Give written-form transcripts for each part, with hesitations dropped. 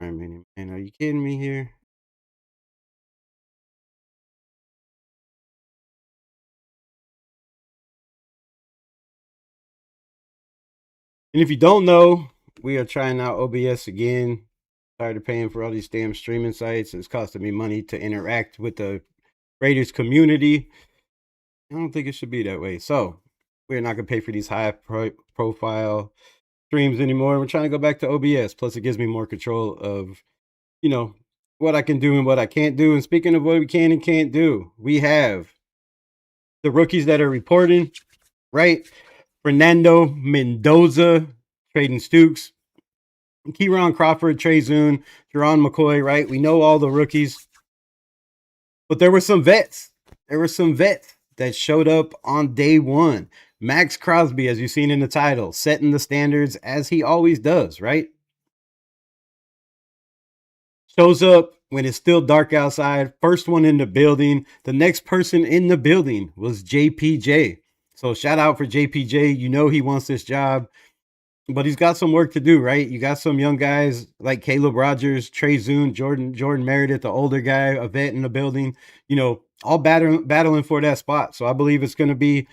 I mean, man, are you kidding me here? And if you don't know, we are trying out OBS again. Tired of paying for all these damn streaming sites. It's costing me money to interact with the Raiders community. I don't think it should be that way. So we're not gonna pay for these profile streams anymore. We're trying to go back to OBS. Plus, it gives me more control of, you know, what I can do and what I can't do. And speaking of what we can and can't do, we have the rookies that are reporting, right? Fernando Mendoza, trading Stukes, Kieron Crawford, Trey Zune, Jermod McCoy, right? We know all the rookies, but there were some vets. There were some vets that showed up on day one. Maxx Crosby, as you've seen in the title, setting the standards as he always does, right? Shows up when it's still dark outside. First one in the building. The next person in the building was JPJ. So shout out for JPJ. You know he wants this job, but he's got some work to do, right? You got some young guys like Caleb Rogers, Trey Zune, Jordan Meredith, the older guy, a vet in the building, all battling for that spot. So I believe it's going to be,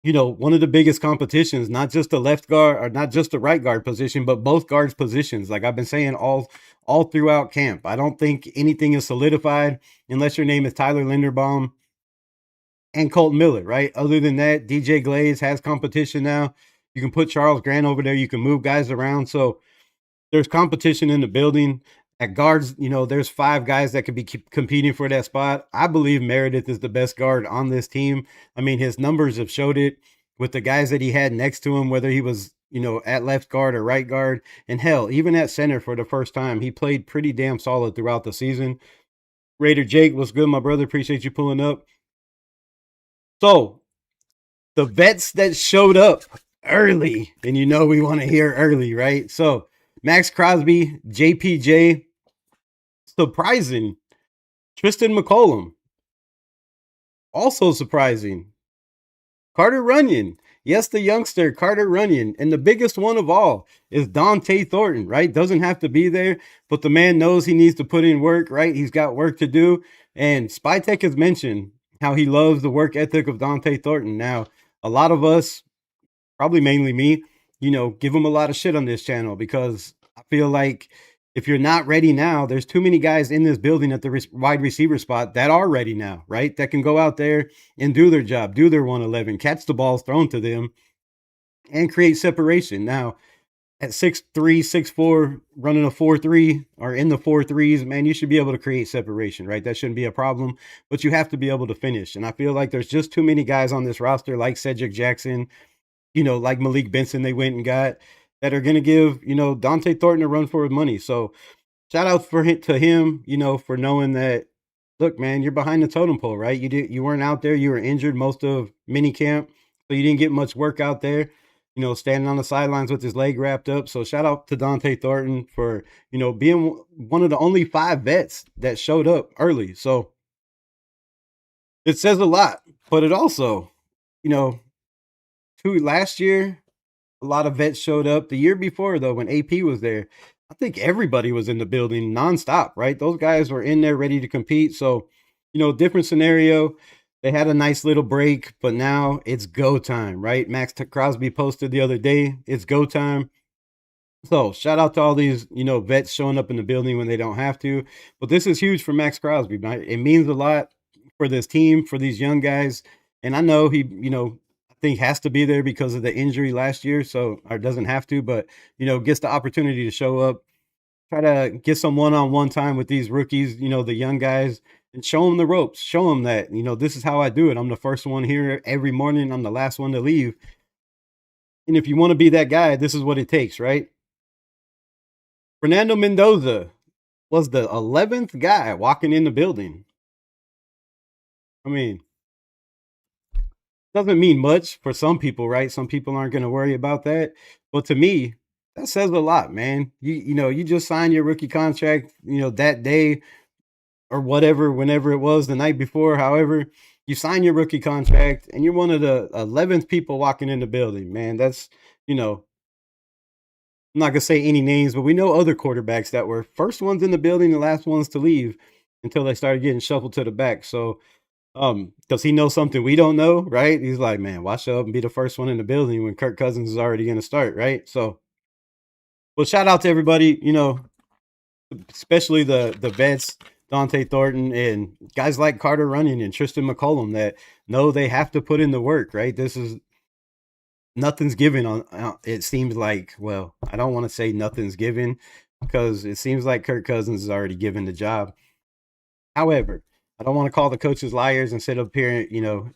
one of the biggest competitions, not just the left guard or not just the right guard position, but both guards positions. Like I've been saying all throughout camp. I don't think anything is solidified unless your name is Tyler Linderbaum and Colton Miller, right? Other than that, DJ Glaze has competition now. You can put Charles Grant over there. You can move guys around. So there's competition in the building. At guards, there's 5 guys that could be competing for that spot. I believe Meredith is the best guard on this team. I mean, his numbers have showed it with the guys that he had next to him, whether he was, at left guard or right guard. And hell, even at center for the first time, he played pretty damn solid throughout the season. Raider Jake, what's good, my brother? Appreciate you pulling up. So the vets that showed up early, and we want to hear early, right? So Maxx Crosby, JPJ, surprising. Tristan McCollum, also surprising. Carter Runyon, yes, the youngster Carter Runyon, and the biggest one of all is Dante Thornton, right? Doesn't have to be there, but the man knows he needs to put in work, right? He's got work to do, and Spytech has mentioned how he loves the work ethic of Dante Thornton. Now, a lot of us, probably mainly me, give him a lot of shit on this channel because I feel like if you're not ready now, there's too many guys in this building at the wide receiver spot that are ready now, right? That can go out there and do their job, do their 111, catch the balls thrown to them, and create separation. Now, at 6'3", 6'4", running a 4-3 or in the 4-3s, man, you should be able to create separation, right? That shouldn't be a problem, but you have to be able to finish. And I feel like there's just too many guys on this roster like Cedric Jackson, like Malik Benson they went and got, that are going to give, Dante Thornton a run for his money. So shout out to him, for knowing that, look, man, you're behind the totem pole, right? You weren't out there. You were injured most of mini camp, so you didn't get much work out there, standing on the sidelines with his leg wrapped up. So shout out to Dante Thornton for, being one of the only 5 vets that showed up early. So it says a lot, but it also, last year, a lot of vets showed up. The year before, though, when AP was there, I think everybody was in the building nonstop, right? Those guys were in there ready to compete. So, different scenario. They had a nice little break, but now it's go time, right? Maxx Crosby posted the other day, it's go time. So shout out to all these, vets showing up in the building when they don't have to. But this is huge for Maxx Crosby, right? It means a lot for this team, for these young guys. And I know he, I think has to be there because of the injury last year, so or doesn't have to, but gets the opportunity to show up, try to get some one-on-one time with these rookies, the young guys, and show them the ropes, show them that this is how I do it. I'm the first one here every morning. I'm the last one to leave, and if you want to be that guy, this is what it takes, right? Fernando Mendoza was the 11th guy walking in the building. I mean, doesn't mean much for some people, right? Some people aren't going to worry about that. But to me, that says a lot, man. You just signed your rookie contract, that day or whatever, whenever it was, the night before, however, you sign your rookie contract and you're one of the 11th people walking in the building, man. That's, I'm not gonna say any names, but we know other quarterbacks that were first ones in the building, the last ones to leave until they started getting shuffled to the back. So, does he know something we don't know? Right? He's like, man, why show up and be the first one in the building when Kirk Cousins is already going to start? Right? So, well, shout out to everybody. Especially the vets, Dante Thornton, and guys like Carter Runyon and Tristan McCollum that know they have to put in the work. Right? This is nothing's given on. It seems like, well, I don't want to say nothing's given because it seems like Kirk Cousins is already given the job. However, I don't want to call the coaches liars and sit up here,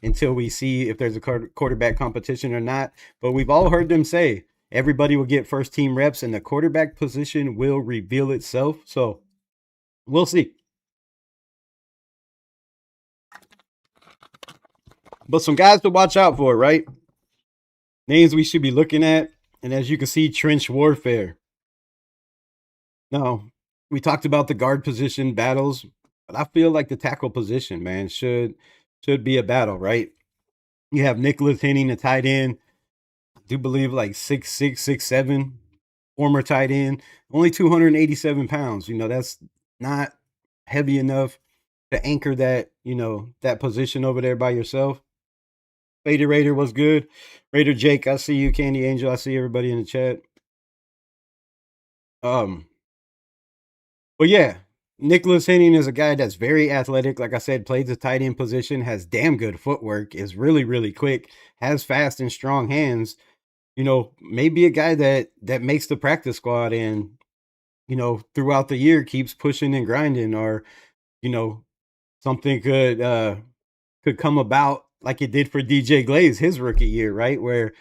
until we see if there's a quarterback competition or not. But we've all heard them say everybody will get first team reps and the quarterback position will reveal itself. So we'll see. But some guys to watch out for, right? Names we should be looking at. And as you can see, trench warfare. Now, we talked about the guard position battles, but I feel like the tackle position, man, should be a battle, right? You have Nicholas Henning, a tight end. I do believe like 6'6", 6'7", former tight end, only 287 pounds. That's not heavy enough to anchor that position over there by yourself. Fader Raider was good. Raider Jake, I see you. Candy Angel, I see everybody in the chat. But yeah, Nicholas Henning is a guy that's very athletic. Like I said, plays the tight end position, has damn good footwork, is really, really quick, has fast and strong hands. Maybe a guy that makes the practice squad and, throughout the year keeps pushing and grinding, or, something could come about like it did for DJ Glaze his rookie year, right? Where,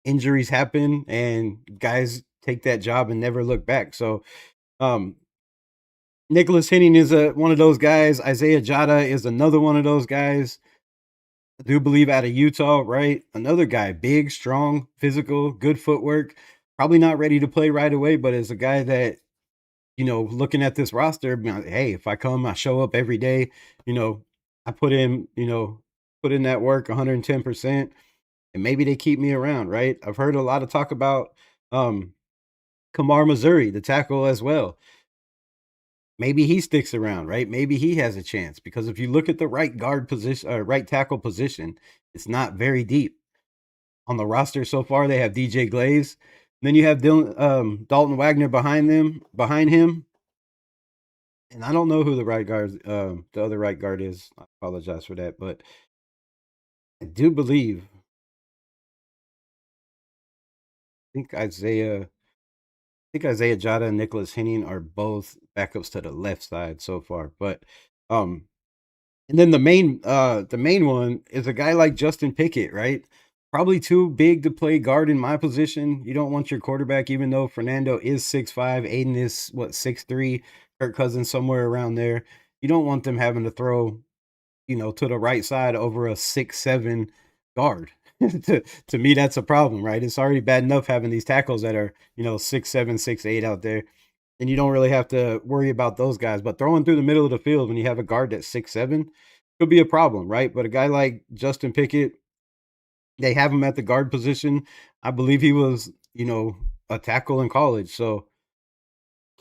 injuries happen and guys take that job and never look back. So, Nicholas Henning is one of those guys. Isaiah Jada is another one of those guys. I do believe out of Utah, right? Another guy, big, strong, physical, good footwork. Probably not ready to play right away, but is a guy that, looking at this roster, hey, if I come, I show up every day, I put in that work 110%, and maybe they keep me around, right? I've heard a lot of talk about Kamar Missouri, the tackle as well. Maybe he sticks around, right? Maybe he has a chance, because if you look at the right guard position, right tackle position, it's not very deep on the roster so far. They have DJ Glaze, then you have Dalton Wagner behind him, and I don't know who the other right guard is. I apologize for that, but I do believe, I think Isaiah Jada and Nicholas Henning are both backups to the left side so far, but and then the main one is a guy like Justin Pickett, right? Probably too big to play guard in my position. You don't want your quarterback, even though Fernando is 6'5", Aiden is 6'3", Kirk Cousins somewhere around there. You don't want them having to throw, to the right side over a 6'7" guard. to me, that's a problem, right? It's already bad enough having these tackles that are, 6'7", 6'8" out there, and you don't really have to worry about those guys. But throwing through the middle of the field when you have a guard that's 6'7" could be a problem, right? But a guy like Justin Pickett, they have him at the guard position. I believe he was, a tackle in college. So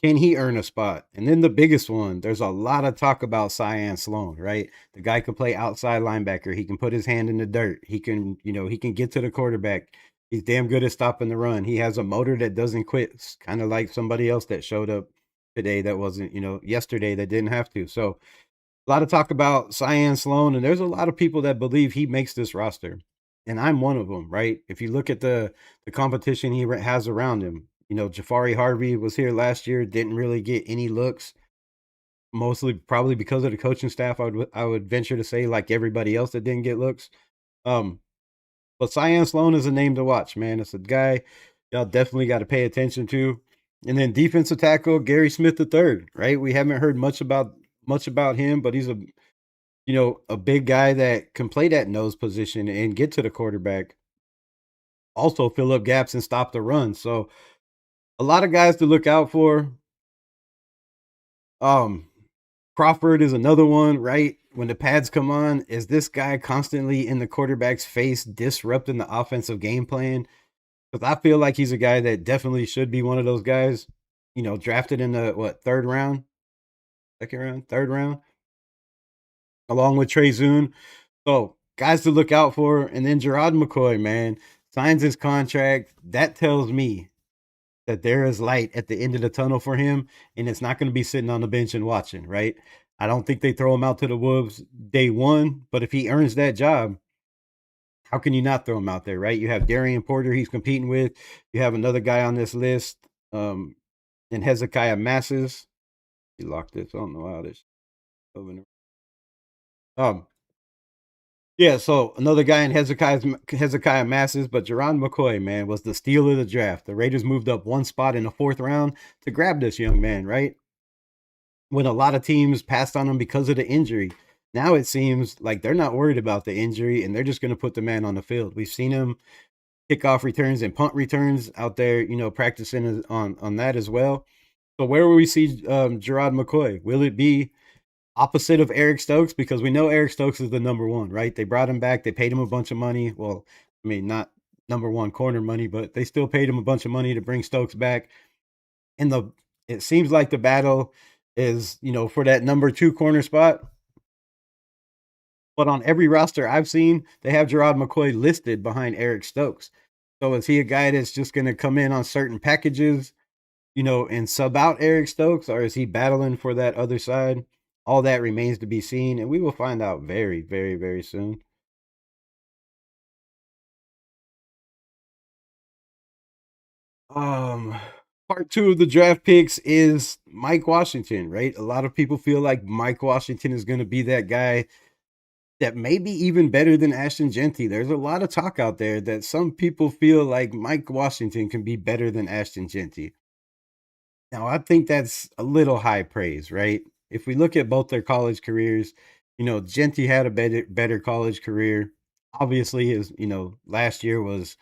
can he earn a spot? And then the biggest one, there's a lot of talk about Cyan Sloan, right? The guy can play outside linebacker. He can put his hand in the dirt. He can, he can get to the quarterback. He's damn good at stopping the run. He has a motor that doesn't quit. It's kind of like somebody else that showed up today that wasn't, yesterday that didn't have to. So a lot of talk about Cyan Sloan, and there's a lot of people that believe he makes this roster. And I'm one of them, right? If you look at the competition he has around him, Jafari Harvey was here last year, didn't really get any looks, mostly probably because of the coaching staff. I would venture to say, like everybody else that didn't get looks. But Cyan Sloan is a name to watch, man. It's a guy y'all definitely got to pay attention to. And then defensive tackle Gary Smith III, right? We haven't heard much about him, but he's a big guy that can play that nose position and get to the quarterback. Also fill up gaps and stop the run. So a lot of guys to look out for. Crawford is another one, right? When the pads come on, is this guy constantly in the quarterback's face disrupting the offensive game plan? because I feel like he's a guy that definitely should be one of those guys, drafted in the third round, second round, third round, along with Trey Zoon. So guys to look out for, and then Jerrod McCoy, man, signs his contract. That tells me that there is light at the end of the tunnel for him, and it's not going to be sitting on the bench and watching, right? I don't think they throw him out to the Wolves day one, but if he earns that job, how can you not throw him out there, right? You have Darian Porter he's competing with. You have another guy on this list, and Hezekiah Masses. He locked this. I don't know how this. Um, yeah, so another guy in Hezekiah Masses, but Jerron McCoy, man, was the steal of the draft. The Raiders moved up one spot in the fourth round to grab this young man, right? When a lot of teams passed on him because of the injury. Now it seems like they're not worried about the injury and they're just going to put the man on the field. We've seen him kickoff returns and punt returns out there, practicing on that as well. So where will we see Jerrod McCoy? Will it be opposite of Eric Stokes? Because we know Eric Stokes is the number one, right? They brought him back. They paid him a bunch of money. Well, I mean, not number one corner money, but they still paid him a bunch of money to bring Stokes back. And it seems like the battle is, for that number two corner spot. But on every roster I've seen, they have Jerrod McCoy listed behind Eric Stokes. So is he a guy that's just going to come in on certain packages, and sub out Eric Stokes, or is he battling for that other side? All that remains to be seen, and we will find out very, very, very soon. Um, Part two of the draft picks is Mike Washington, right? A lot of people feel like Mike Washington is going to be that guy that may be even better than Ashton Genty. There's a lot of talk out there that some people feel like Mike Washington can be better than Ashton Genty. Now, I think that's a little high praise, right? If we look at both their college careers, Genty had a better college career. Obviously, his last year was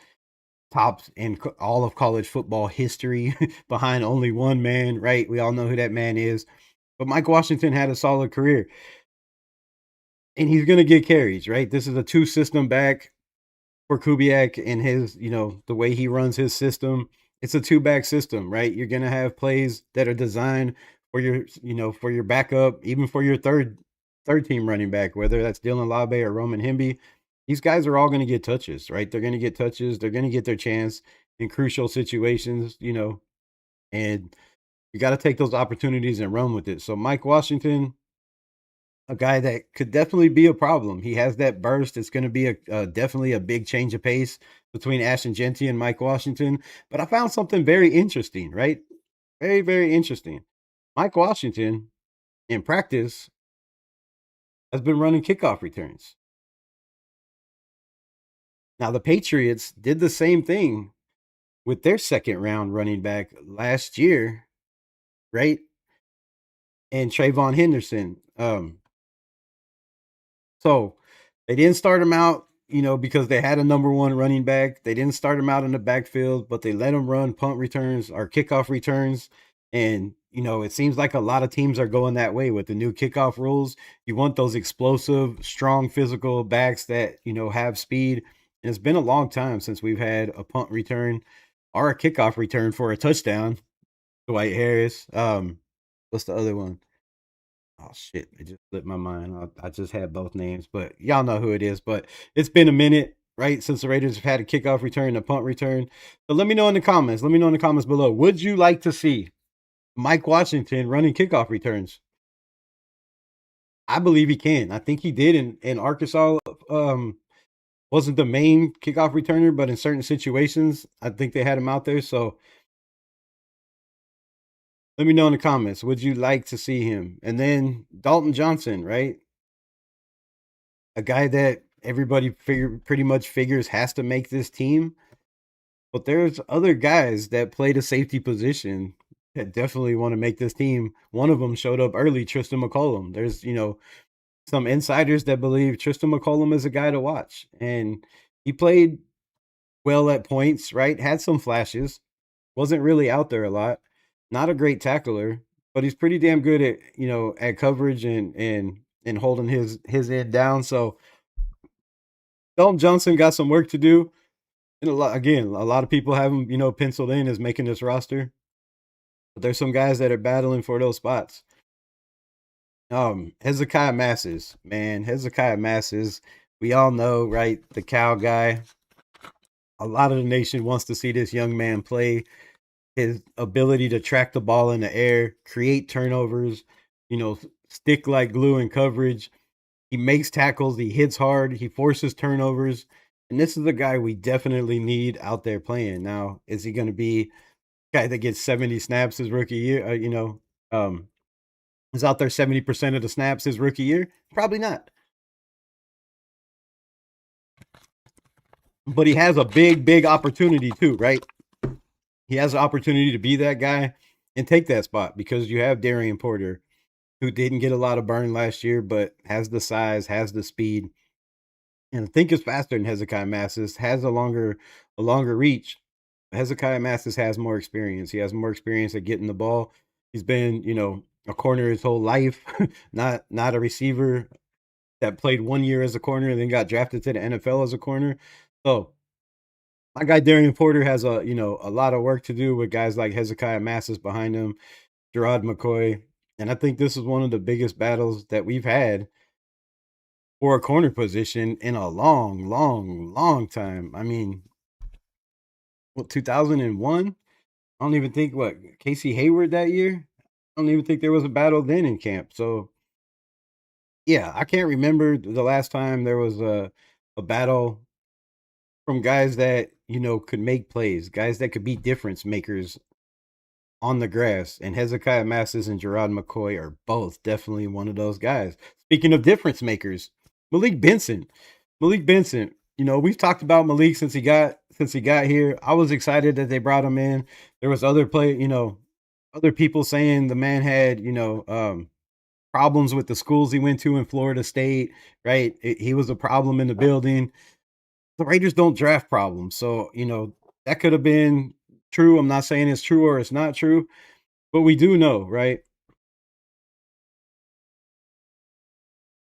tops in all of college football history behind only one man, right? We all know who that man is. But Mike Washington had a solid career, and he's going to get carries, right? This is a two system back for Kubiak and his, the way he runs his system. It's a two back system, right? You're going to have plays that are designed for for your backup, even for your third team running back, whether that's Dylan Labe or Roman Himby. These guys are all going to get touches, right? They're going to get touches. They're going to get their chance in crucial situations, and you got to take those opportunities and run with it. So Mike Washington, a guy that could definitely be a problem. He has that burst. It's going to be definitely a big change of pace between Ashton Genty and Mike Washington. But I found something very interesting, right? Very, very interesting. Mike Washington, in practice, has been running kickoff returns. Now, the Patriots did the same thing with their second round running back last year, right? And Trayvon Henderson. So they didn't start him out, because they had a number one running back. They didn't start him out in the backfield, but they let him run punt returns or kickoff returns. And, it seems like a lot of teams are going that way with the new kickoff rules. You want those explosive, strong physical backs that, have speed. And it's been a long time since we've had a punt return or a kickoff return for a touchdown. Dwight Harris. What's the other one? Oh shit! It just slipped my mind. I just had both names, but y'all know who it is. But it's been a minute, right, since the Raiders have had a kickoff return, a punt return. So let me know in the comments. Let me know in the comments below. Would you like to see Mike Washington running kickoff returns? I believe he can. I think he did in Arkansas. Wasn't the main kickoff returner, but in certain situations, I think they had him out there. So let me know in the comments. Would you like to see him? And then Dalton Johnson, right? A guy that everybody pretty much figures has to make this team. But there's other guys that play the safety position that definitely want to make this team. One of them showed up early, Tristan McCollum. There's, some insiders that believe Tristan McCollum is a guy to watch. And he played well at points, right? Had some flashes. Wasn't really out there a lot. Not a great tackler, but he's pretty damn good at, at coverage and holding his end down. So Dalton Johnson got some work to do. And a lot of people have him, penciled in as making this roster. But there's some guys that are battling for those spots. Hezekiah Masses, man, Hezekiah Masses. We all know, right? The Cal guy. A lot of the nation wants to see this young man play. His ability to track the ball in the air, create turnovers, stick like glue in coverage. He makes tackles, he hits hard, he forces turnovers. And this is the guy we definitely need out there playing. Now, is he going to be a guy that gets 70 snaps his rookie year? Is out there 70% of the snaps his rookie year? Probably not. But he has a big, big opportunity too, right? He has an opportunity to be that guy and take that spot because you have Darian Porter, who didn't get a lot of burn last year, but has the size, has the speed, and I think is faster than Hezekiah Masses, has a longer reach. Hezekiah Masses has more experience. He has more experience at getting the ball. He's been, a corner his whole life, not a receiver that played 1 year as a corner and then got drafted to the NFL as a corner. So my guy Darian Porter has a lot of work to do with guys like Hezekiah Masses behind him, Jermod McCoy. And I think this is one of the biggest battles that we've had for a corner position in a long, long, long time. I mean, 2001? I don't even think Casey Hayward that year? I don't even think there was a battle then in camp. So yeah, I can't remember the last time there was a battle from guys that, could make plays, guys that could be difference makers on the grass. And Hezekiah Masses and Jermod McCoy are both definitely one of those guys. Speaking of difference makers, Malik Benson. We've talked about Malik since he got here. I was excited that they brought him in. There was other other people saying the man had, problems with the schools he went to in Florida State, right? He was a problem in the building. The Raiders don't draft problems. So, that could have been true. I'm not saying it's true or it's not true, but we do know, right,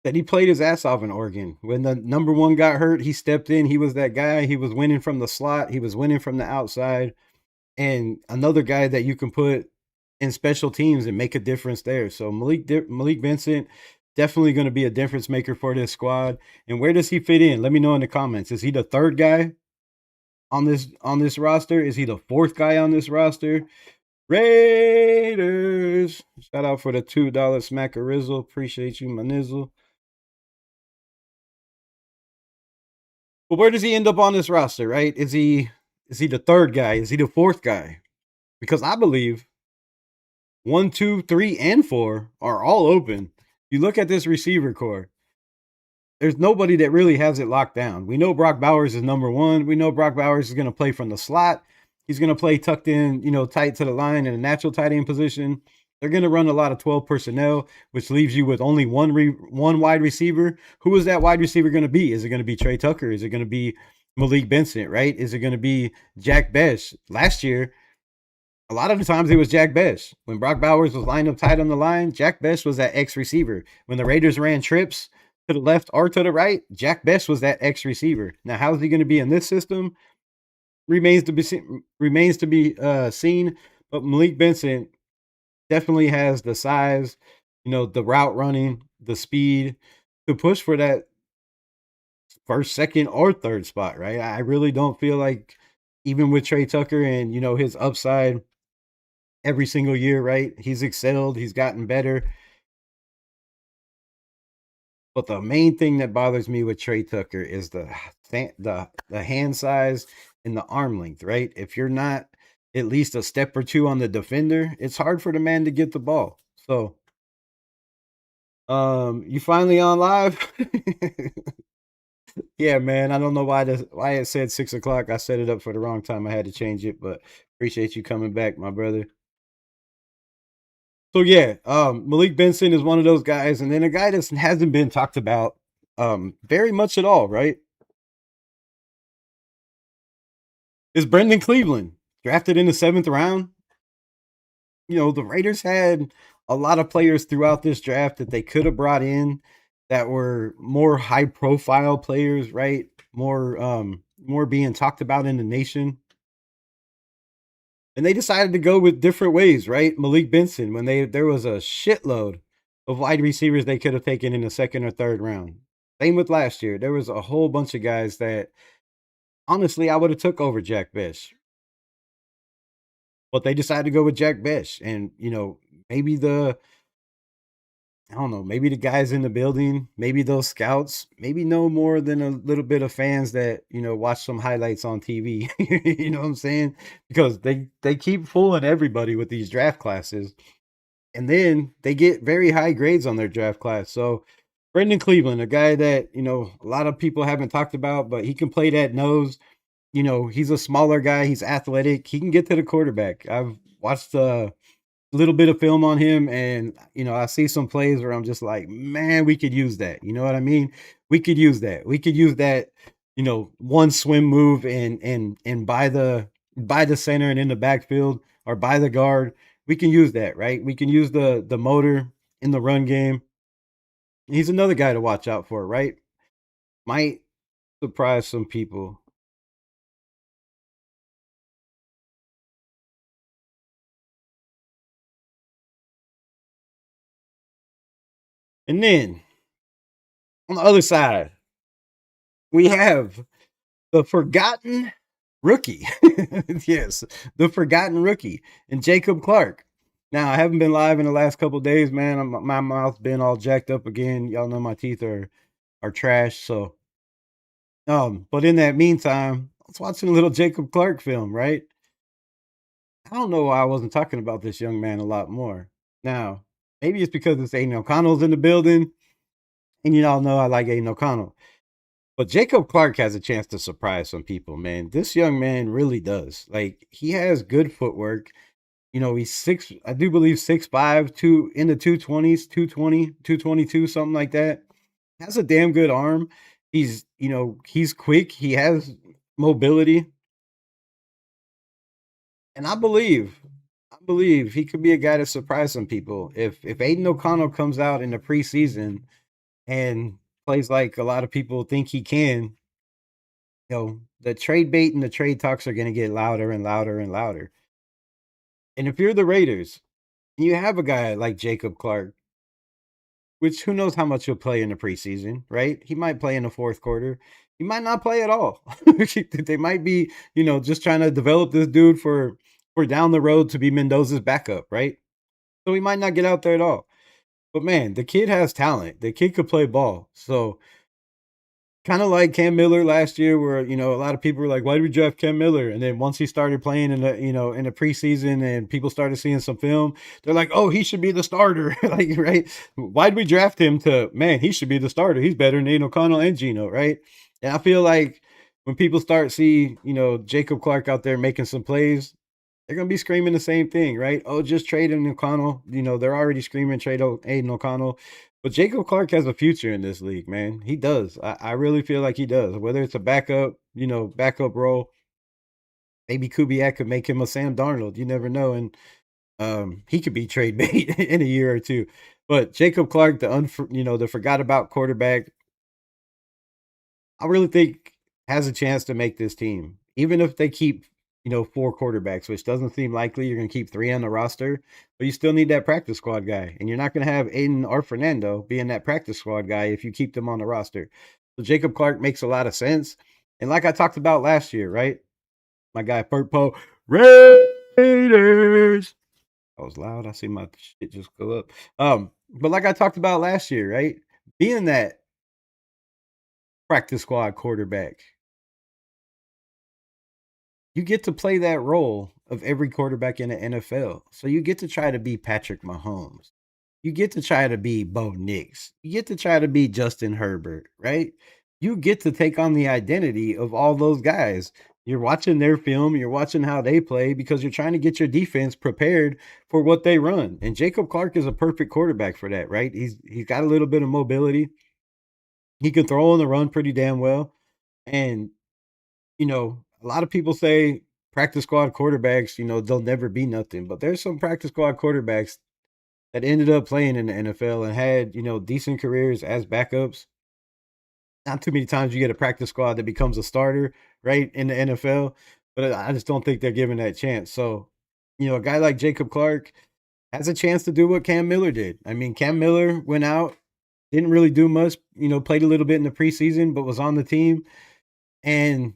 that he played his ass off in Oregon. When the number one got hurt, he stepped in. He was that guy. He was winning from the slot. He was winning from the outside. And another guy that you can put in special teams and make a difference there. So Malik Vincent, definitely going to be a difference maker for this squad. And where does he fit in? Let me know in the comments. Is he the third guy on this roster? Is he the fourth guy on this roster? Raiders. Shout out for the $2 smackerizzle. Appreciate you, my nizzle. But where does he end up on this roster, right? Is he the third guy? Is he the fourth guy? Because I believe 1, 2, 3, and 4 are all open. You look at this receiver core, there's nobody that really has it locked down. We know Brock Bowers is number one. We know Brock Bowers is going to play from the slot. He's going to play tucked in, tight to the line in a natural tight end position. They're going to run a lot of 12 personnel, which leaves you with only one wide receiver. Who is that wide receiver going to be? Is it going to be Trey Tucker? Is it going to be Malik Benson, right? Is it going to be Jack Bech? Last year, a lot of the times it was Jack Bech. When Brock Bowers was lined up tight on the line, Jack Bech was that X receiver. When the Raiders ran trips to the left or to the right, Jack Bech was that X receiver. Now, how is he going to be in this system? Remains to be seen. But Malik Benson definitely has the size, the route running, the speed to push for that first, second, or third spot, right? I really don't feel like, even with Trey Tucker and, his upside every single year, right? He's excelled, he's gotten better. But the main thing that bothers me with Trey Tucker is the hand size and the arm length, right? If you're not at least a step or two on the defender, it's hard for the man to get the ball. So, you finally on live? Yeah, man. I don't know why it said 6:00. I set it up for the wrong time. I had to change it, but appreciate you coming back, my brother. So yeah, Malik Benson is one of those guys, and then a guy that hasn't been talked about very much at all, right? Is Brendan Cleveland, drafted in the 7th round. The Raiders had a lot of players throughout this draft that they could have brought in that were more high profile players, right? More more being talked about in the nation. And they decided to go with different ways, right? Malik Benson, when there was a shitload of wide receivers they could have taken in the second or third round. Same with last year. There was a whole bunch of guys that honestly I would have took over Jack Bish. But they decided to go with Jack Bish. And, maybe I don't know, maybe the guys in the building, maybe those scouts, maybe no more than a little bit of fans that, watch some highlights on TV. You know what I'm saying? Because they keep fooling everybody with these draft classes. And then they get very high grades on their draft class. So Brendan Cleveland, a guy that, a lot of people haven't talked about, but he can play that nose. He's a smaller guy, he's athletic, he can get to the quarterback. I've watched little bit of film on him, and I see some plays where I'm just like, man, we could use that. You know what I mean? We could use that. We could use that. One swim move and by the center and in the backfield or by the guard. We can use that, right? We can use the motor in the run game. He's another guy to watch out for, right? Might surprise some people. And then on the other side, we have the forgotten rookie. Yes, the forgotten rookie and Jacob Clark. Now, I haven't been live in the last couple of days, man. My mouth's been all jacked up again. Y'all know my teeth are trash. So, but in that meantime, I was watching a little Jacob Clark film, right? I don't know why I wasn't talking about this young man a lot more. Now, maybe it's because it's Aiden O'Connell's in the building, and you all know I like Aiden O'Connell. But Jacob Clark has a chance to surprise some people, man. This young man really does. Like, he has good footwork. He's I do believe 6'5", in the 220s, 220, 222, something like that. Has a damn good arm. He's quick. He has mobility. And I believe he could be a guy to surprise some people. If Aiden O'Connell comes out in the preseason and plays like a lot of people think he can, the trade bait and the trade talks are going to get louder and louder and louder. And if you're the Raiders, and you have a guy like Jacob Clark, which who knows how much he'll play in the preseason, right? He might play in the fourth quarter. He might not play at all. They might be, just trying to develop this dude for down the road to be Mendoza's backup, right? So he might not get out there at all. But man, the kid has talent. The kid could play ball. So kind of like Cam Miller last year, where a lot of people were like, "Why did we draft Cam Miller?" And then once he started playing in the preseason and people started seeing some film, they're like, "Oh, he should be the starter." Like, right? Why did we draft him? Man, he should be the starter. He's better than Aiden O'Connell and Geno, right? And I feel like when people start see Jacob Clark out there making some plays, they're gonna be screaming the same thing, right? Oh, just trade him O'Connell. They're already screaming trade Aiden O'Connell. But Jacob Clark has a future in this league, man. He does. I really feel like he does. Whether it's a backup, backup role, maybe Kubiak could make him a Sam Darnold. You never know. And he could be trade bait in a year or two. But Jacob Clark, the forgot about quarterback, I really think has a chance to make this team. Even if they keep, 4 quarterbacks, which doesn't seem likely. You're going to keep 3 on the roster, but you still need that practice squad guy. And you're not going to have Aiden or Fernando being that practice squad guy if you keep them on the roster. So Jacob Clark makes a lot of sense. And like I talked about last year, right? My guy, Purpo, Raiders. That was loud. I see my shit just go up. But like I talked about last year, right? Being that practice squad quarterback, you get to play that role of every quarterback in the NFL. So you get to try to be Patrick Mahomes. You get to try to be Bo Nix. You get to try to be Justin Herbert, right? You get to take on the identity of all those guys. You're watching their film, you're watching how they play because you're trying to get your defense prepared for what they run. And Jacob Clark is a perfect quarterback for that, right? He's got a little bit of mobility. He can throw on the run pretty damn well. And a lot of people say practice squad quarterbacks, they'll never be nothing. But there's some practice squad quarterbacks that ended up playing in the NFL and had, decent careers as backups. Not too many times you get a practice squad that becomes a starter right, in the NFL. But I just don't think they're given that chance. So, a guy like Jacob Clark has a chance to do what Cam Miller did. I mean, Cam Miller went out, didn't really do much, played a little bit in the preseason, but was on the team. And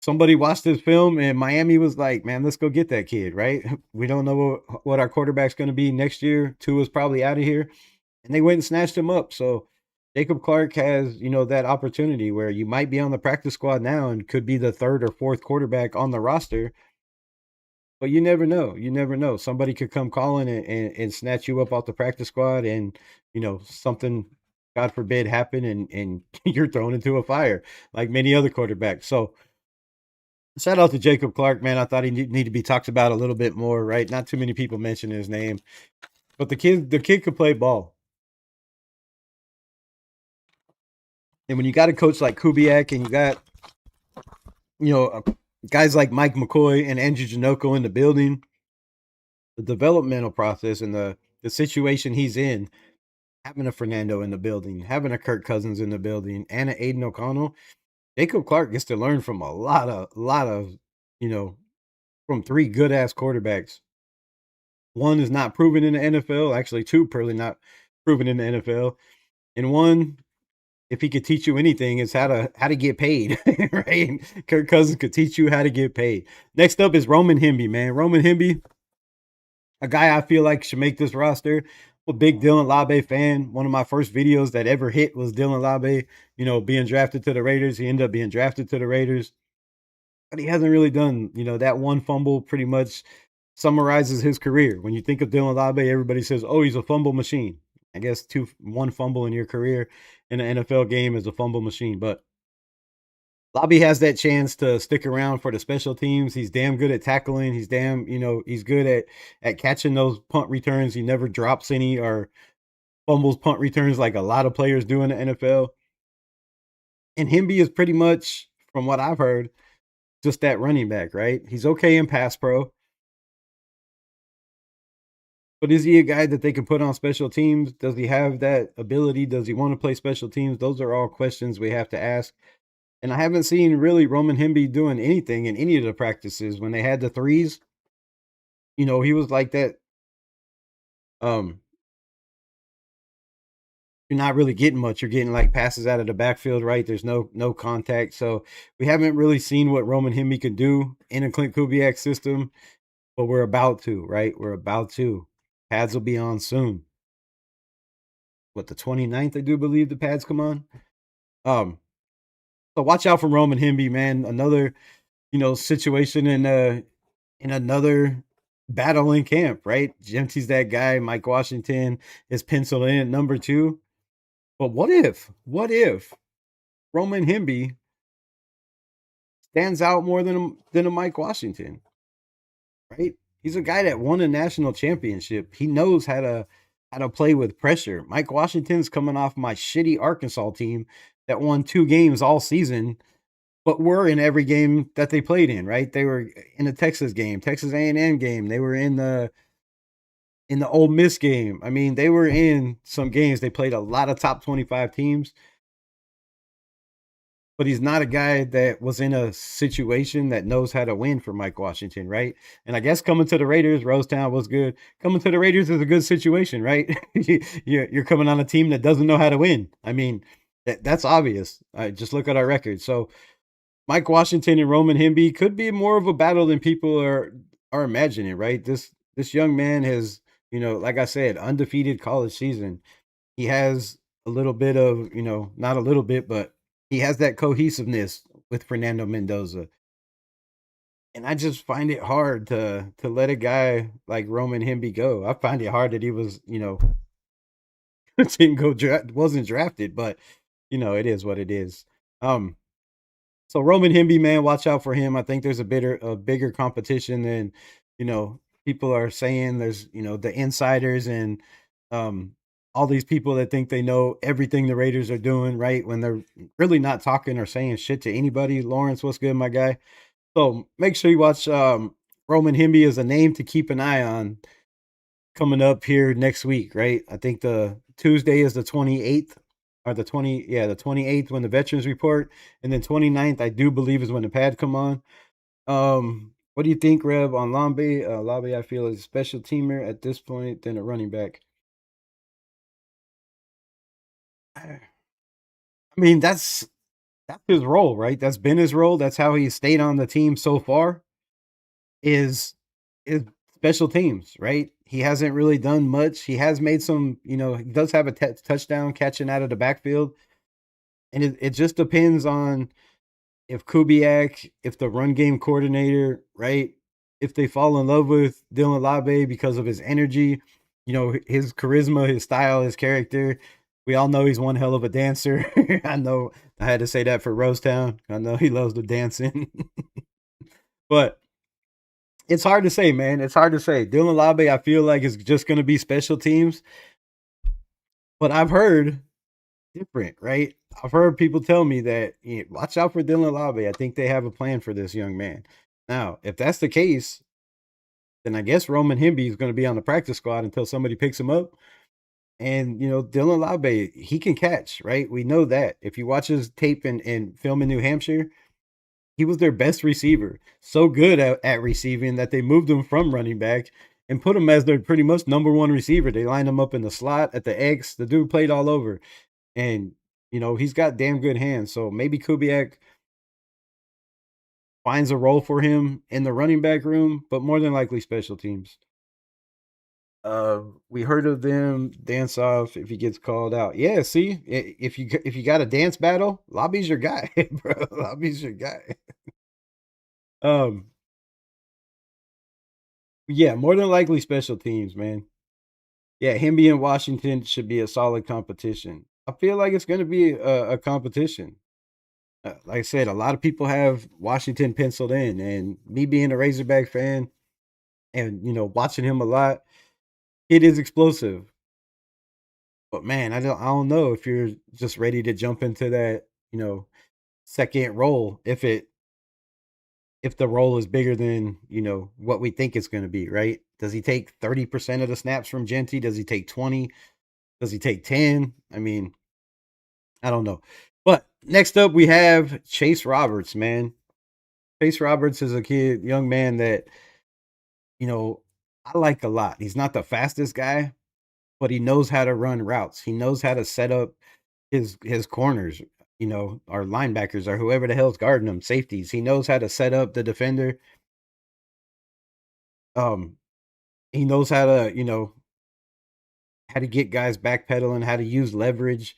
somebody watched this film and Miami was like, man, let's go get that kid, right? We don't know what our quarterback's going to be next year. Tua's probably out of here. And they went and snatched him up. So Jacob Clark has, that opportunity where you might be on the practice squad now and could be the third or fourth quarterback on the roster. But you never know. You never know. Somebody could come calling and snatch you up off the practice squad and, something, God forbid, happen and you're thrown into a fire like many other quarterbacks. So shout out to Jacob Clark, man. I thought he need to be talked about a little bit more, right? Not too many people mention his name. But the kid could play ball. And when you got a coach like Kubiak and you got, guys like Mike McCoy and Andrew Janoko in the building, the developmental process and the situation he's in, having a Fernando in the building, having a Kirk Cousins in the building, and an Aiden O'Connell, Jacob Clark gets to learn from a lot of, from three good ass quarterbacks. One is not proven in the NFL, actually two probably not proven in the NFL, and one, if he could teach you anything, is how to get paid, right? Kirk Cousins could teach you how to get paid. Next up is Roman Hemby, man. Roman Hemby, a guy I feel like should make this roster. I'm a big Dylan Labe fan. One of my first videos that ever hit was Dylan Labe, being drafted to the Raiders. He ended up being drafted to the Raiders. But he hasn't really done, that one fumble pretty much summarizes his career. When you think of Dylan Labe, everybody says, oh, he's a fumble machine. I guess one fumble in your career in an NFL game is a fumble machine. But Lobby has that chance to stick around for the special teams. He's damn good at tackling. He's he's good at catching those punt returns. He never drops any or fumbles punt returns like a lot of players do in the NFL. And Hemby is pretty much, from what I've heard, just that running back, right? He's okay in pass pro. But is he a guy that they can put on special teams? Does he have that ability? Does he want to play special teams? Those are all questions we have to ask. And I haven't seen really Roman Hemby doing anything in any of the practices. When they had the threes, he was like that. You're not really getting much. You're getting like passes out of the backfield, right? There's no contact. So we haven't really seen what Roman Hemby can do in a Clint Kubiak system, but we're about to, right? We're about to. Pads will be on soon. What, the 29th, I do believe the pads come on. So watch out for Roman Hemby, man. Another, situation in another battle in camp, right? Genty's that guy. Mike Washington is penciled in at number 2. But what if Roman Hemby stands out more than a Mike Washington, right? He's a guy that won a national championship. He knows how to play with pressure. Mike Washington's coming off my shitty Arkansas team that won 2 games all season, but were in every game that they played in, right? They were in the Texas game, Texas A&M game. They were in the Ole Miss game. I mean, they were in some games. They played a lot of top 25 teams. But he's not a guy that was in a situation that knows how to win for Mike Washington, right? And I guess coming to the Raiders, Rosetown was good. Coming to the Raiders is a good situation, right? You're coming on a team that doesn't know how to win. I mean, that's obvious. Just look at our record. So Mike Washington and Roman Hemby could be more of a battle than people are imagining, right? This young man has, like I said, undefeated college season. He has a little bit of, not a little bit, but he has that cohesiveness with Fernando Mendoza. And I just find it hard to let a guy like Roman Hemby go. I find it hard that he was, didn't go wasn't drafted, but it is what it is. So Roman Hemby, man, watch out for him. I think there's a bigger competition than, people are saying. There's, the insiders and all these people that think they know everything the Raiders are doing, right? When they're really not talking or saying shit to anybody. Lawrence, what's good, my guy? So make sure you watch Roman Hemby as a name to keep an eye on coming up here next week, right? I think the Tuesday is the 28th or the 20, yeah, the 28th when the veterans report, and then 29th I do believe is when the pad come on. What do you think, Reb, on Lambe? Lambe, I feel is a special teamer at this point than a running back. I mean, that's his role, right? That's been his role. That's how he stayed on the team so far. Is is special teams, right? He hasn't really done much. He has made some, he does have a touchdown catching out of the backfield, and it just depends on if Kubiak, if the run game coordinator, right, if they fall in love with Dylan Labe because of his energy, his charisma, his style, his character. We all know he's one hell of a dancer. I know I had to say that for Rosetown. I know he loves the dancing. But it's hard to say, man. It's hard to say. Dylan Labe, I feel like, is just going to be special teams. But I've heard different, right? I've heard people tell me that watch out for Dylan Labe. I think they have a plan for this young man. Now, if that's the case, then I guess Roman Himby is going to be on the practice squad until somebody picks him up. And Dylan Labe, he can catch, right? We know that. If you watch his tape and film in New Hampshire, he was their best receiver. So good at receiving that they moved him from running back and put him as their pretty much number one receiver. They lined him up in the slot at the X. The dude played all over. And, he's got damn good hands. So maybe Kubiak finds a role for him in the running back room, but more than likely special teams. We heard of them dance off if he gets called out. Yeah, see, if you got a dance battle, Lobby's your guy, bro. Lobby's your guy. Um, yeah, more than likely special teams, man. Yeah, him being Washington should be a solid competition. I feel like it's going to be a competition. Like I said, a lot of people have Washington penciled in, and me being a Razorback fan and watching him a lot, it is explosive. But man, I don't know if you're just ready to jump into that, second role if the role is bigger than, what we think it's going to be, right? Does he take 30% of the snaps from Genty? Does he take 20? Does he take 10? I mean, I don't know. But next up we have Chase Roberts, man. Chase Roberts is a young man that, you know, I like a lot. He's not the fastest guy, but he knows how to run routes. He knows how to set up his corners, our linebackers or whoever the hell's guarding him, safeties. He knows how to set up the defender. Um, he knows how to get guys backpedaling, how to use leverage,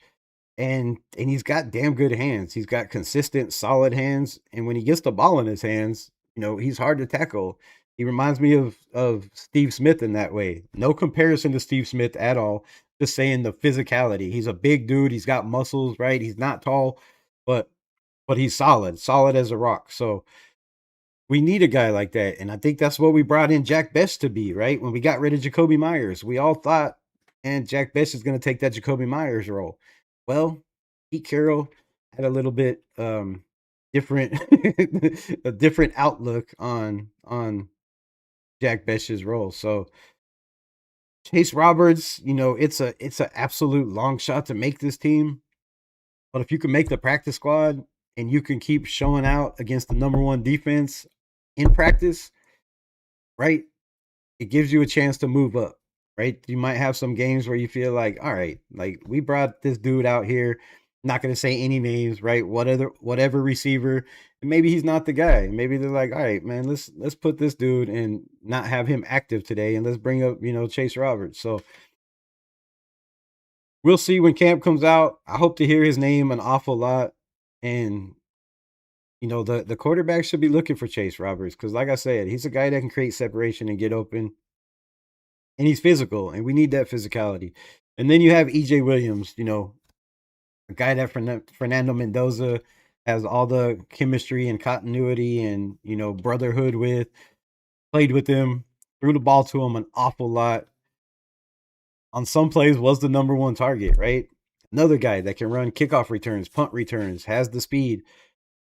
and he's got damn good hands. He's got consistent, solid hands, and when he gets the ball in his hands, he's hard to tackle. He reminds me of Steve Smith in that way. No comparison to Steve Smith at all. Just saying the physicality. He's a big dude. He's got muscles, right? He's not tall, but he's solid as a rock. So we need a guy like that. And I think that's what we brought in Jack Best to be, right? When we got rid of Jacoby Myers, we all thought, and Jack Best is going to take that Jacoby Myers role. Well, Pete Carroll had a little bit different a different outlook on Jack Best's role. So Chase Roberts, it's an absolute long shot to make this team. But if you can make the practice squad and you can keep showing out against the number one defense in practice, right? It gives you a chance to move up, right? You might have some games where you feel like, all right, like we brought this dude out here. Not going to say any names, right? Whatever receiver, and maybe he's not the guy. Maybe they're like, all right, man, let's put this dude and not have him active today, and let's bring up Chase Roberts. So we'll see when camp comes out. I hope to hear his name an awful lot, and the quarterback should be looking for Chase Roberts because, like I said, he's a guy that can create separation and get open, and he's physical, and we need that physicality. And then you have EJ Williams, a guy that Fernando Mendoza has all the chemistry and continuity and brotherhood with. Played with him, threw the ball to him an awful lot. On some plays, was the number one target, right? Another guy that can run kickoff returns, punt returns, has the speed,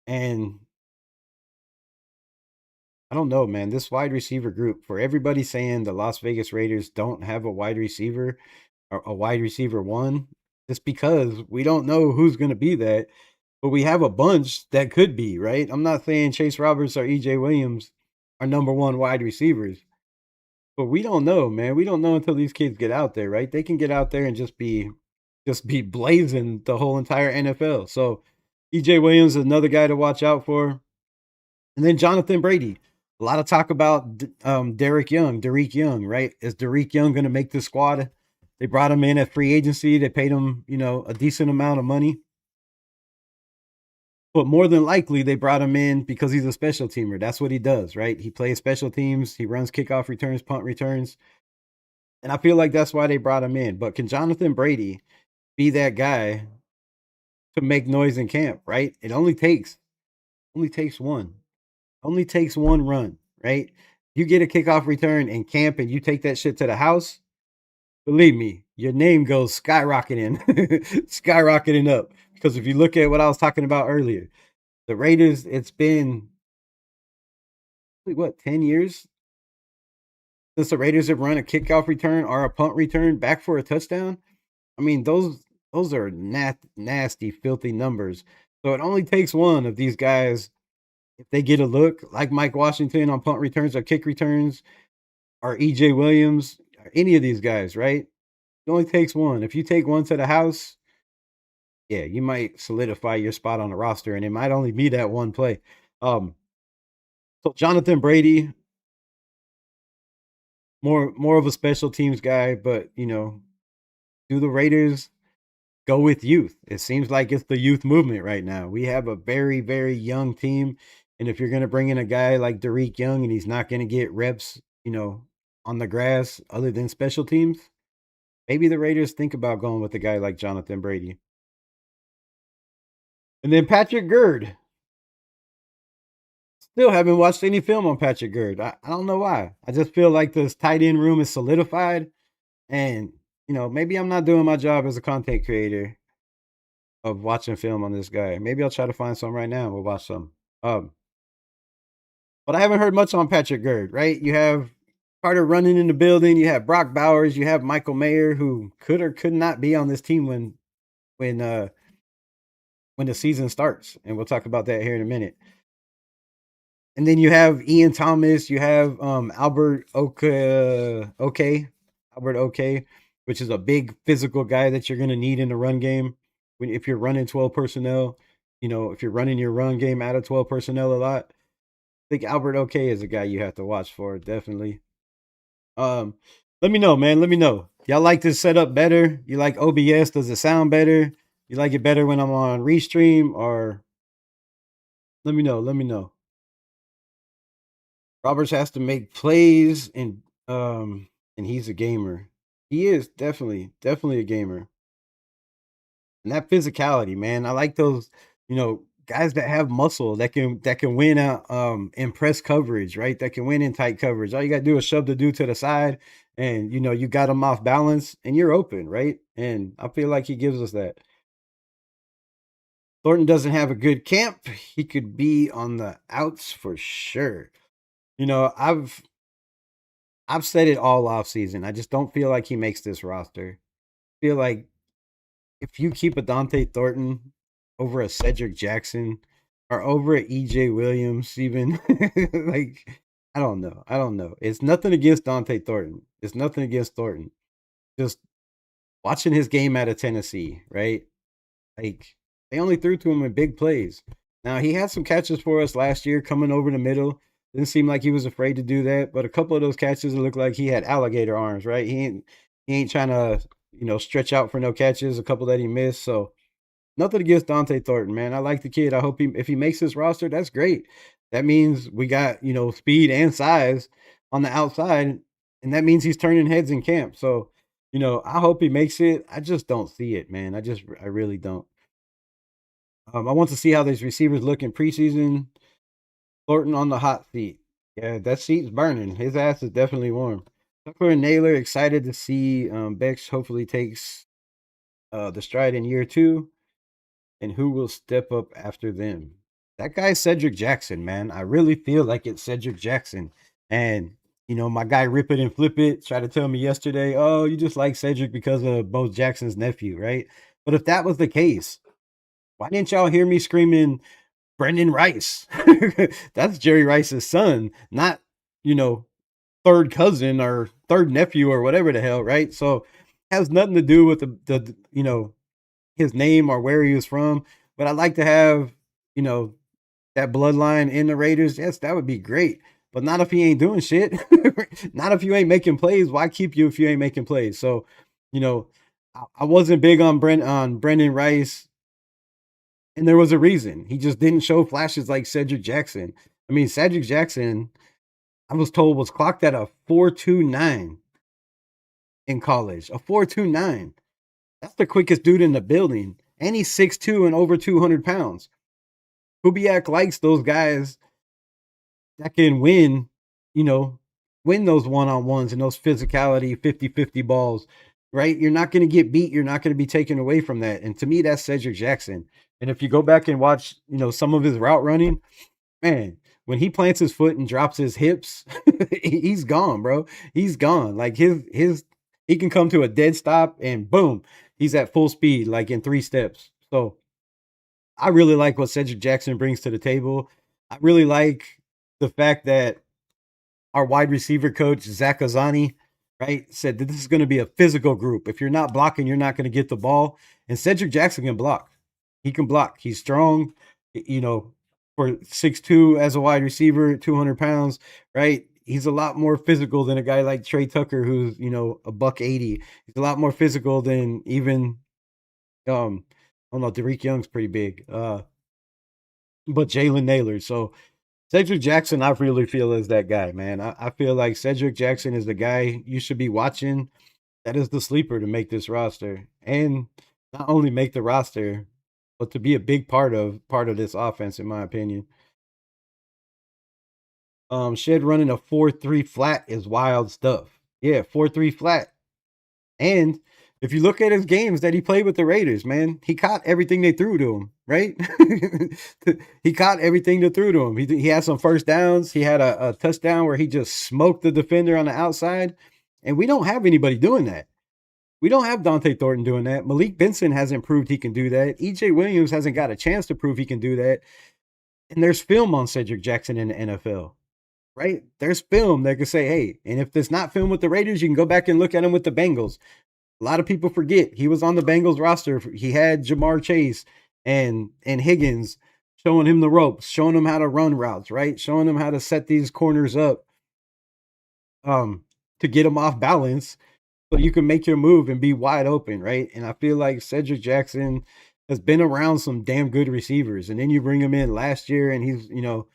and I don't know, man. This wide receiver group, for everybody saying the Las Vegas Raiders don't have a wide receiver or a wide receiver one, just because we don't know who's going to be that, but we have a bunch that could be, right? I'm not saying Chase Roberts or EJ Williams are number one wide receivers, but we don't know, man. We don't know until these kids get out there, right? They can get out there and just be blazing the whole entire NFL. So EJ Williams is another guy to watch out for. And then Jonathan Brady. A lot of talk about Derek Young, right? Is Derek Young going to make the squad? They brought him in at free agency. They paid him, a decent amount of money. But more than likely, they brought him in because he's a special teamer. That's what he does, right? He plays special teams. He runs kickoff returns, punt returns. And I feel like that's why they brought him in. But can Jonathan Brady be that guy to make noise in camp, right? It only takes one. Only takes one run, right? You get a kickoff return in camp and you take that shit to the house, believe me, your name goes skyrocketing, skyrocketing up. Because if you look at what I was talking about earlier, the Raiders, it's been what, 10 years since the Raiders have run a kickoff return or a punt return back for a touchdown. I mean, those are nasty, filthy numbers. So it only takes one of these guys, if they get a look like Mike Washington on punt returns or kick returns, or EJ Williams, or any of these guys, right? It only takes one. If you take one to the house, yeah, you might solidify your spot on the roster, and it might only be that one play. Um, so Jonathan Brady, more of a special teams guy, but do the Raiders go with youth? It seems like it's the youth movement right now. We have a very, very young team. And if you're going to bring in a guy like Derek Young and he's not going to get reps, on the grass other than special teams, maybe the Raiders think about going with a guy like Jonathan Brady. And then Patrick Gurd. Still haven't watched any film on Patrick Gurd. I don't know why. I just feel like this tight end room is solidified. And, maybe I'm not doing my job as a content creator of watching film on this guy. Maybe I'll try to find some right now. We'll watch some. Um, but I haven't heard much on Patrick Gurd, right? You have Carter running in the building. You have Brock Bowers. You have Michael Mayer, who could or could not be on this team when the season starts, and we'll talk about that here in a minute. And then you have Ian Thomas. You have Albert Albert OK, which is a big physical guy that you're going to need in the run game. If you're running 12 personnel, if you're running your run game out of 12 personnel a lot, I think Albert OK is a guy you have to watch for, definitely. Let me know, man. Let me know. Y'all like this setup better? You like OBS? Does it sound better? You like it better when I'm on Restream? Or let me know. Let me know. Roberts has to make plays, and he's a gamer. He is definitely a gamer. And that physicality, man. I like those, guys that have muscle that can win in press coverage, right? That can win in tight coverage. All you gotta do is shove the dude to the side, and you got him off balance, and you're open, right? And I feel like he gives us that. Thornton doesn't have a good camp. He could be on the outs for sure. I've said it all off season. I just don't feel like he makes this roster. I feel like if you keep a Dante Thornton over a Cedric Jackson or over a EJ Williams, even like I don't know. I don't know. It's nothing against Dante Thornton. It's nothing against Thornton. Just watching his game out of Tennessee, right? Like they only threw to him in big plays. Now he had some catches for us last year coming over the middle. Didn't seem like he was afraid to do that, but a couple of those catches looked like he had alligator arms, right? He ain't trying to, stretch out for no catches, a couple that he missed. So nothing against Dante Thornton, man. I like the kid. I hope if he makes this roster, that's great. That means we got, speed and size on the outside, and that means he's turning heads in camp. So, I hope he makes it. I just don't see it, man. I really don't. I want to see how these receivers look in preseason. Thornton on the hot seat. Yeah, that seat's burning. His ass is definitely warm. Tucker and Naylor excited to see Bex hopefully takes the stride in year 2. And who will step up after them? That guy's Cedric Jackson, man. I really feel like it's Cedric Jackson. And, my guy Rip It and Flip It tried to tell me yesterday, oh, you just like Cedric because of Bo Jackson's nephew, right? But if that was the case, why didn't y'all hear me screaming Brendan Rice? That's Jerry Rice's son, not, you know, third cousin or third nephew or whatever the hell, right? So it has nothing to do with the his name or where he was from. But I'd like to have, you know, that bloodline in the Raiders. Yes, that would be great. But not if he ain't doing shit. Not if you ain't making plays. Why keep you if you ain't making plays? So, you know, I wasn't big on Brendan Rice, and there was a reason. He just didn't show flashes like Cedric Jackson. I mean, Cedric Jackson, I was told, was clocked at a 4.29 in college. A 4.29. That's the quickest dude in the building. And he's 6'2 and over 200 pounds. Kubiak likes those guys that can win, you know, win those one-on-ones and those physicality 50-50 balls, right? You're not going to get beat. You're not going to be taken away from that. And to me, that's Cedric Jackson. And if you go back and watch, you know, some of his route running, man, when he plants his foot and drops his hips, he's gone, bro. He's gone. Like his he can come to a dead stop and boom, he's at full speed, like in 3 steps. So I really like what Cedric Jackson brings to the table. I really like the fact that our wide receiver coach, Zach Ozani, right, said that this is going to be a physical group. If you're not blocking, you're not going to get the ball. And Cedric Jackson can block. He can block. He's strong, you know, for 6'2 as a wide receiver, 200 pounds, right? He's a lot more physical than a guy like Trey Tucker, who's, you know, a buck 80. He's a lot more physical than even, I don't know, Derek Young's pretty big, but Jalen Naylor. So Cedric Jackson, I really feel is that guy, man. I feel like Cedric Jackson is the guy you should be watching. That is the sleeper to make this roster, and not only make the roster, but to be a big part of this offense, in my opinion. Shed running a 4.3 flat is wild stuff. Yeah, 4.3 flat. And if you look at his games that he played with the Raiders, man, he caught everything they threw to him, right? He caught everything they threw to him. He had some first downs. He had a touchdown where he just smoked the defender on the outside. And we don't have anybody doing that. We don't have Dante Thornton doing that. Malik Benson hasn't proved he can do that. EJ Williams hasn't got a chance to prove he can do that. And there's film on Cedric Jackson in the NFL, right? There's film that can say, hey, and if there's not film with the Raiders, you can go back and look at him with the Bengals. A lot of people forget he was on the Bengals roster. He had Jamar Chase and Higgins showing him the ropes, showing him how to run routes, right? Showing him how to set these corners up to get them off balance so you can make your move and be wide open, right? And I feel like Cedric Jackson has been around some damn good receivers. And then you bring him in last year and he's, you know,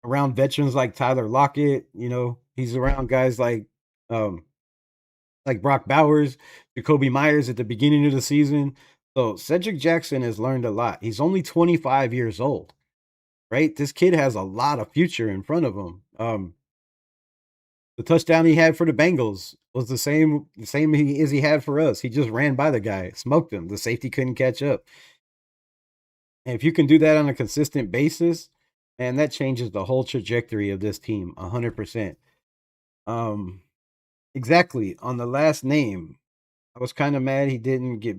around veterans like Tyler Lockett, you know, he's around guys like Brock Bowers, Jacoby Myers at the beginning of the season. So Cedric Jackson has learned a lot. He's only 25 years old, right? This kid has a lot of future in front of him. The touchdown he had for the Bengals was the same as he had for us. He just ran by the guy, smoked him. The safety couldn't catch up. And if you can do that on a consistent basis, man, that changes the whole trajectory of this team 100%. Exactly. On the last name, I was kind of mad he didn't get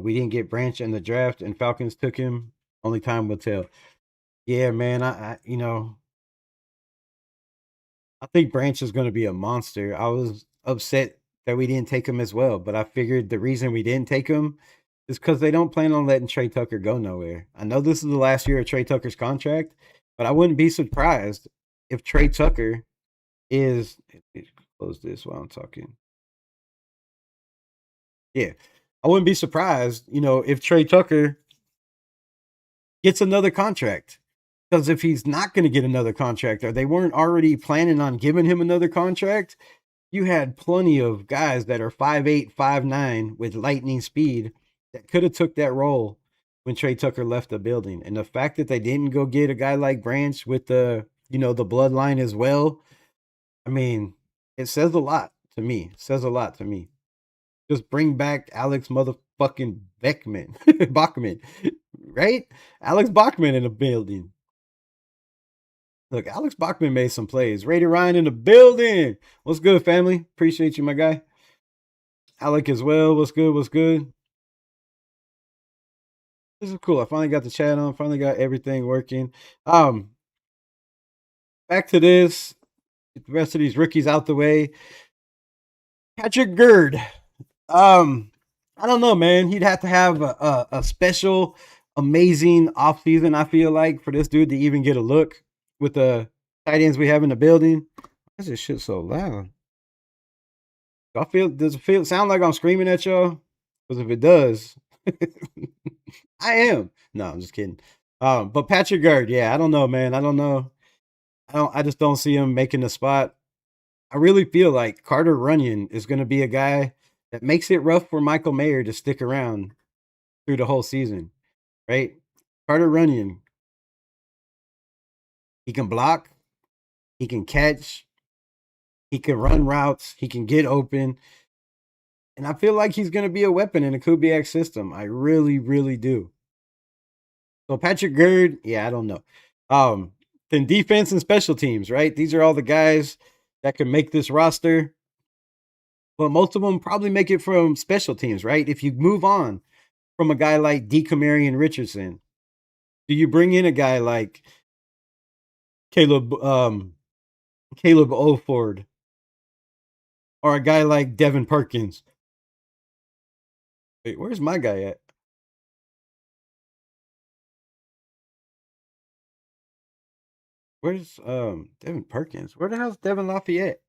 we didn't get Branch in the draft and Falcons took him. Only time will tell. Yeah, man, I you know, I think Branch is going to be a monster. I was upset that we didn't take him as well, but I figured the reason we didn't take him is because they don't plan on letting Trey Tucker go nowhere. I know this is the last year of Trey Tucker's contract, but I wouldn't be surprised if Trey Tucker is close this while I'm talking. Yeah. I wouldn't be surprised, you know, if Trey Tucker gets another contract. Because if he's not going to get another contract, or they weren't already planning on giving him another contract, you had plenty of guys that are 5'8", 5'9", with lightning speed that could have took that role when Trey Tucker left the building. And the fact that they didn't go get a guy like Branch with the, you know, the bloodline as well, I mean, it says a lot to me. It says a lot to me. Just bring back Alex motherfucking Bachman, right? Alex Bachman in the building. Look, Alex Bachman made some plays. Raider Ryan in the building. What's good, family? Appreciate you, my guy. Alec as well. What's good? What's good? This is cool. I finally got the chat on. Finally got everything working. Um, Back to this. Get the rest of these rookies out the way. Patrick Gerd. Um, I don't know, man. He'd have to have a special, amazing offseason, I feel like, for this dude to even get a look with the tight ends we have in the building. Why is this shit so loud? Does it feel sound like I'm screaming at y'all? Because if it does, I am. No, I'm just kidding. But Patrick Gerd, yeah, I don't know, man. I don't know. I just don't see him making the spot. I really feel like Carter Runyon is going to be a guy that makes it rough for Michael Mayer to stick around through the whole season, right? Carter Runyon, he can block, he can catch, he can run routes, he can get open. And I feel like he's going to be a weapon in the Kubiak system. I really, really do. So Patrick Gerd, yeah, I don't know. Then defense and special teams, right? These are all the guys that can make this roster. But most of them probably make it from special teams, right? If you move on from a guy like DeCamarion Richardson, do you bring in a guy like Caleb Oford or a guy like Devin Perkins? Wait, where's my guy at? Where's Devin Perkins? Where the hell's Devin Lafayette?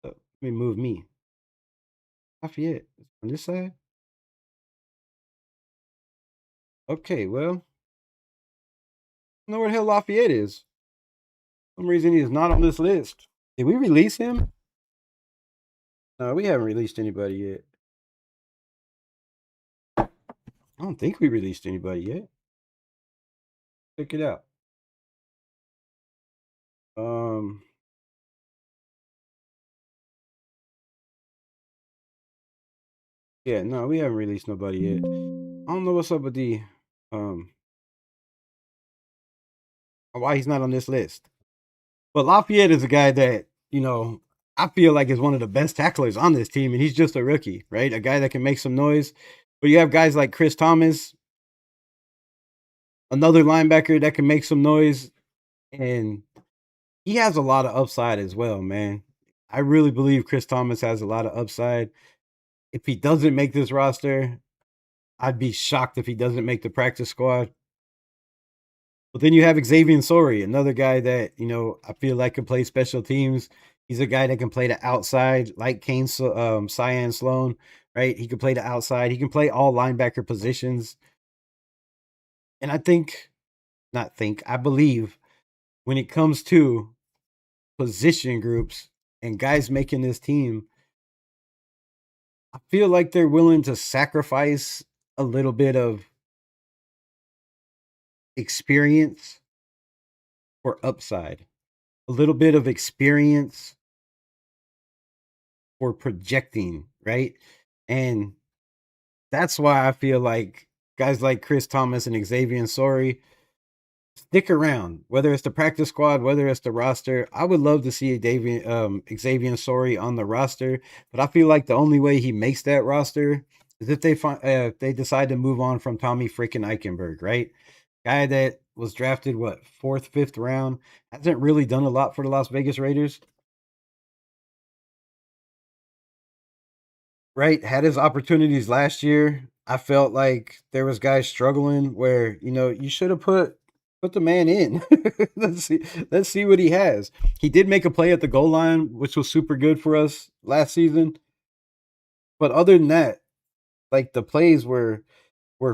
Let me move me. Lafayette on this side. Okay, well, I don't know where the hell Lafayette is. For some reason he is not on this list. Did we release him? No, we haven't released anybody yet. I don't think we released anybody yet. Check it out. Yeah, no, we haven't released nobody yet. I don't know what's up with the why he's not on this list. But Lafayette is a guy that, I feel like is one of the best tacklers on this team, and he's just a rookie, right? A guy that can make some noise. But you have guys like Chris Thomas, another linebacker that can make some noise, and he has a lot of upside as well, man. I really believe Chris Thomas has a lot of upside. If he doesn't make this roster, I'd be shocked if he doesn't make the practice squad. But then you have Xavier Sori, another guy that, I feel like can play special teams. He's a guy that can play the outside, like Kane Cyan Sloan, right? He can play the outside. He can play all linebacker positions. And I believe when it comes to position groups and guys making this team, I feel like they're willing to sacrifice a little bit of experience for upside, a little bit of experience for projecting, right? And that's why I feel like guys like Chris Thomas and Xavier Sori stick around, whether it's the practice squad, whether it's the roster. I would love to see Xavier Sori on the roster, but I feel like the only way he makes that roster is if they decide to move on from Tommy freaking Eichenberg, right? Guy that was drafted fourth, fifth round, hasn't really done a lot for the Las Vegas Raiders. Right, had his opportunities last year. I felt like there was guys struggling where, you should have put the man in. Let's see what he has. He did make a play at the goal line, which was super good for us last season. But other than that, like the plays were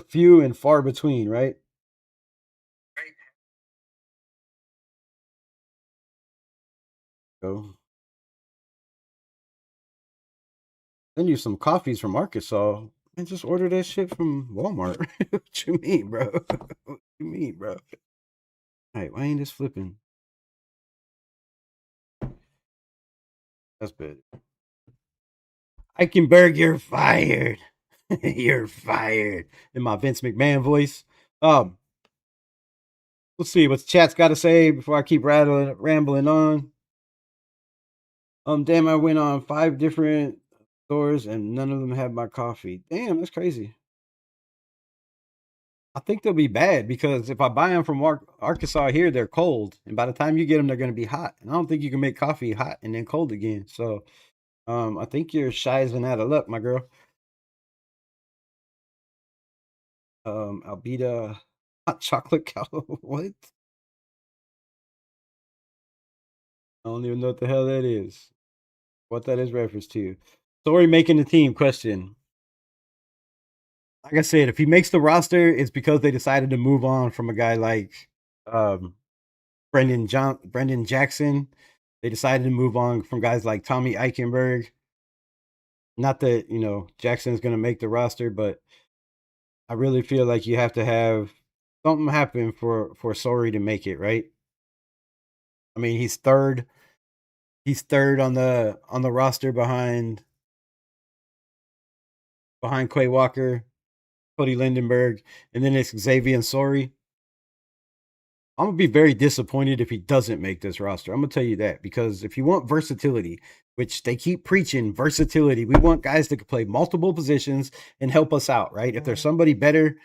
few and far between, right? So send you some coffees from Arkansas and just order that shit from Walmart. What you mean, bro? What you mean, bro? All right, why ain't this flipping? That's bad. Eichenberg, you're fired. You're fired. In my Vince McMahon voice. Let's see what the chat's got to say before I keep rambling on. Damn, I went on 5 different stores and none of them had my coffee. Damn, that's crazy. I think they'll be bad because if I buy them from Arkansas here, they're cold, and by the time you get them, they're gonna be hot. And I don't think you can make coffee hot and then cold again. So, I think you're shizing out of luck, my girl. Albedo hot chocolate cow. What? I don't even know what the hell that is. What that is reference to. Story making the team question. Like I said, if he makes the roster, it's because they decided to move on from a guy like um, Brendan Jackson. They decided to move on from guys like Tommy Eichenberg. Not that Jackson's going to make the roster, but I really feel like you have to have something happen for Sorry to make it, right? I mean, he's third. He's third on the roster behind Quay Walker, Cody Lindenberg, and then it's Xavier and Sorry. I'm gonna be very disappointed if he doesn't make this roster. I'm gonna tell you that because if you want versatility, which they keep preaching versatility, we want guys that can play multiple positions and help us out, right? If there's somebody better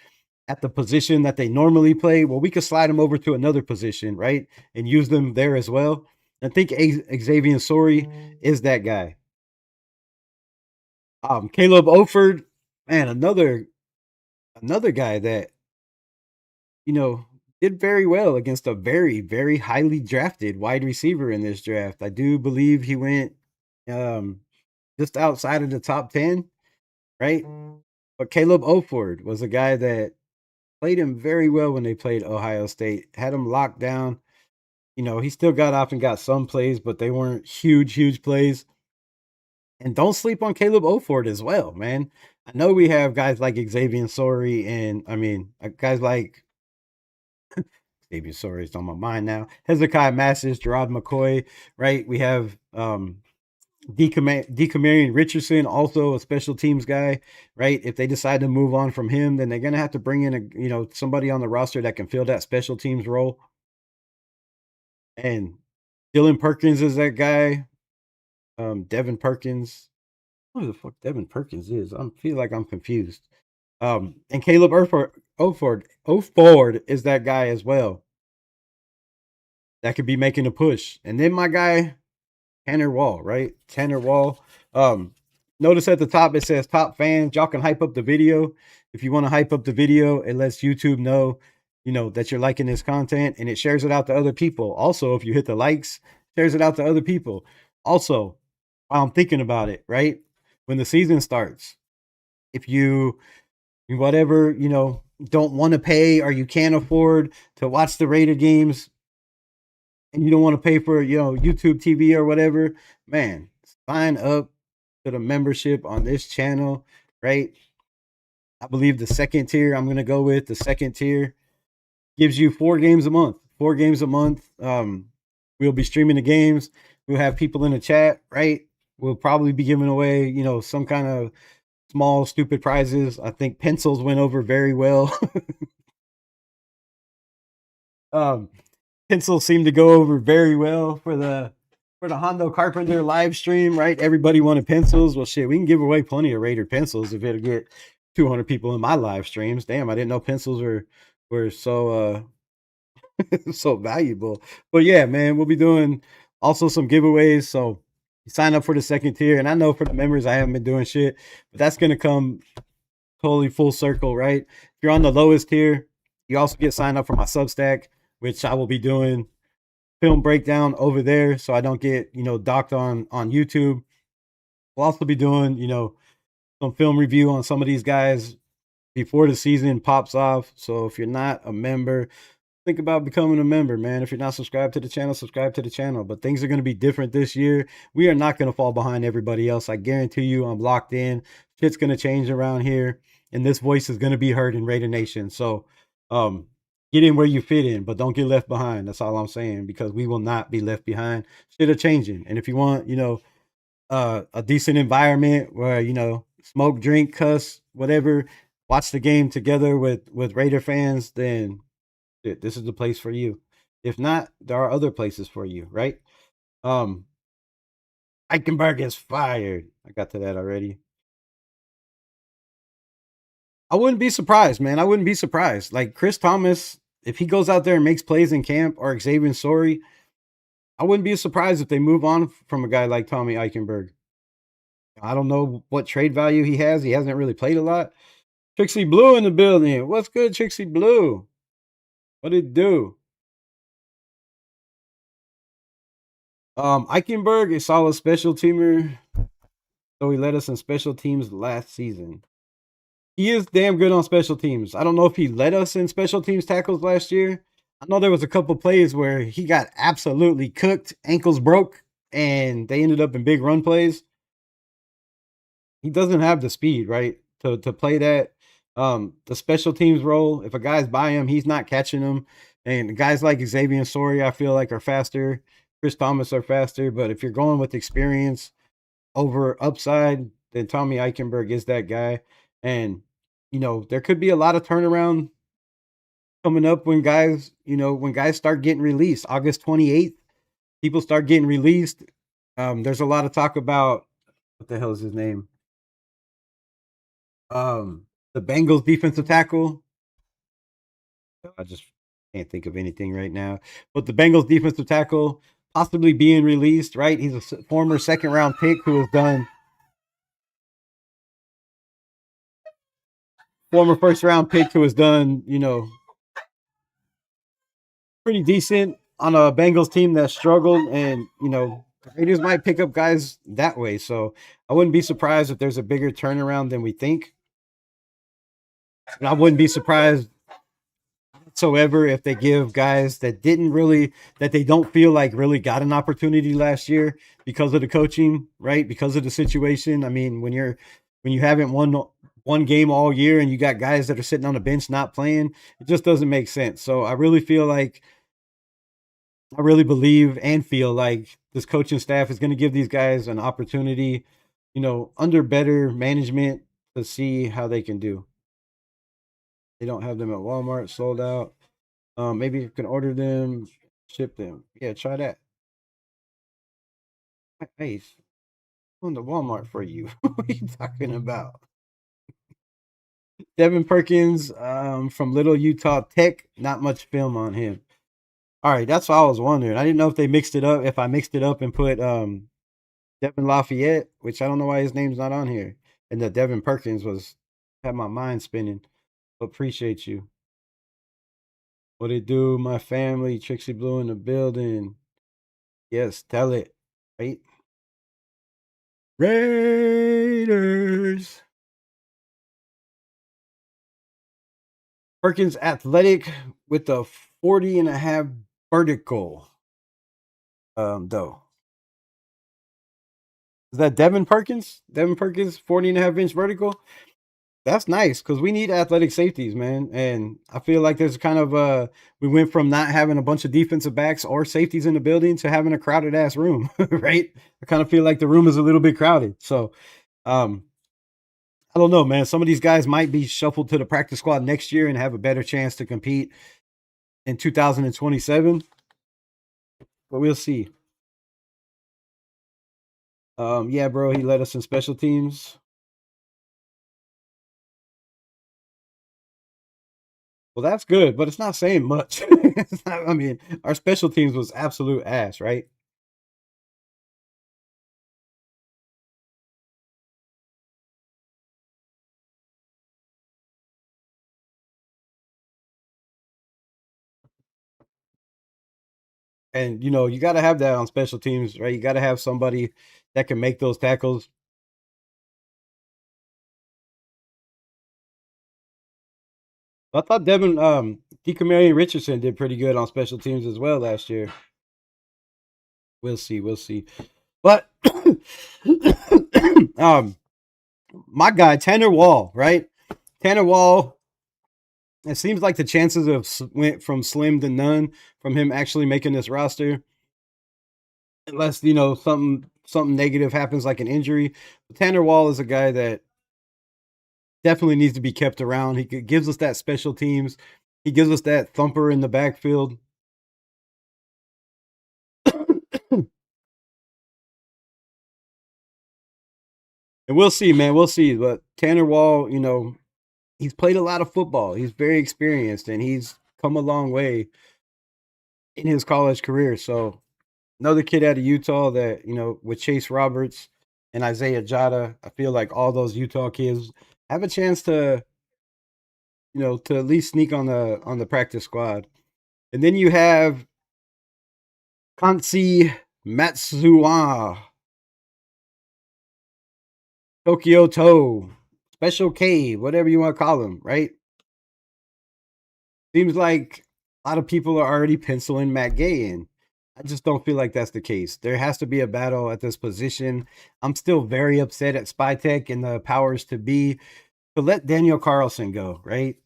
at the position that they normally play, well, we could slide them over to another position, right? And use them there as well. I think Xavier Sorry is that guy. Caleb Oford, man, another guy that did very well against a very, very highly drafted wide receiver in this draft. I do believe he went um, just outside of the top 10, right? But Caleb Oford was a guy that played him very well when they played Ohio State, had him locked down. He still got off and got some plays, but they weren't huge, huge plays. And don't sleep on Caleb Oford as well, man. I know we have guys like Xavier Sorry and guys like Xavier Sorry is on my mind now. Hezekiah Massis, Jermod McCoy, right? We have Decamarion Richardson, also a special teams guy, right? If they decide to move on from him, then they're gonna have to bring in somebody on the roster that can fill that special teams role. And Dylan Perkins is that guy. Devin Perkins. Who the fuck Devin Perkins is? I feel like I'm confused. And Caleb Oford is that guy as well. That could be making a push. And then my guy, Tanner Wall, right? Tanner Wall. Notice at the top it says top fans. Y'all can hype up the video. If you want to hype up the video, it lets YouTube know, that you're liking this content and it shares it out to other people. Also, if you hit the likes, shares it out to other people. Also, while I'm thinking about it, right? When the season starts, if you whatever, don't want to pay or you can't afford to watch the Raider games, and you don't want to pay for YouTube TV or whatever, man, sign up to the membership on this channel, right? I believe the second tier I'm gonna go with the second tier gives you 4 games a month. 4 games a month. We'll be streaming the games. We'll have people in the chat, right? We'll probably be giving away, some kind of small stupid prizes. I think pencils went over very well. Pencils seem to go over very well for the Hondo Carpenter live stream, right? Everybody wanted pencils. Well, shit, we can give away plenty of Raider pencils if it'll get 200 people in my live streams. Damn, I didn't know pencils were so so valuable. But yeah, man, we'll be doing also some giveaways. So sign up for the second tier, and I know for the members, I haven't been doing shit, but that's gonna come totally full circle, right? If you're on the lowest tier, you also get signed up for my Substack, which I will be doing film breakdown over there, so I don't get docked on YouTube. We'll also be doing some film review on some of these guys before the season pops off. So if you're not a member, think about becoming a member, man. If you're not subscribed to the channel, subscribe to the channel. But things are going to be different this year. We are not going to fall behind everybody else. I guarantee you, I'm locked in. Shit's going to change around here, and this voice is going to be heard in Raider Nation. So, get in where you fit in, but don't get left behind. That's all I'm saying, because we will not be left behind. Shit are changing, and if you want, a decent environment where smoke, drink, cuss, whatever, watch the game together with Raider fans, then this is the place for you. If not, there are other places for you, right? I Eichenberg is fired. I got to that already. I wouldn't be surprised, man. I wouldn't be surprised. Like Chris Thomas, if he goes out there and makes plays in camp, or Xavier Sorey, I wouldn't be surprised if they move on from a guy like Tommy Eichenberg. I don't know what trade value he has. He hasn't really played a lot. Trixie Blue in the building. What's good, Trixie Blue? What did it do? Eichenberg is solid special teamer. So he led us in special teams last season. He is damn good on special teams. I don't know if he led us in special teams tackles last year. I know there was a couple plays where he got absolutely cooked, ankles broke, and they ended up in big run plays. He doesn't have the speed, right, to play that. The special teams role, if a guy's by him, he's not catching him. And guys like Xavier and Sorey, I feel like, are faster. Chris Thomas are faster. But if you're going with experience over upside, then Tommy Eichenberg is that guy. And, there could be a lot of turnaround coming up when guys start getting released. August 28th, people start getting released. There's a lot of talk about what the hell is his name? The Bengals defensive tackle. I just can't think of anything right now. But the Bengals defensive tackle possibly being released, right? He's a former second round pick who has done former first round pick who has done, pretty decent on a Bengals team that struggled, and Raiders might pick up guys that way. So I wouldn't be surprised if there's a bigger turnaround than we think. And I wouldn't be surprised whatsoever if they give guys that they don't feel like really got an opportunity last year because of the coaching, right? Because of the situation. I mean, when you haven't won one game all year and you got guys that are sitting on the bench not playing, it just doesn't make sense. So I really believe and feel like this coaching staff is going to give these guys an opportunity, under better management, to see how they can do. They don't have them at Walmart, sold out. Maybe you can order them, ship them. Yeah, try that. Hey, on the Walmart for you. What are you talking about? Devin Perkins, from Little Utah Tech. Not much film on him. All right, that's what I was wondering. I didn't know if they mixed it up. If I mixed it up and put Devin Lafayette, which I don't know why his name's not on here, and that Devin Perkins had my mind spinning. Appreciate you. What it do, my family? Trixie Blue in the building. Yes, tell it. Right? Raiders. Perkins athletic with a 40.5 vertical. Though. Is that Devin Perkins? Devin Perkins, 40.5-inch vertical? That's nice because we need athletic safeties, man. And I feel like there's kind of we went from not having a bunch of defensive backs or safeties in the building to having a crowded ass room, right? I kind of feel like the room is a little bit crowded. So I don't know, man. Some of these guys might be shuffled to the practice squad next year and have a better chance to compete in 2027. But we'll see. Yeah, bro, he led us in special teams. Well, that's good, but it's not saying much. I mean, our special teams was absolute ass, right? And you got to have that on special teams, right? You got to have somebody that can make those tackles. I thought Devin Dekamarion Richardson did pretty good on special teams as well last year. We'll see, we'll see. But my guy Tanner Wall, right? Tanner Wall. It seems like the chances went from slim to none from him actually making this roster, unless something negative happens like an injury. But Tanner Wall is a guy that definitely needs to be kept around. He gives us that special teams. He gives us that thumper in the backfield. And we'll see, man. We'll see. But Tanner Wall, he's played a lot of football. He's very experienced, and he's come a long way in his college career. So another kid out of Utah that, with Chase Roberts and Isaiah Jada, I feel like all those Utah kids have a chance to, to at least sneak on the practice squad. And then you have Kansi Matsuwa, Tokyo Toe, Special K, whatever you want to call him, right? Seems like a lot of people are already penciling Matt Gay in. I just don't feel like that's the case. There has to be a battle at this position. I'm still very upset at Spytech and the powers to be to let Daniel Carlson go, right?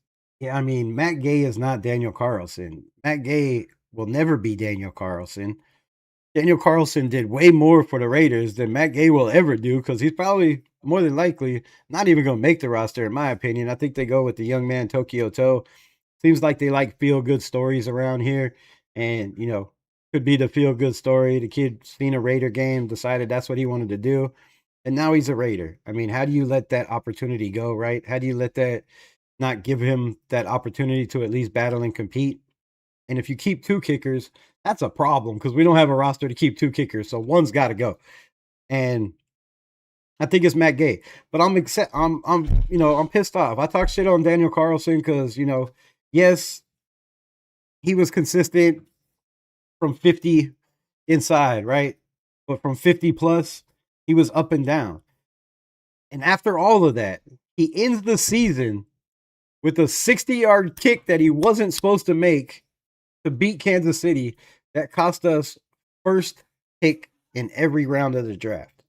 Yeah, I mean, Matt Gay is not Daniel Carlson. Matt Gay will never be Daniel Carlson. Daniel Carlson did way more for the Raiders than Matt Gay will ever do because he's probably more than likely not even going to make the roster, in my opinion. I think they go with the young man Tokyo Toe. Seems like they like feel good stories around here, and could be the feel good story. The kid seen a Raider game, decided that's what he wanted to do, and now he's a Raider. I mean, how do you let that opportunity go, right? How do you let that not give him that opportunity to at least battle and compete? And if you keep two kickers, that's a problem because we don't have a roster to keep two kickers, so one's got to go. And I think it's Matt Gay, but I'm pissed off. I talk shit on Daniel Carlson because yes, he was consistent from 50 inside, right? But from 50 plus, he was up and down. And after all of that, he ends the season with a 60-yard kick that he wasn't supposed to make to beat Kansas City that cost us first pick in every round of the draft.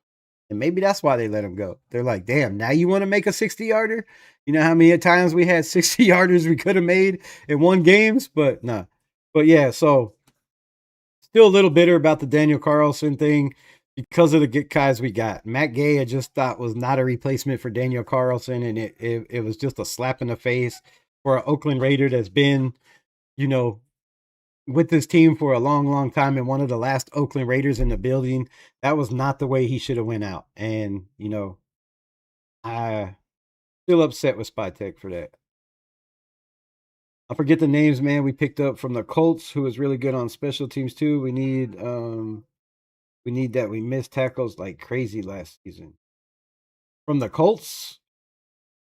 And maybe that's why they let him go. They're like, damn, now you want to make a 60-yarder? You know how many times we had 60-yarders we could have made in one games? But nah. But yeah, so still a little bitter about the Daniel Carlson thing because of the guys we got. Matt Gay, I just thought was not a replacement for Daniel Carlson, and it was just a slap in the face for an Oakland Raider that's been, with this team for a long, long time and one of the last Oakland Raiders in the building. That was not the way he should have went out. And, I still upset with Spytech for that. I forget the names, man. We picked up from the Colts, who was really good on special teams too. We need that. We missed tackles like crazy last season. From the Colts,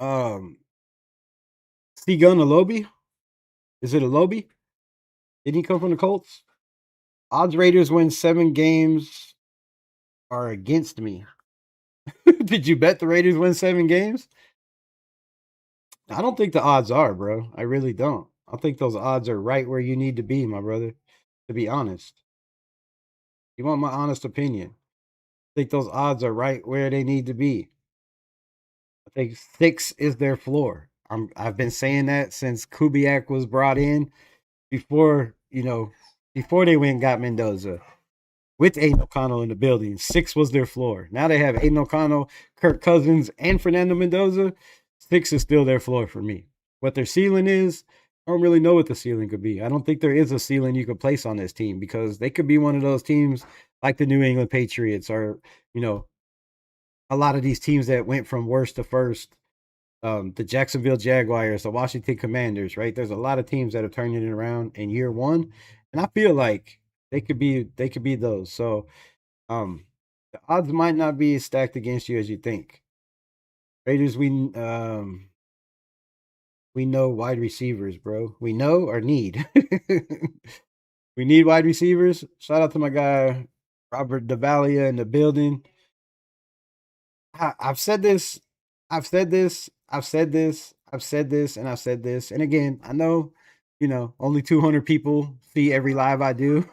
Segun Alobi. Is it Alobi? Didn't he come from the Colts? Odds Raiders win 7 games are against me. Did you bet the Raiders win 7 games? I don't think the odds are, bro. I really don't. I think those odds are right where you need to be, my brother, to be honest. You want my honest opinion? I think those odds are right where they need to be. I think 6 is their floor. I've been saying that since Kubiak was brought in before they went and got Mendoza with Aiden O'Connell in the building. 6 was their floor. Now they have Aiden O'Connell, Kirk Cousins, and Fernando Mendoza. 6 is still their floor for me. What their ceiling is, I don't really know what the ceiling could be. I don't think there is a ceiling you could place on this team because they could be one of those teams like the New England Patriots or, a lot of these teams that went from worst to first. The Jacksonville Jaguars, the Washington Commanders, right? There's a lot of teams that are turning it around in year one, and I feel like they could be those. So, the odds might not be as stacked against you as you think. Raiders, we know wide receivers, bro. We know or need. We need wide receivers. Shout out to my guy Robert Davalia in the building. I've said this. I've said this. I've said this. I've said this, and I've said this. And again, I know, only 200 people see every live I do,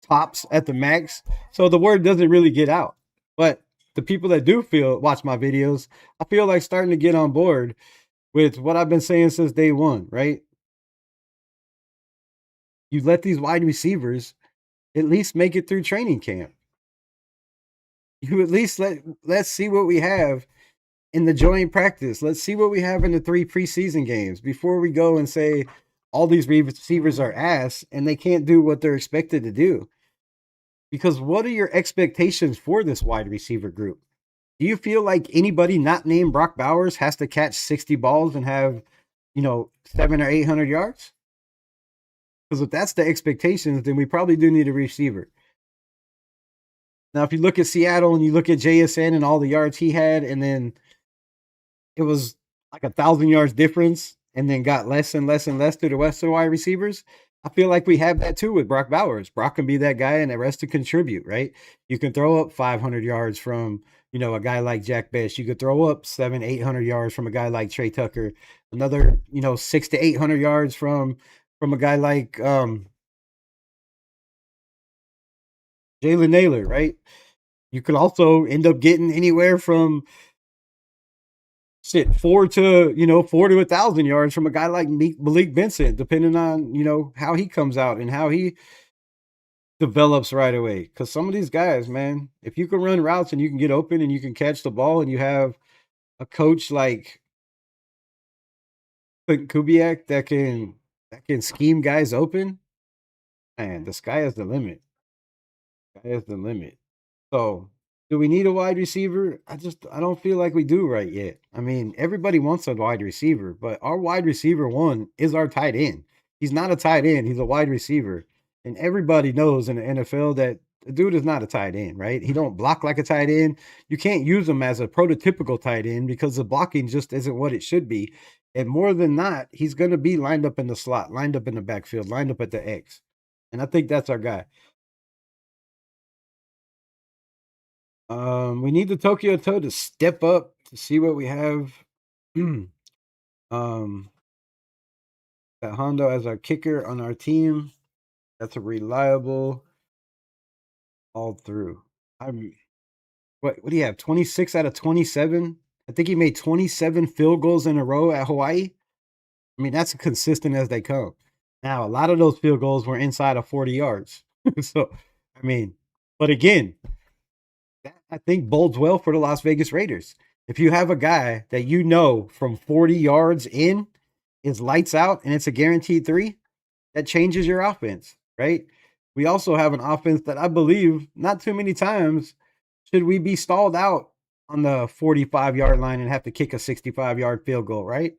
tops at the max. So the word doesn't really get out. But the people that do watch my videos, I feel like starting to get on board with what I've been saying since day one, right? You let these wide receivers at least make it through training camp. You at least let's see what we have in the joint practice. Let's see what we have in the 3 preseason games before we go and say all these receivers are ass and they can't do what they're expected to do. Because what are your expectations for this wide receiver group? Do you feel like anybody not named Brock Bowers has to catch 60 balls and have, 700 or 800 yards? Because if that's the expectations, then we probably do need a receiver. Now, if you look at Seattle and you look at JSN and all the yards he had, and then it was like 1,000 yards difference, and then got less and less and less to the Western wide receivers. I feel like we have that too with Brock Bowers. Brock can be that guy, and the rest to contribute, right? You can throw up 500 yards from a guy like Jack Best. You could throw up 700-800 yards from a guy like Trey Tucker. Another 600-800 yards from a guy like Jalen Naylor, right? You could also end up getting anywhere from 4 to 1,000 yards from a guy like Malik Vincent, depending on how he comes out and how he develops right away. Because some of these guys, man, if you can run routes and you can get open and you can catch the ball, and you have a coach like Kubiak that can scheme guys open, man, the sky is the limit. Sky is the limit. So, do we need a wide receiver? I don't feel like we do right yet. I mean, everybody wants a wide receiver, but our wide receiver one is our tight end. He's not a tight end, he's a wide receiver. And everybody knows in the NFL that the dude is not a tight end, right? He don't block like a tight end. You can't use him as a prototypical tight end because the blocking just isn't what it should be. And more than not, he's going to be lined up in the slot, lined up in the backfield, lined up at the X. And I think that's our guy. We need the Tokyo Toe to step up to see what we have. um, that Hondo as our kicker on our team. That's a reliable all through. What do you have? 26 out of 27. I think he made 27 field goals in a row at Hawaii. I mean, that's consistent as they come. Now, a lot of those field goals were inside of 40 yards. So, I mean, but again, that I think bodes well for the Las Vegas Raiders. If you have a guy that from 40 yards in is lights out and it's a guaranteed 3, that changes your offense, right? We also have an offense that I believe not too many times should we be stalled out on the 45-yard line and have to kick a 65-yard field goal, right?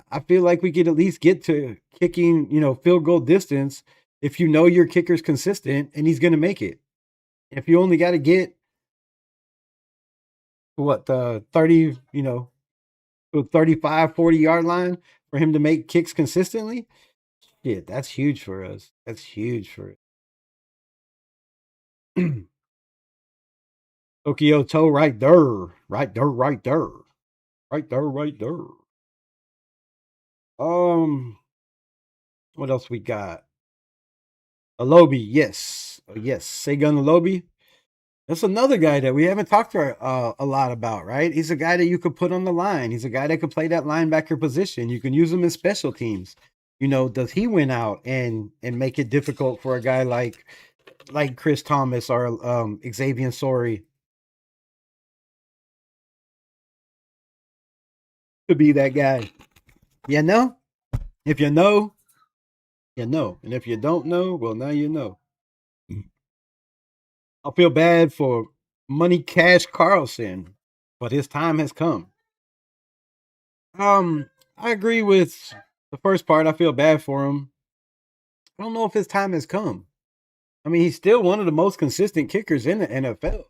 I feel like we could at least get to kicking, field goal distance if your kicker's consistent and he's going to make it. If you only got to get the 30, 35, 40-yard line for him to make kicks consistently, shit, that's huge for us. That's huge for us. Tokyo Toe right there. Right there, right there. Right there, right there. What else we got? Alobi, yes. Yes, Segun Alobi. That's another guy that we haven't talked a lot about, right? He's a guy that you could put on the line. He's a guy that could play that linebacker position. You can use him in special teams. Does he win out and make it difficult for a guy like Chris Thomas or Xavier Sori to be that guy? You know? If you know, you know. And if you don't know, well, now you know. I feel bad for Money Cash Carlson, but his time has come. I agree with the first part. I feel bad for him. I don't know if his time has come. I mean, he's still one of the most consistent kickers in the NFL.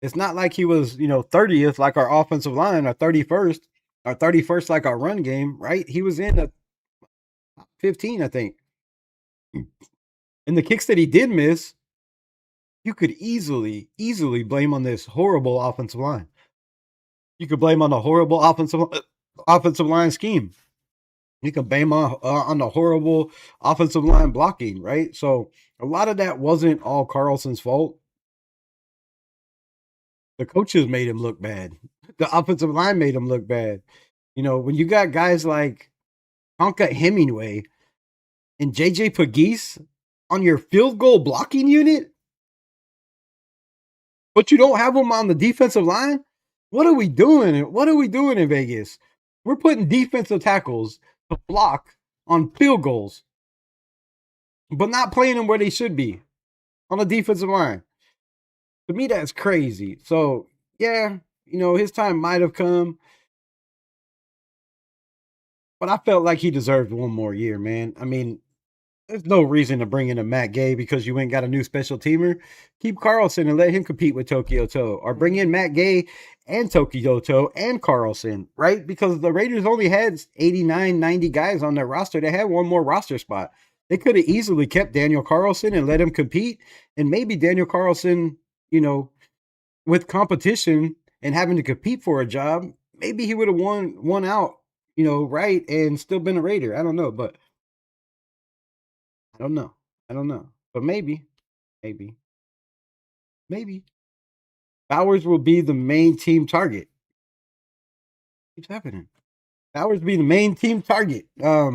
It's not like he was, 30th like our offensive line, or 31st like our run game, right? He was in the 15, I think. And the kicks that he did miss, you could easily blame on this horrible offensive line. You could blame on the horrible offensive line scheme. You can blame on the horrible offensive line blocking, right? So a lot of that wasn't all Carlson's fault. The coaches made him look bad. The offensive line made him look bad. When you got guys like Honka Hemingway and JJ Pegues on your field goal blocking unit, but you don't have them on the defensive line, what are we doing? What are we doing in Vegas? We're putting defensive tackles to block on field goals, but not playing them where they should be on the defensive line. To me, that's crazy. So, yeah, his time might have come, but I felt like he deserved one more year, man. I mean, there's no reason to bring in a Matt Gay because you ain't got a new special teamer. Keep Carlson and let him compete with Tokyo Toe, or bring in Matt Gay and Tokyo Toe and Carlson, right? Because the Raiders only had 89, 90 guys on their roster. They had one more roster spot. They could have easily kept Daniel Carlson and let him compete. And maybe Daniel Carlson, with competition and having to compete for a job, maybe he would have won out, right, and still been a Raider. I don't know, but I don't know. I don't know. But maybe, maybe. Bowers will be the main team target. Keeps happening. Bowers will be the main team target. I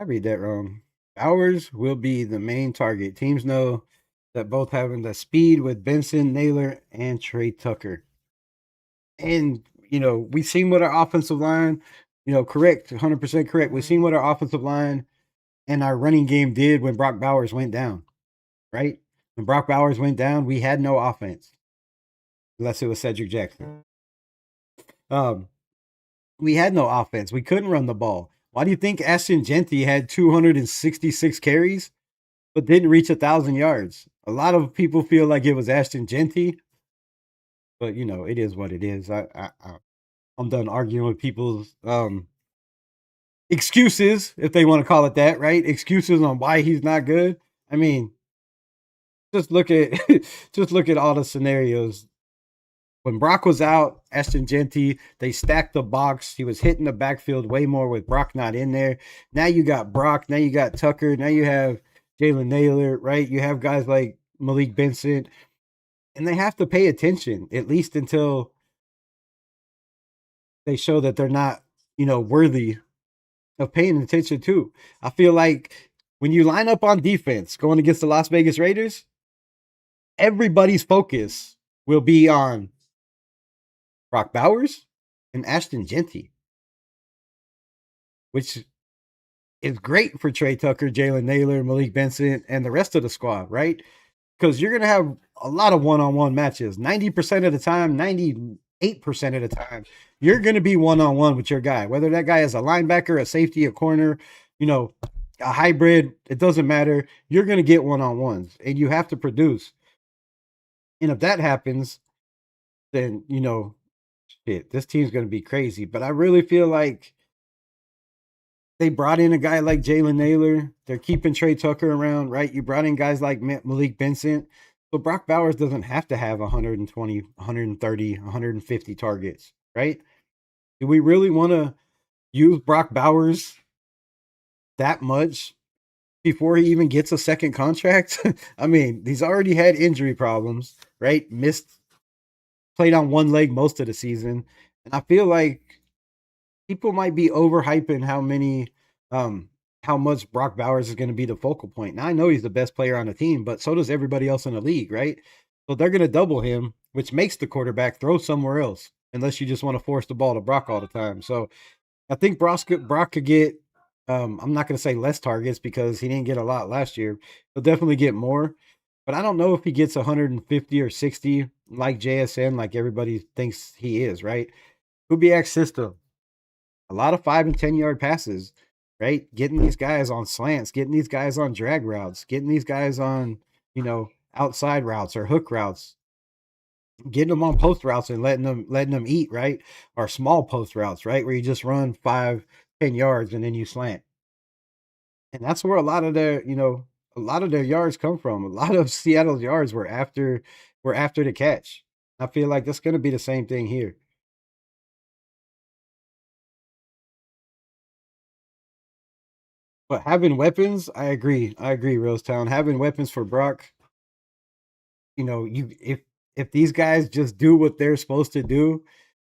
read that wrong. Bowers will be the main target. Teams know that both having the speed with Benson, Naylor, and Trey Tucker. And, we've seen what our offensive line, correct, 100% correct. We've seen what our offensive line and our running game did when Brock Bowers went down, right? When Brock Bowers went down, we had no offense, unless it was Cedric Jackson. We had no offense. We couldn't run the ball. Why do you think Ashton Genty had 266 carries, but didn't reach 1,000 yards? A lot of people feel like it was Ashton Genty, but it is what it is. I'm done arguing with people's excuses, if they want to call it that, right? Excuses on why he's not good. I mean, just look at just look at all the scenarios. When Brock was out, Ashton Genty, they stacked the box. He was hitting the backfield way more with Brock not in there. Now you got Brock. Now you got Tucker. Now you have Jalen Naylor, right? You have guys like Malik Benson, and they have to pay attention, at least until they show that they're not, worthy of paying attention to. I feel like when you line up on defense going against the Las Vegas Raiders, everybody's focus will be on Brock Bowers and Ashton Genty, which is great for Trey Tucker, Jalen Naylor, Malik Benson, and the rest of the squad, right? Because you're going to have a lot of one-on-one matches. 90% of the time, 98% of the time, you're going to be one-on-one with your guy. Whether that guy is a linebacker, a safety, a corner, a hybrid, it doesn't matter. You're going to get one-on-ones, and you have to produce. And if that happens, then, shit, this team's going to be crazy. But I really feel like they brought in a guy like Jalen Naylor. They're keeping Trey Tucker around, right? You brought in guys like Malik Benson. So Brock Bowers doesn't have to have 120, 130, 150 targets, right? Do we really want to use Brock Bowers that much before he even gets a second contract? I mean, he's already had injury problems, right? Played on one leg most of the season. And I feel like people might be overhyping how much Brock Bowers is going to be the focal point. Now I know he's the best player on the team, but so does everybody else in the league, right? So they're going to double him, which makes the quarterback throw somewhere else, unless you just want to force the ball to Brock all the time. So I think Brock could get, I'm not going to say less targets because he didn't get a lot last year. He'll definitely get more, but I don't know if he gets 150 or 60 like JSN, like everybody thinks he is, right? Kubiak's system, a lot of 5 and 10 yard passes, right? Getting these guys on slants, getting these guys on drag routes, getting these guys on, outside routes or hook routes, getting them on post routes and letting them eat, right? Or small post routes, right? Where you just run 5, 10 yards and then you slant. And that's where a lot of their yards come from. A lot of Seattle's yards were after the catch. I feel like that's going to be the same thing here. But having weapons, I agree. Rosetown. Having weapons for Brock, if these guys just do what they're supposed to do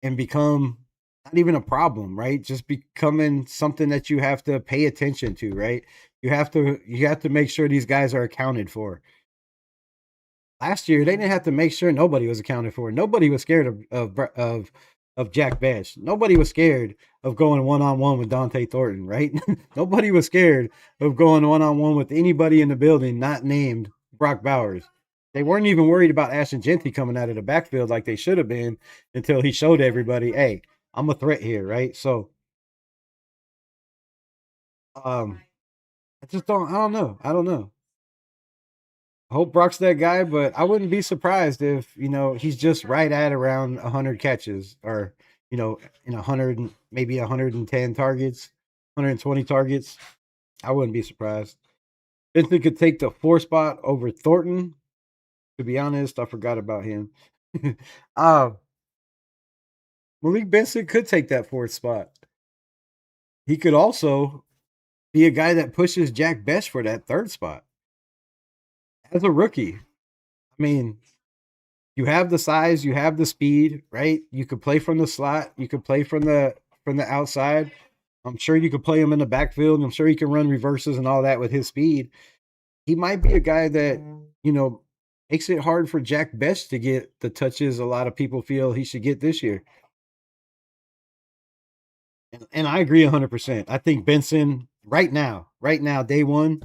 and become not even a problem, right? Just becoming something that you have to pay attention to, right? You have to make sure these guys are accounted for. Last year, they didn't have to make sure nobody was accounted for. Nobody was scared of Jack Bash. Nobody was scared of going one-on-one with Dante Thornton, right? Nobody was scared of going one-on-one with anybody in the building not named Brock Bowers. They weren't even worried about Ashton Genty coming out of the backfield like they should have been until he showed everybody, hey, I'm a threat here, right? So um I don't know. I don't know. I hope Brock's that guy, but I wouldn't be surprised if, he's just right at around 100 catches or, in 100, maybe 110 targets, 120 targets. I wouldn't be surprised. Benson could take the 4 spot over Thornton. To be honest, I forgot about him. uh, Malik Benson could take that 4th spot. He could also be a guy that pushes Jack Best for that 3rd spot as a rookie. I mean, you have the size, you have the speed, right? You could play from the slot, you could play from the outside. I'm sure you could play him in the backfield. I'm sure he can run reverses and all that with his speed. He might be a guy that, makes it hard for Jack Best to get the touches a lot of people feel he should get this year. And I agree 100%. I think Benson right now, day one,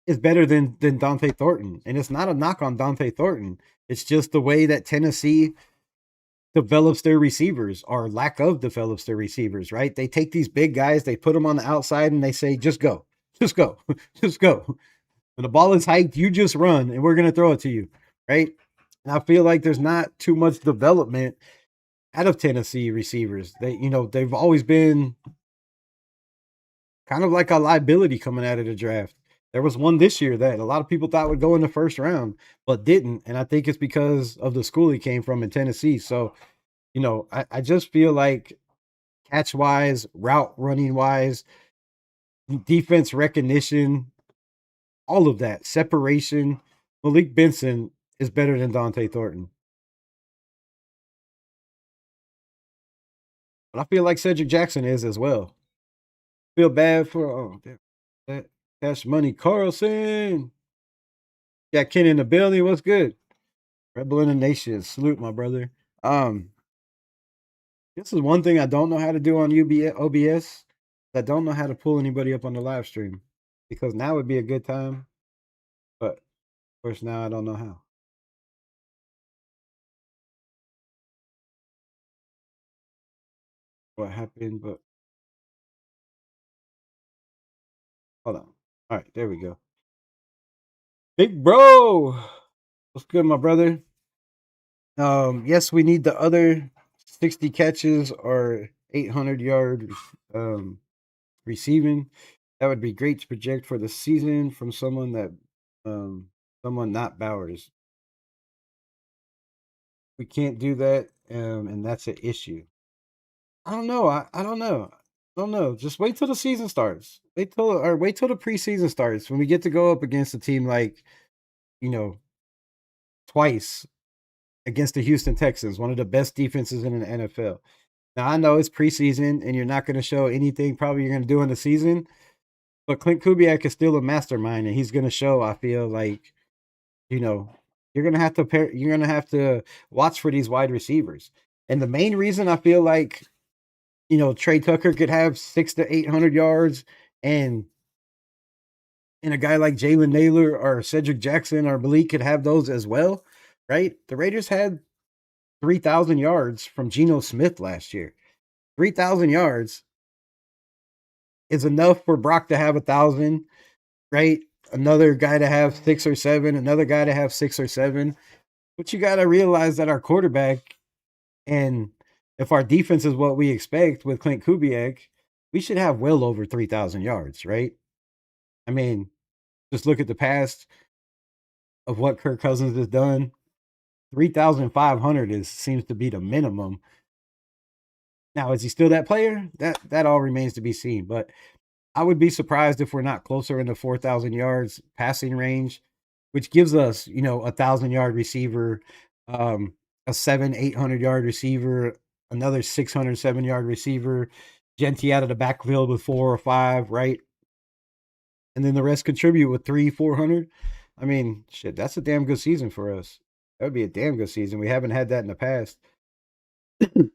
is better than Dante Thornton. And it's not a knock on Dante Thornton. It's just the way that Tennessee develops their receivers or lack of develops their receivers, right? They take these big guys, they put them on the outside and they say, just go, just go, just go. When the ball is hiked, you just run and we're going to throw it to you, right? And I feel like there's not too much development out of Tennessee receivers. They've always been kind of like a liability coming out of the draft. There was one this year that a lot of people thought would go in the 1st round, but didn't. And I think it's because of the school he came from in Tennessee. So, I just feel like catch wise, route running wise, defense recognition, all of that, separation, Malik Benson is better than Dante Thornton. But I feel like Cedric Jackson is as well. Feel bad for that Cash Money Carlson. Got Ken in the building. What's good? Rebel in the Nation. Salute, my brother. This is one thing I don't know how to do on OBS. I don't know how to pull anybody up on the live stream because now would be a good time. But of course, now I don't know how. What happened? But hold on. All right, there we go. Big bro, what's good, my brother? Yes, we need the other 60 catches or 800-yard receiving. That would be great to project for the season from someone not Bowers. We can't do that, and that's an issue. I don't know. I don't know. I don't know. Just wait till the season starts. Wait till the preseason starts when we get to go up against a team like, twice against the Houston Texans, one of the best defenses in the NFL. Now I know it's preseason and you're not going to show anything probably you're going to do in the season, but Clint Kubiak is still a mastermind and he's going to show. I feel like, you're going to have to watch for these wide receivers. And the main reason I feel like, Trey Tucker could have 600 to 800 yards and a guy like Jalen Naylor or Cedric Jackson or Malik could have those as well, right? The Raiders had 3,000 yards from Geno Smith last year. 3,000 yards is enough for Brock to have 1,000, right? Another guy to have 6 or 7, another guy to have 6 or 7. But you got to realize that our quarterback, and if our defense is what we expect with Clint Kubiak, we should have well over 3,000 yards, right? I mean, just look at the past of what Kirk Cousins has done. 3,500 seems to be the minimum. Now, is he still that player? That all remains to be seen. But I would be surprised if we're not closer in the 4,000 yards passing range, which gives us, 1,000-yard receiver, a 800-yard receiver, another 607-yard receiver, Genty out of the backfield with 4 or 5, right? And then the rest contribute with 400. I mean, shit, that's a damn good season for us. That would be a damn good season. We haven't had that in the past. But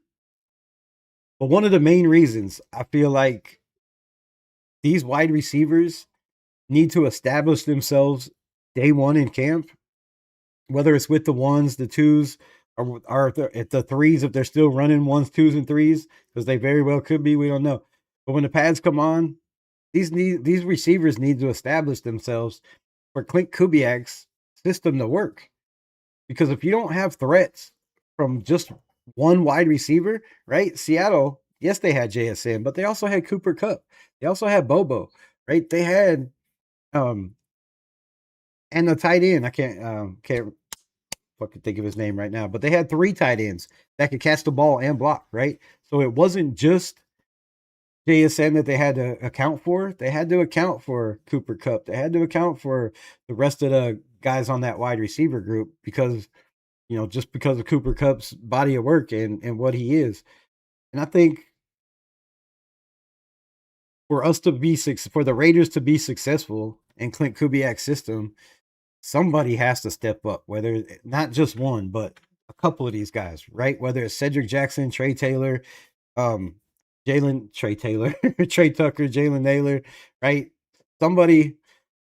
one of the main reasons I feel like these wide receivers need to establish themselves day one in camp whether it's with the ones, the twos, or at the threes, if they're still running ones, twos, and threes, because they very well could be. We don't know. But when the pads come on, these receivers need to establish themselves for Clint Kubiak's system to work. Because if you don't have threats from just one wide receiver, right? Seattle, yes, they had JSN, but they also had Cooper Kupp. They also had Bobo, right? They had and the tight end. I can't fucking think of his name right now, but they had 3 tight ends that could catch the ball and block, right? So it wasn't just JSN that they had to account for. They had to account for Cooper Kupp. They had to account for the rest of the guys on that wide receiver group because, just because of Cooper Kupp's body of work and what he is. And I think for the Raiders to be successful in Clint Kubiak's system, somebody has to step up, whether not just one, but a couple of these guys, right? Whether it's Cedric Jackson, Trey Taylor, Trey Taylor, Trey Tucker, Jalen Naylor, right? Somebody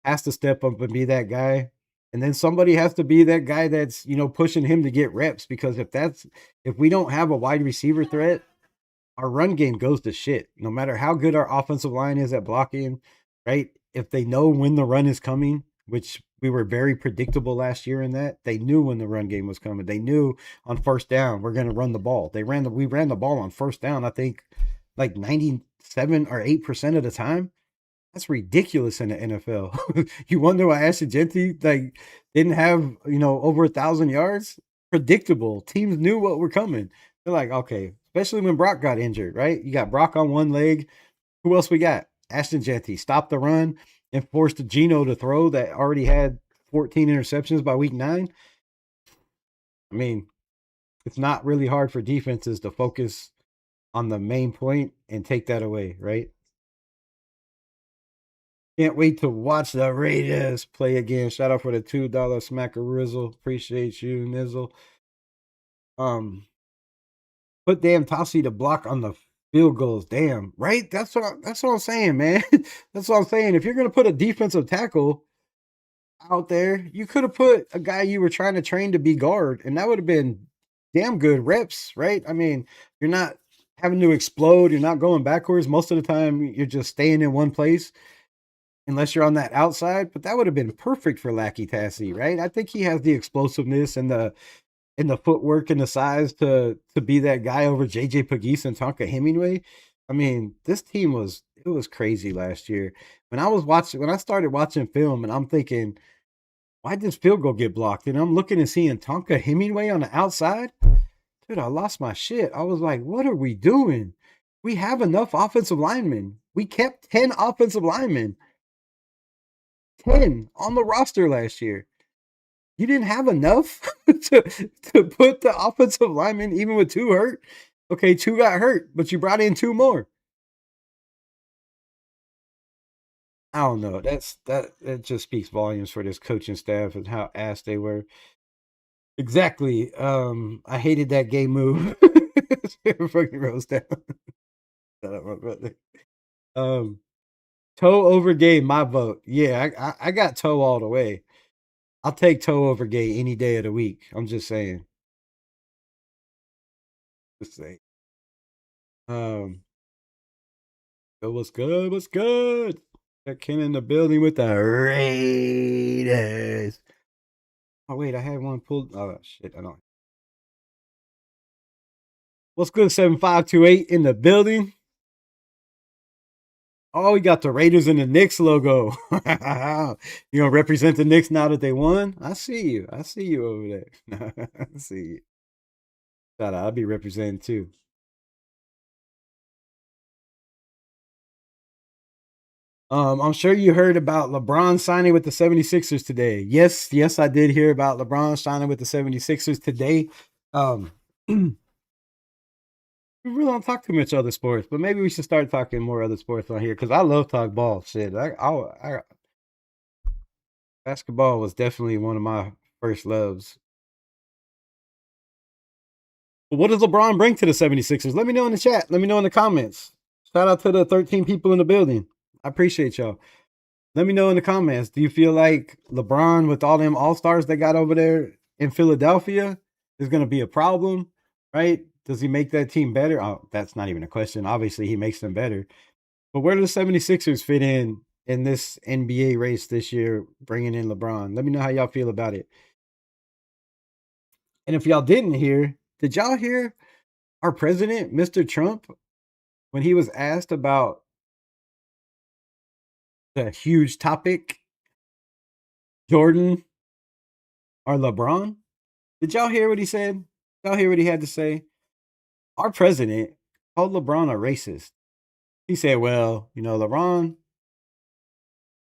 has to step up and be that guy. And then somebody has to be that guy that's, pushing him to get reps, because if we don't have a wide receiver threat, our run game goes to shit. No matter how good our offensive line is at blocking, right? If they know when the run is coming, which we were very predictable last year in that, they knew when the run game was coming. They knew on first down we're going to run the ball. We ran the ball on first down, I think like 97 or 8% of the time. That's ridiculous in the NFL. You wonder why Ashton Jeanty didn't have, over 1,000 yards? Predictable. Teams knew what were coming. They're like, okay, especially when Brock got injured, right? You got Brock on one leg. Who else we got? Ashton Jeanty stopped the run and forced Geno to throw that already had 14 interceptions by week 9. I mean, it's not really hard for defenses to focus on the main point and take that away, right? Can't wait to watch the Raiders play again. Shout out for the $2 smacker Rizzle. Appreciate you, Nizzle. Put damn Tossie to block on the field goals. Damn, right? That's what I'm saying, man. That's what I'm saying. If you're gonna put a defensive tackle out there, you could have put a guy you were trying to train to be guard, and that would have been damn good reps, right? I mean, you're not having to explode, you're not going backwards. Most of the time, you're just staying in one place, unless you're on that outside. But that would have been perfect for Lackey Tassie, right? I think he has the explosiveness and the footwork and the size to be that guy over JJ Pegues and Tonka Hemingway. I mean, this team was crazy last year. When I started watching film, and I'm thinking, why did this field goal get blocked? And I'm looking and seeing Tonka Hemingway on the outside. Dude, I lost my shit. I was like, what are we doing? We have enough offensive linemen. We kept 10 offensive linemen. 10 on the roster last year. You didn't have enough to put the offensive lineman, even with 2 hurt. Okay, 2 got hurt, but you brought in 2 more. I don't know. That just speaks volumes for this coaching staff and how ass they were. Exactly. I hated that game move. Fucking roast down. Shut up, my brother. Toe over Gay, my vote. Yeah, I got Toe all the way. I'll take Toe over Gay any day of the week. I'm just saying. Just saying. What's good? What's good? Got Ken in the building with the Raiders. Oh wait, I had one pulled. Oh shit, I don't. What's good? 7528 in the building. Oh, we got the Raiders and the Knicks logo. You gonna represent the Knicks now that they won? I see you. I see you over there. I see you. Shout out. I'll be representing too. I'm sure you heard about LeBron signing with the 76ers today. Yes, I did hear about LeBron signing with the 76ers today. We really don't talk too much other sports, but maybe we should start talking more other sports on here, because I love talk ball. Shit, basketball was definitely one of my first loves. But what does LeBron bring to the 76ers? Let me know in the chat. Let me know in the comments. Shout out to the 13 people in the building. I appreciate y'all. Let me know in the comments. Do you feel like LeBron, with all them all-stars they got over there, in Philadelphia is going to be a problem, right? Does he make that team better? Oh, that's not even a question. Obviously, he makes them better. But where do the 76ers fit in this NBA race this year, bringing in LeBron? Let me know how y'all feel about it. And if y'all didn't hear, did y'all hear our president, Mr. Trump, when he was asked about the huge topic, Jordan or LeBron? Did y'all hear what he said? Y'all hear what he had to say? Our president called LeBron a racist. He said, well, LeBron,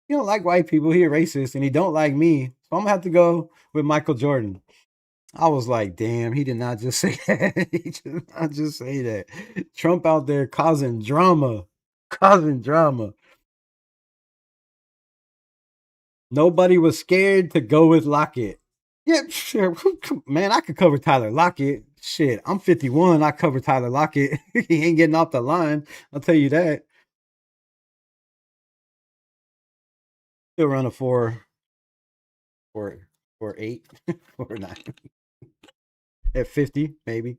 he don't like white people. He a racist, and he don't like me. So I'm gonna have to go with Michael Jordan. I was like, damn, he did not just say that. He did not just say that. Trump out there causing drama. Causing drama. Nobody was scared to go with Lockett. Yeah, sure. Man, I could cover Tyler Lockett. Shit, I'm 51. I cover Tyler Lockett. He ain't getting off the line. I'll tell you that. He'll run a 4.8, 4.9 at 50, maybe.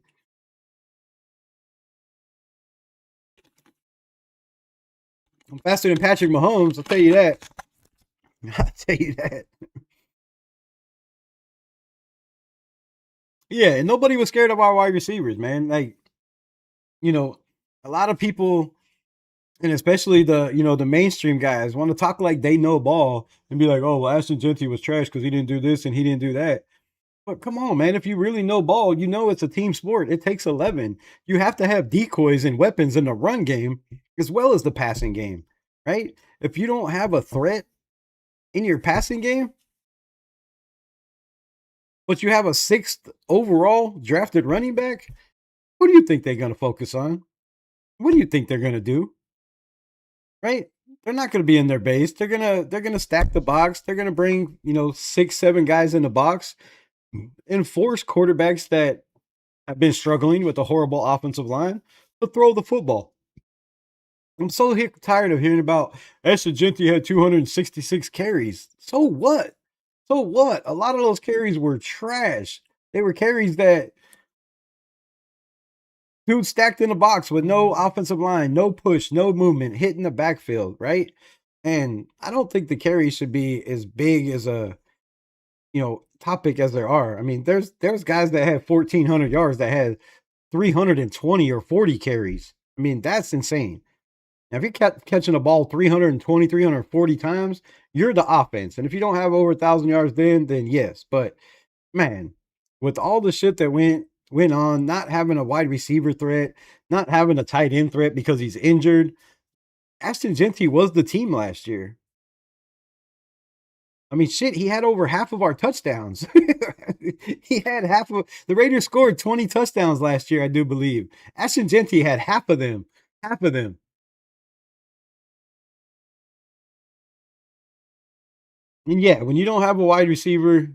I'm faster than Patrick Mahomes. I'll tell you that. I'll tell you that. Yeah, and nobody was scared of our wide receivers, man. Like, a lot of people, and especially the mainstream guys, want to talk like they know ball and be like, oh, well, Ashton Genty was trash because he didn't do this and he didn't do that. But come on, man. If you really know ball, you know it's a team sport. It takes 11. You have to have decoys and weapons in the run game as well as the passing game, right? If you don't have a threat in your passing game, but you have a 6th overall drafted running back, what do you think they're going to focus on? What do you think they're going to do? Right? They're not going to be in their base. They're gonna stack the box. They're going to bring 6, 7 guys in the box and force quarterbacks that have been struggling with a horrible offensive line to throw the football. I'm so tired of hearing about Esther Genty had 266 carries. So what? So what? A lot of those carries were trash. They were carries that dude stacked in the box with no offensive line, no push, no movement, hitting the backfield, right? And I don't think the carries should be as big as a topic as there are. I mean, there's guys that have 1,400 yards that had 320 or 40 carries. I mean, that's insane. Now, if you're catching a ball 320, 340 times, you're the offense. And if you don't have over 1,000 yards then yes. But, man, with all the shit that went on, not having a wide receiver threat, not having a tight end threat because he's injured, Ashton Genty was the team last year. I mean, shit, he had over half of our touchdowns. He had half of the Raiders scored 20 touchdowns last year, I do believe. Ashton Genty had half of them. Half of them. And yeah, when you don't have a wide receiver,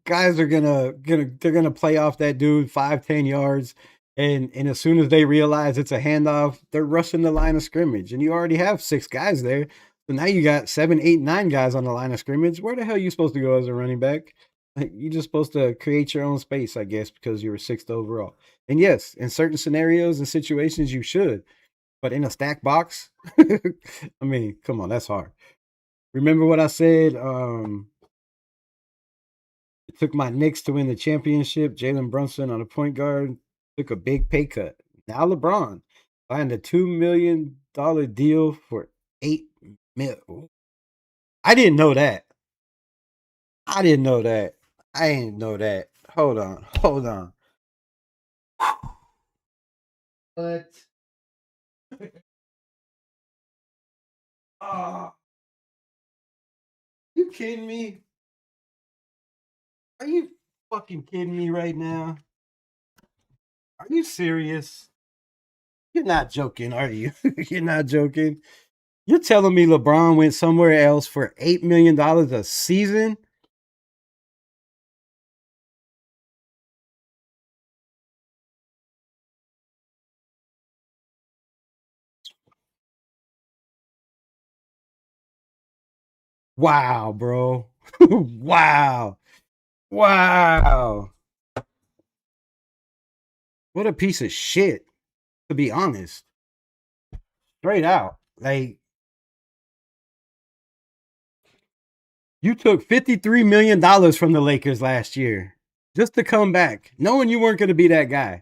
guys are gonna play off that dude 5-10 yards. And as soon as they realize it's a handoff, they're rushing the line of scrimmage. And you already have 6 guys there. So now you got 7, 8, 9 guys on the line of scrimmage. Where the hell are you supposed to go as a running back? Like, you're just supposed to create your own space, I guess, because you were 6th overall. And yes, in certain scenarios and situations, you should. But in a stack box, I mean, come on, that's hard. Remember what I said? It took my Knicks to win the championship. Jalen Brunson on a point guard took a big pay cut. Now LeBron signed a $2 million deal for 8 mil. I didn't know that. I didn't know that. I didn't know that. Hold on. Hold on. What? Oh, you kidding me? Are you fucking kidding me right now? Are you serious? You're not joking, are you? You're not joking. You're telling me LeBron went somewhere else for $8 million a season? Wow, bro. Wow. Wow. What a piece of shit, to be honest. Straight out. Like, you took $53 million from the Lakers last year just to come back, knowing you weren't going to be that guy.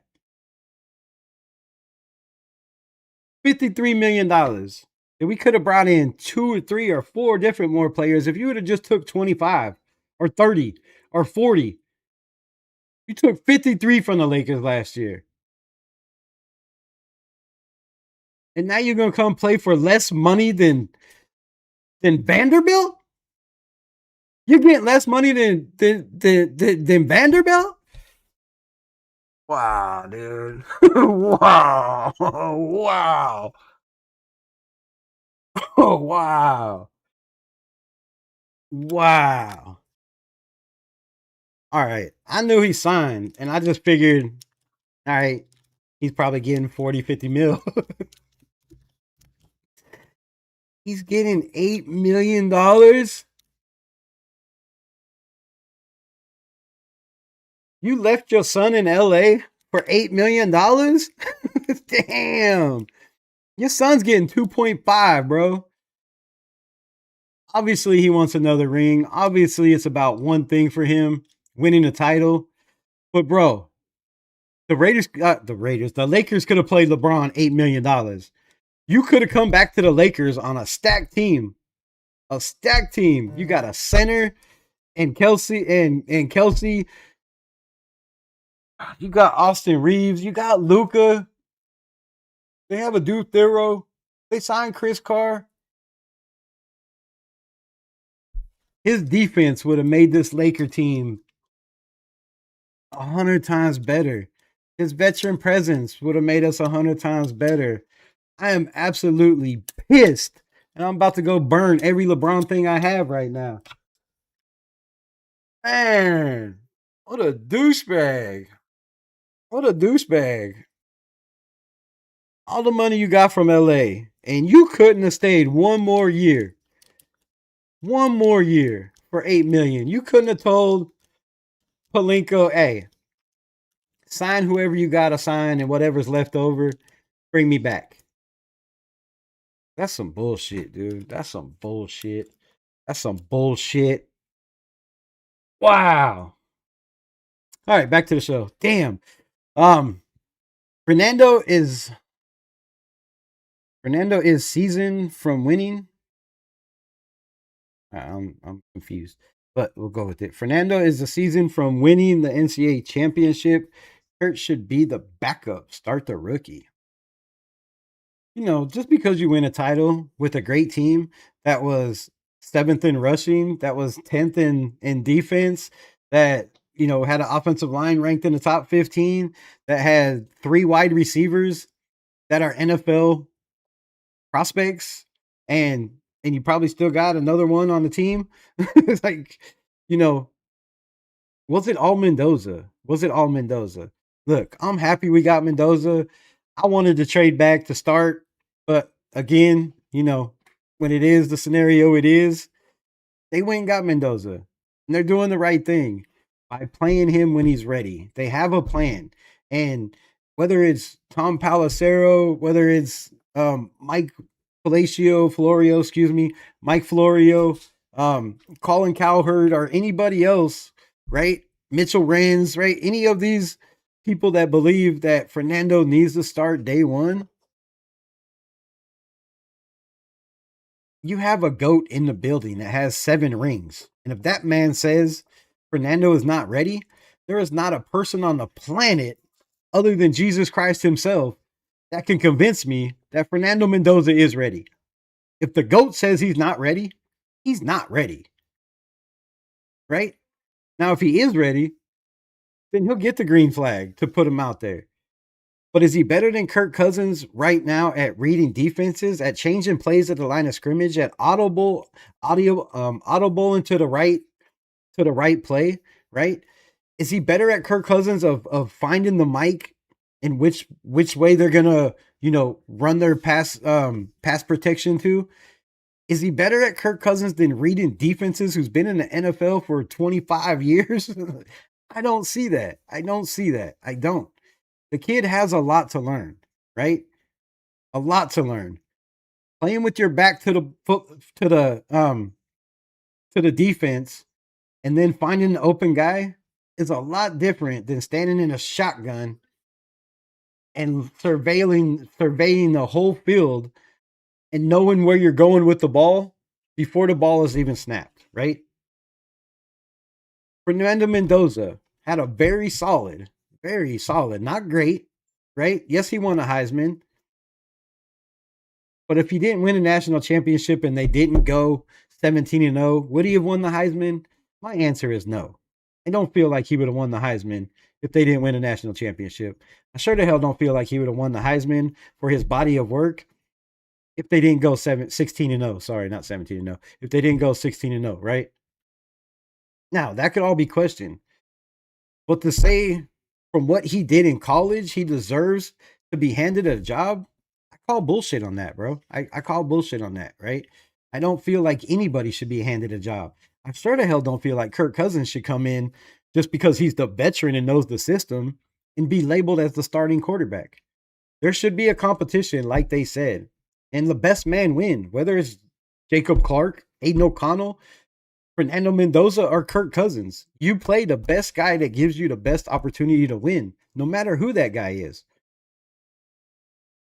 $53 million. And we could have brought in 2 or 3 or 4 different more players if you would have just took 25 or 30 or 40. You took 53 from the Lakers last year. And now you're going to come play for less money than Vanderbilt? You're getting less money than Vanderbilt? Wow, dude. Wow. Wow. Oh, wow. Wow. All right. I knew he signed, and I just figured, all right, he's probably getting 40, 50 mil. He's getting $8 million. You left your son in LA for $8 million? Damn. Your son's getting 2.5, bro. Obviously, he wants another ring. Obviously, it's about one thing for him, winning a title. But, bro, the Lakers could have played LeBron $8 million. You could have come back to the Lakers on a stacked team. A stacked team. You got a center and Kelsey and Kelsey. You got Austin Reeves. You got Luka. They have a dude Thero. They signed Chris Carr. His defense would have made this Laker team 100 times better. His veteran presence would have made us 100 times better. I am absolutely pissed. And I'm about to go burn every LeBron thing I have right now. Man, what a douchebag. What a douchebag. All the money you got from LA, and you couldn't have stayed one more year. One more year for $8 million. You couldn't have told Palenko, hey, sign whoever you gotta sign, and whatever's left over, bring me back. That's some bullshit, dude. That's some bullshit. That's some bullshit. Wow. All right, back to the show. Damn. Fernando is seasoned from winning. I'm confused, but we'll go with it. Fernando is the season from winning the NCAA championship. Kurt should be the backup. Start the rookie. You know, just because you win a title with a great team that was 7th in rushing, that was 10th in defense, that, you know, had an offensive line ranked in the top 15, that had 3 wide receivers that are NFL prospects, and you probably still got another one on the team. It's like, you know, was it all Mendoza? Was it all Mendoza? Look, I'm happy we got Mendoza. I wanted to trade back to start, but again, you know, when it is the scenario it is, they went and got Mendoza. And they're doing the right thing by playing him when he's ready. They have a plan. And whether it's Tom Palacero, whether it's Mike Florio, Mike Florio, Colin Cowherd, or anybody else, right? Mitchell Renz, right? Any of these people that believe that Fernando needs to start day one, you have a GOAT in the building that has 7 rings. And if that man says Fernando is not ready, there is not a person on the planet other than Jesus Christ himself that can convince me that Fernando Mendoza is ready. If the GOAT says he's not ready, he's not ready. Right? Now, if he is ready, then he'll get the green flag to put him out there. But is he better than Kirk Cousins right now at reading defenses, at changing plays at the line of scrimmage, at audible into the right play, right? Is he better at Kirk Cousins of finding the mic and which way they're gonna, you know, run their pass protection to? Is he better at Kirk Cousins than reading defenses who's been in the NFL for 25 years? I don't see that. I don't see that. I don't. The kid has a lot to learn, right? A lot to learn. Playing with your back to the to the defense and then finding the open guy is a lot different than standing in a shotgun and surveying the whole field and knowing where you're going with the ball before the ball is even snapped, right? Fernando Mendoza had a very solid, not great, right? Yes, he won a Heisman. But if he didn't win a national championship and they didn't go 17-0, would he have won the Heisman? My answer is no. I don't feel like he would have won the Heisman if they didn't win a national championship. I sure the hell don't feel like he would have won the Heisman for his body of work if they didn't go 16-0. Sorry, not 17-0. If they didn't go 16-0, right? Now, that could all be questioned. But to say from what he did in college, he deserves to be handed a job, I call bullshit on that, bro. I call bullshit on that, right? I don't feel like anybody should be handed a job. I sure the hell don't feel like Kirk Cousins should come in just because he's the veteran and knows the system and be labeled as the starting quarterback. There should be a competition, like they said, and the best man win, whether it's Jacob Clark, Aiden O'Connell, Fernando Mendoza, or Kirk Cousins. You play the best guy that gives you the best opportunity to win, no matter who that guy is.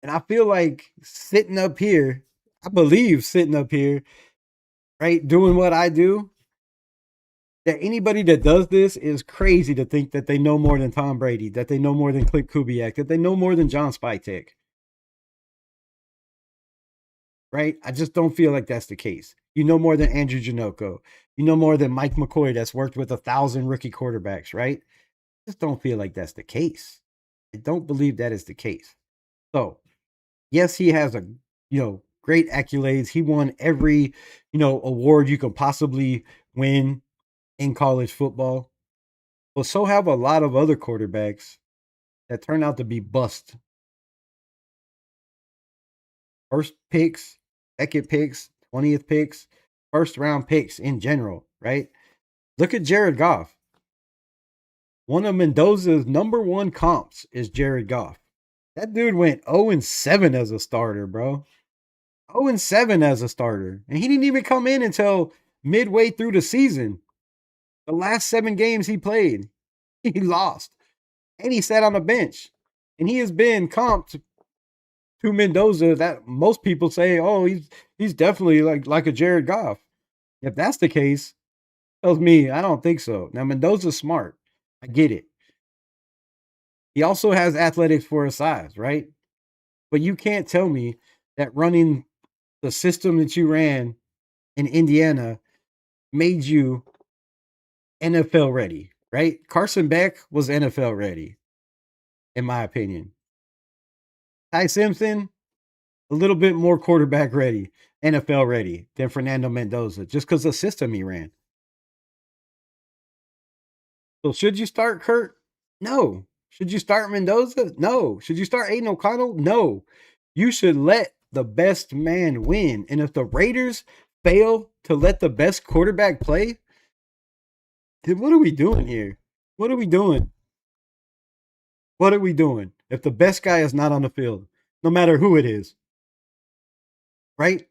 And I feel like sitting up here, I believe sitting up here, right, doing what I do, that anybody that does this is crazy to think that they know more than Tom Brady, that they know more than Clint Kubiak, that they know more than John Spytek. Right? I just don't feel like that's the case. You know more than Andrew Janocko. You know more than Mike McCoy that's worked with 1,000 rookie quarterbacks, right? I just don't feel like that's the case. I don't believe that is the case. So, yes, he has a, great accolades. He won every, award you could possibly win in college football. But so have a lot of other quarterbacks that turn out to be bust. First picks, second picks, 20th picks, first round picks in general, right? Look at Jared Goff. One of Mendoza's number one comps is Jared Goff. That dude went 0-7 as a starter, bro. 0-7 as a starter. And he didn't even come in until midway through the season. The last 7 games he played, he lost. And he sat on the bench. And he has been comped to Mendoza that most people say, oh, he's definitely like a Jared Goff. If that's the case, tells me I don't think so. Now Mendoza's smart. I get it. He also has athletics for his size, right? But you can't tell me that running the system that you ran in Indiana made you NFL ready, right? Carson Beck was NFL ready, in my opinion. Ty Simpson, a little bit more quarterback ready, NFL ready than Fernando Mendoza, just because the system he ran. So should you start Kurt? No. Should you start Mendoza? No. Should you start Aiden O'Connell? No. You should let the best man win. And if the Raiders fail to let the best quarterback play, then what are we doing here? What are we doing? What are we doing if the best guy is not on the field, no matter who it is? Right?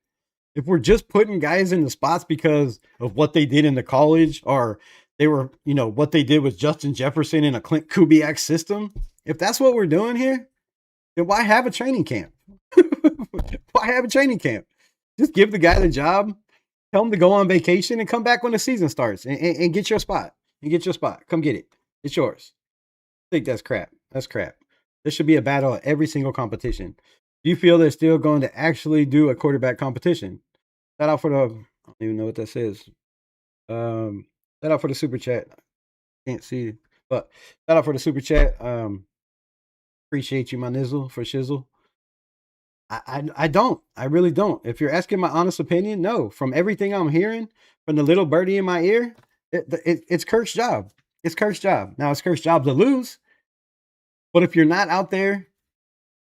If we're just putting guys in the spots because of what they did in the college, or they were, what they did with Justin Jefferson in a Clint Kubiak system, if that's what we're doing here, then why have a training camp? Why have a training camp? Just give the guy the job, tell him to go on vacation and come back when the season starts and get your spot. And get your spot. Come get it. It's yours. I think that's crap. That's crap. There should be a battle at every single competition. Do you feel they're still going to actually do a quarterback competition? Shout out for the, I don't even know what that says. Shout out for the super chat. Can't see, but shout out for the super chat. Appreciate you, my nizzle, for shizzle. I don't. I really don't. If you're asking my honest opinion, no. From everything I'm hearing, from the little birdie in my ear, it's Kirk's job. It's Kirk's job. Now, it's Kirk's job to lose. But if you're not out there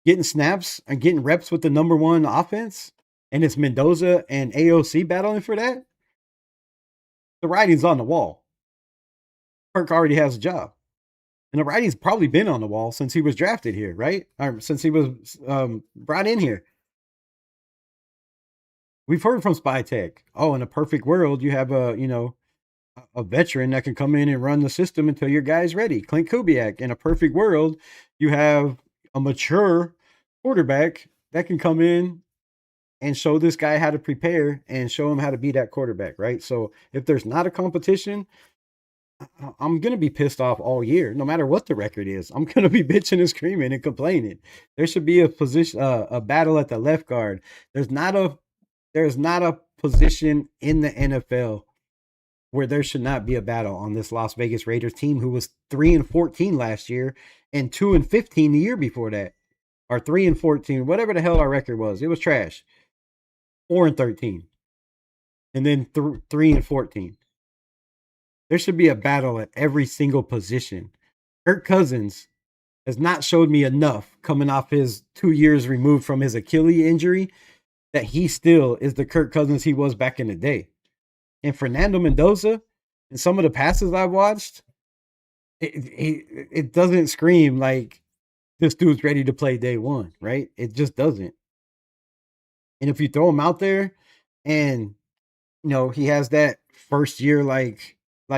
getting snaps and getting reps with the number one offense, and it's Mendoza and AOC battling for that, the writing's on the wall. Kirk already has a job. And the writing's probably been on the wall since he was drafted here, right? Or since he was brought in here. We've heard from Spy Tech. Oh, in a perfect world, you have a veteran that can come in and run the system until your guy's ready. Clint Kubiak. In a perfect world, you have a mature quarterback that can come in and show this guy how to prepare and show him how to be that quarterback, right? So if there's not a competition, I'm going to be pissed off all year, no matter what the record is. I'm going to be bitching and screaming and complaining. There should be a position, a battle at the left guard. There's not a position in the NFL where there should not be a battle on this Las Vegas Raiders team, who was 3-14 last year and 2-15 the year before that, or 3-14, whatever the hell our record was. It was trash. 4-13, and then 3-14. There should be a battle at every single position. Kirk Cousins has not showed me enough coming off his 2 years removed from his Achilles injury that he still is the Kirk Cousins he was back in the day. And Fernando Mendoza, and some of the passes I've watched, it doesn't scream like this dude's ready to play day one, right? It just doesn't. And if you throw him out there and he has that first year like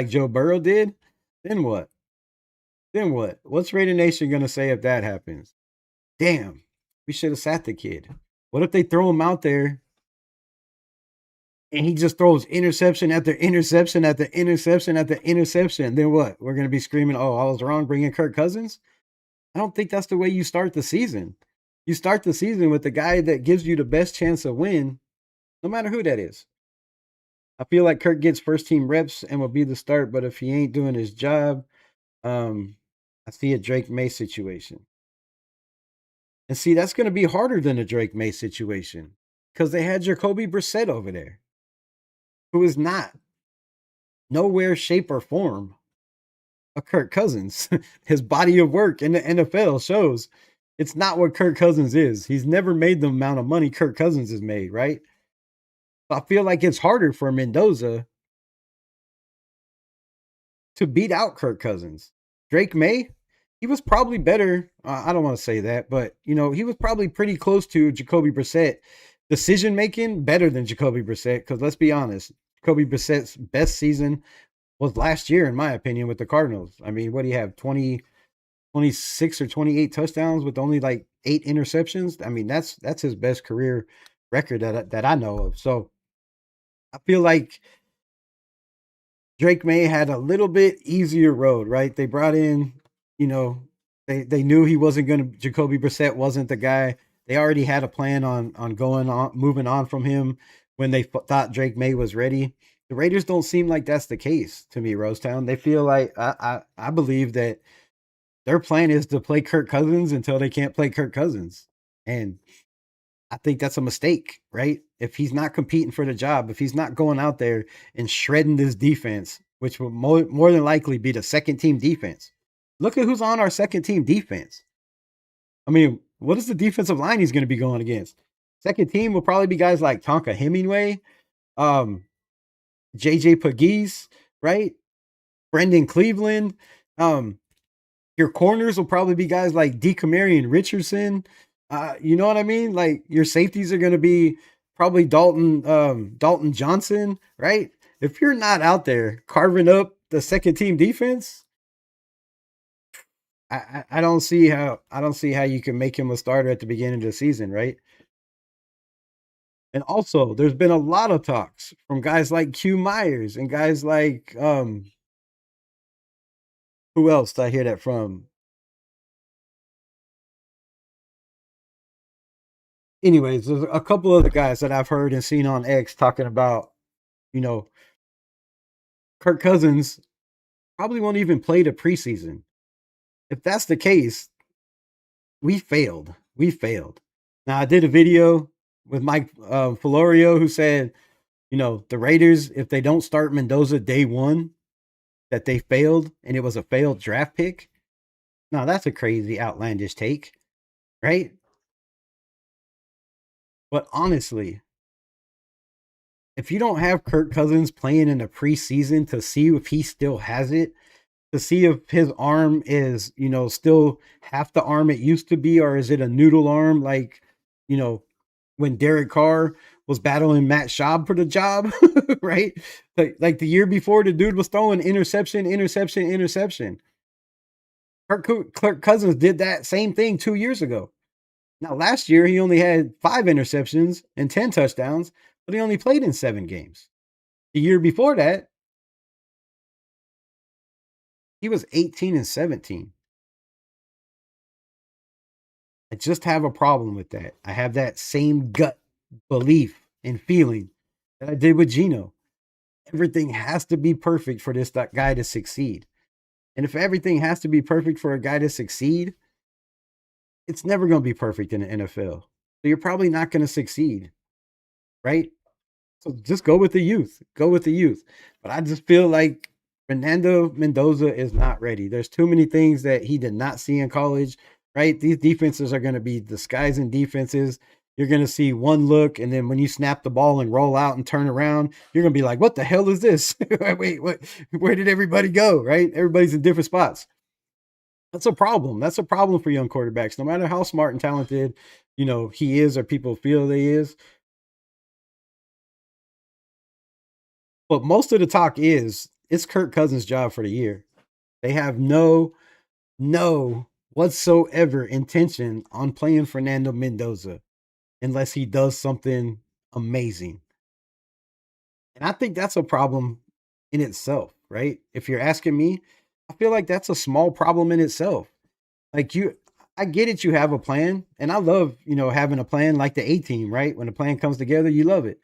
Joe Burrow did, then what? Then what? What's Raider Nation gonna say if that happens? Damn, we should have sat the kid. What if they throw him out there and he just throws interception after interception after interception after interception? Then what? We're gonna be screaming, "Oh, I was wrong bringing Kirk Cousins." I don't think that's the way you start the season. You start the season with the guy that gives you the best chance of win, no matter who that is. I feel like Kirk gets first team reps and will be the start, but if he ain't doing his job, I see a Drake May situation. And see, that's going to be harder than a Drake May situation because they had Jacoby Brissett over there, who is not nowhere, shape, or form a Kirk Cousins. His body of work in the NFL shows it's not what Kirk Cousins is. He's never made the amount of money Kirk Cousins has made, right? So I feel like it's harder for Mendoza to beat out Kirk Cousins. Drake May, he was probably better. I don't want to say that, but he was probably pretty close to Jacoby Brissett. Decision making better than Jacoby Brissett, because let's be honest, Jacoby Brissett's best season was last year, in my opinion, with the Cardinals. I mean, what do you have? 26 or 28 touchdowns with only like 8 interceptions. I mean, that's his best career record that I know of. So I feel like Drake May had a little bit easier road, right? They brought in, they knew he wasn't going to, Jacoby Brissett wasn't the guy. They already had a plan on moving on from him when they thought Drake May was ready. The Raiders don't seem like that's the case to me, Rosetown. They feel like, I believe that their plan is to play Kirk Cousins until they can't play Kirk Cousins. And I think that's a mistake, right? If he's not competing for the job, if he's not going out there and shredding this defense, which will more than likely be the second team defense. Look at who's on our second team defense. I mean, what is the defensive line he's going to be going against? Second team will probably be guys like Tonka Hemingway, JJ Pegues, right? Brendan Cleveland. Your corners will probably be guys like DeCamarion Richardson. You know what I mean? Like your safeties are going to be probably Dalton Johnson, right? If you're not out there carving up the second team defense, I don't see how you can make him a starter at the beginning of the season, right? And also, there's been a lot of talks from guys like Q Myers and guys like who else did I hear that from? Anyways, there's a couple of the guys that I've heard and seen on X talking about, Kirk Cousins probably won't even play the preseason. If that's the case, we failed. We failed. Now, I did a video with Mike Florio who said, the Raiders, if they don't start Mendoza day one, that they failed and it was a failed draft pick. Now, that's a crazy, outlandish take, right? But honestly, If you don't have Kirk Cousins playing in the preseason to see if he still has it, to see if his arm is, still half the arm it used to be, or is it a noodle arm like, you know, when Derek Carr was battling Matt Schaub for the job, right? Like the year before, the dude was throwing interception, interception, interception. Kirk Cousins did that same thing 2 years ago. Now, last year, he only had 5 interceptions and 10 touchdowns, but he only played in 7 games. The year before that, he was 18-17. I just have a problem with that. I have that same gut belief and feeling that I did with Geno. Everything has to be perfect for this guy to succeed. And if everything has to be perfect for a guy to succeed, it's never going to be perfect in the NFL. So you're probably not going to succeed, right? So just go with the youth. Go with the youth. But I just feel like Fernando Mendoza is not ready. There's too many things that he did not see in college, right? These defenses are going to be disguising defenses. You're going to see one look, and then when you snap the ball and roll out and turn around, you're going to be like, what the hell is this? Wait, what? Where did everybody go, right? Everybody's in different spots. That's a problem. That's a problem for young quarterbacks. No matter how smart and talented, he is or people feel he is. But most of the talk is it's Kirk Cousins' job for the year. They have no whatsoever intention on playing Fernando Mendoza unless he does something amazing. And I think that's a problem in itself, right? If you're asking me, I feel like that's a small problem in itself. Like I get it, you have a plan, and I love, having a plan like the A team, right? When a plan comes together, you love it.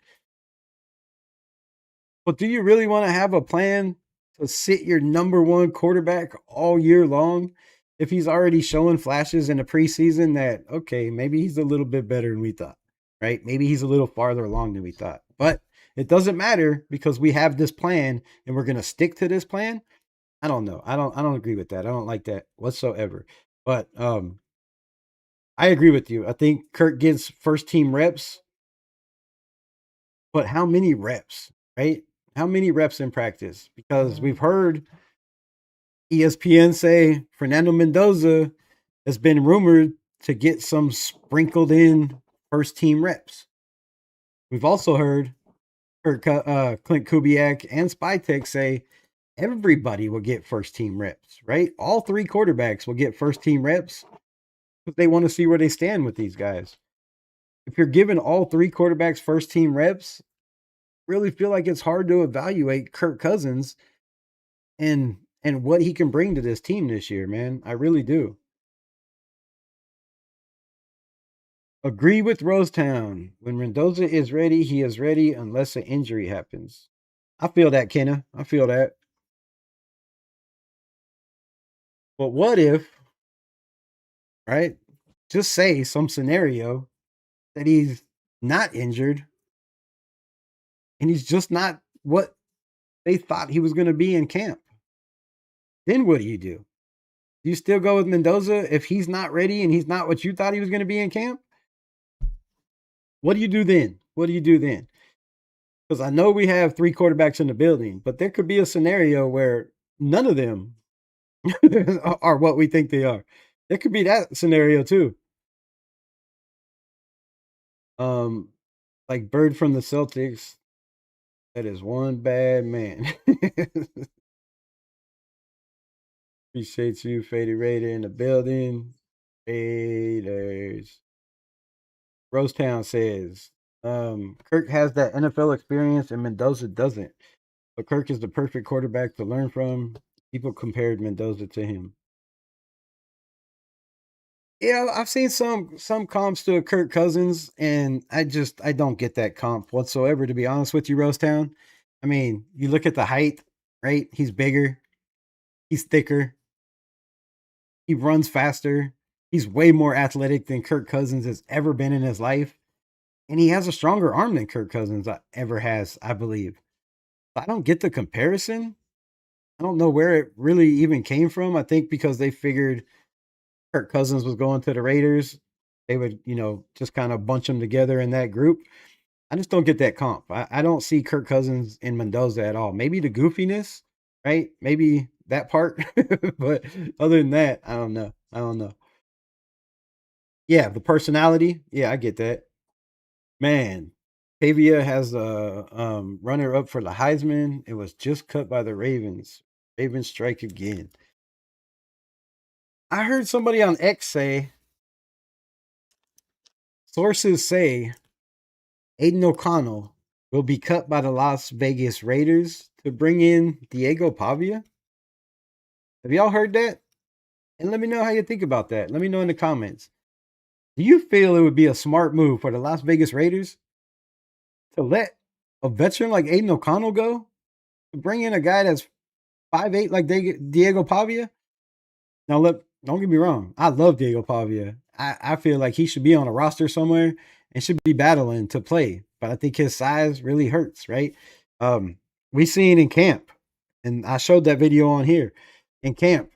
But do you really want to have a plan to sit your number one quarterback all year long if he's already showing flashes in the preseason that, okay, maybe he's a little bit better than we thought, right? Maybe he's a little farther along than we thought. But it doesn't matter because we have this plan and we're going to stick to this plan. I don't know. I don't agree with that. I don't like that whatsoever. But I agree with you. I think Kirk gets first team reps, but how many reps, right? How many reps in practice? Because we've heard ESPN say Fernando Mendoza has been rumored to get some sprinkled in first team reps. We've also heard Clint Kubiak and Spytek say everybody will get first team reps, right? All 3 quarterbacks will get first team reps because they want to see where they stand with these guys. If you're giving all 3 quarterbacks first team reps, really feel like it's hard to evaluate Kirk Cousins and what he can bring to this team this year, man. I really do. Agree with Rosetown. When Mendoza is ready, he is ready unless an injury happens. I feel that, Kenna. I feel that. But what if, right? Just say some scenario that he's not injured and he's just not what they thought he was going to be in camp. Then what do? Do you still go with Mendoza if he's not ready and he's not what you thought he was going to be in camp? What do you do then? What do you do then? Because I know we have 3 quarterbacks in the building, but there could be a scenario where none of them are what we think they are. There could be that scenario too. Um, like Bird from the Celtics, that is one bad man. Appreciate you, Faded Raider in the building. Raiders. Rosetown says, Kirk has that NFL experience and Mendoza doesn't. But Kirk is the perfect quarterback to learn from. People compared Mendoza to him. Yeah, I've seen some comps to Kirk Cousins, and I don't get that comp whatsoever, to be honest with you, Rosetown. I mean, you look at the height, right? He's bigger, he's thicker, he runs faster, he's way more athletic than Kirk Cousins has ever been in his life, and he has a stronger arm than Kirk Cousins ever has, I believe. I don't get the comparison. I don't know where it really even came from. I think because they figured Kirk Cousins was going to the Raiders, they would, just kind of bunch them together in that group. I just don't get that comp. I don't see Kirk Cousins and Mendoza at all. Maybe the goofiness, right? Maybe that part, but other than that, I don't know. I don't know. Yeah, the personality. Yeah, I get that. Man, Pavia has a runner up for the Heisman. It was just cut by the Ravens. Ravens strike again. I heard somebody on X say, sources say Aiden O'Connell will be cut by the Las Vegas Raiders to bring in Diego Pavia. Have y'all heard that? And let me know how you think about that. Let me know in the comments. Do you feel it would be a smart move for the Las Vegas Raiders to let a veteran like Aiden O'Connell go? To bring in a guy that's 5'8" like Diego Pavia? Now, look, don't get me wrong. I love Diego Pavia. I feel like he should be on a roster somewhere and should be battling to play. But I think his size really hurts, right? We seen in camp, and I showed that video on here. In camp,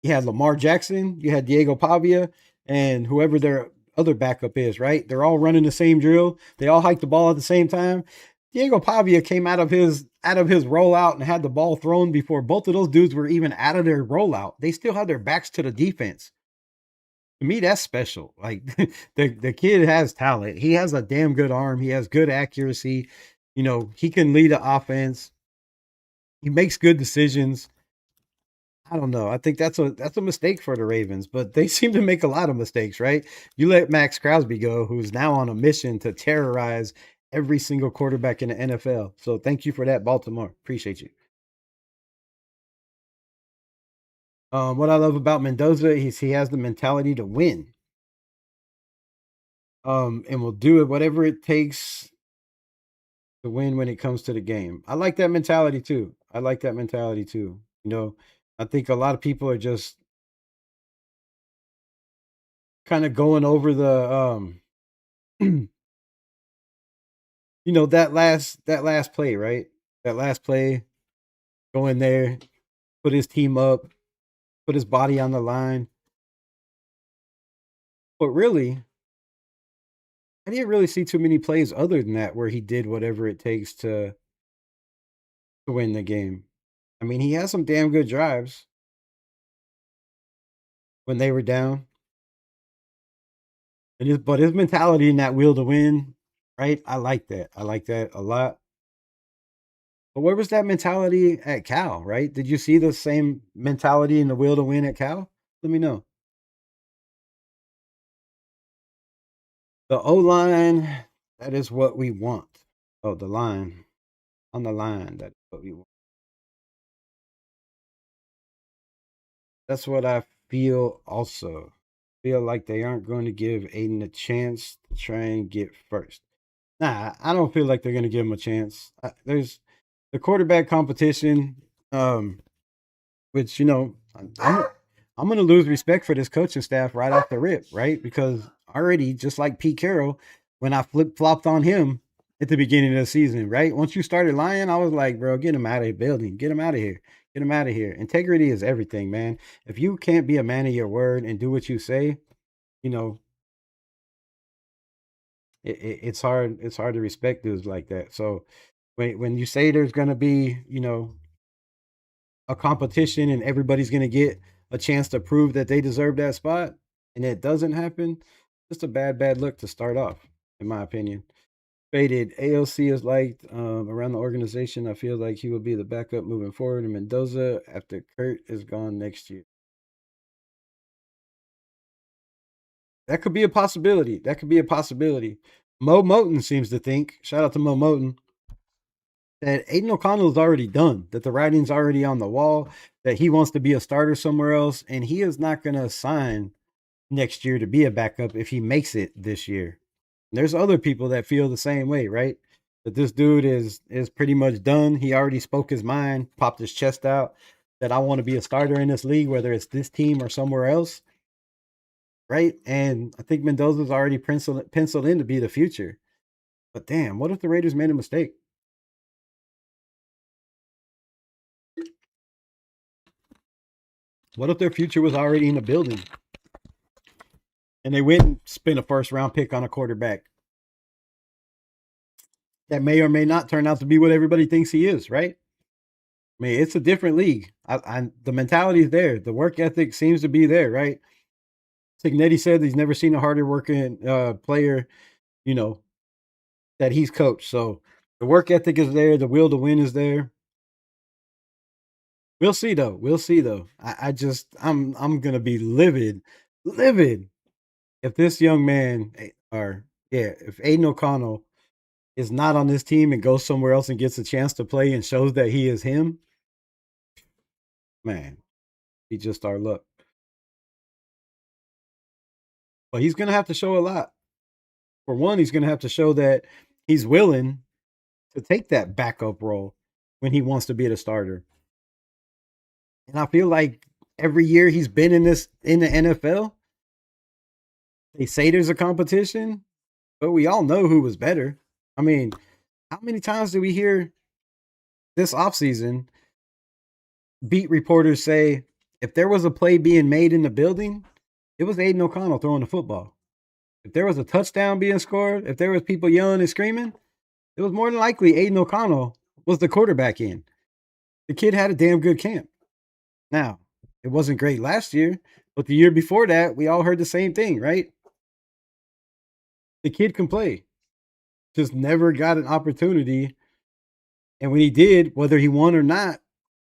you had Lamar Jackson, you had Diego Pavia, and whoever their other backup is, right? They're all running the same drill. They all hike the ball at the same time. Diego Pavia came out of his rollout and had the ball thrown before both of those dudes were even out of their rollout. They still had their backs to the defense. To me, that's special. Like the kid has talent. He has a damn good arm. He has good accuracy. You know, he can lead the offense. He makes good decisions. I don't know. I think that's a mistake for the Ravens, but they seem to make a lot of mistakes, right? You let Maxx Crosby go, who's now on a mission to terrorize every single quarterback in the NFL. So thank you for that, Baltimore. Appreciate you. What I love about Mendoza is he has the mentality to win. And will do it whatever it takes to win when it comes to the game. I like that mentality too. I like that mentality too. You know, I think a lot of people are just kind of going over the you know, that last play, right? That last play, go in there, put his team up, put his body on the line. But really, I didn't really see too many plays other than that where he did whatever it takes to win the game. I mean, he has some damn good drives when they were down. But his mentality in that will to win, right? I like that. I like that a lot. But where was that mentality at Cal, right? Did you see the same mentality in the will to win at Cal? Let me know. The O line, that is what we want. Oh, the line. On the line, that's what we want. That's what I feel also. Feel like they aren't going to give Aiden a chance to try and get first. Nah, I don't feel like they're going to give him a chance. There's the quarterback competition. Which I'm going to lose respect for this coaching staff right off the rip, right? Because already, just like Pete Carroll, when I flip flopped on him at the beginning of the season, right? Once you started lying, I was like, bro, get him out of the building, get him out of here, get him out of here. Integrity is everything, man. If you can't be a man of your word and do what you say, you know, it's hard. It's hard to respect dudes like that. So when you say there's going to be, a competition and everybody's going to get a chance to prove that they deserve that spot and it doesn't happen, just a bad look to start off, in my opinion. Faded AOC is liked around the organization. I feel like he will be the backup moving forward in Mendoza after Kurt is gone next year. That could be a possibility. That could be a possibility. Mo Moten seems to think, shout out to Mo Moten, that Aiden O'Connell is already done, that the writing's already on the wall, that he wants to be a starter somewhere else, and he is not going to sign next year to be a backup if he makes it this year. And there's other people that feel the same way, right? That this dude is pretty much done. He already spoke his mind, popped his chest out, that I want to be a starter in this league, whether it's this team or somewhere else, right? And I think Mendoza's already penciled in to be the future. But damn, what if the Raiders made a mistake? What if their future was already in the building and they went and spent a first round pick on a quarterback? that may or may not turn out to be what everybody thinks he is, right? I mean, it's a different league. The mentality is there. The work ethic seems to be there, right? Signetti said he's never seen a harder working player, you know, that he's coached. So the work ethic is there. The will to win is there. We'll see though. We'll see though. I'm gonna be livid if this young man or yeah, if Aiden O'Connell is not on this team and goes somewhere else and gets a chance to play and shows that he is him, man, he just our luck. But he's gonna have to show a lot. For one, he's gonna have to show that he's willing to take that backup role when he wants to be the starter. And I feel like every year he's been in the NFL, they say there's a competition, but we all know who was better. I mean, how many times do we hear this offseason beat reporters say if there was a play being made in the building, it was Aiden O'Connell throwing the football. If there was a touchdown being scored, if there was people yelling and screaming, it was more than likely Aiden O'Connell was the quarterback in. The kid had a damn good camp. Now, it wasn't great last year, but the year before that, we all heard the same thing, right? The kid can play. Just never got an opportunity. And when he did, whether he won or not,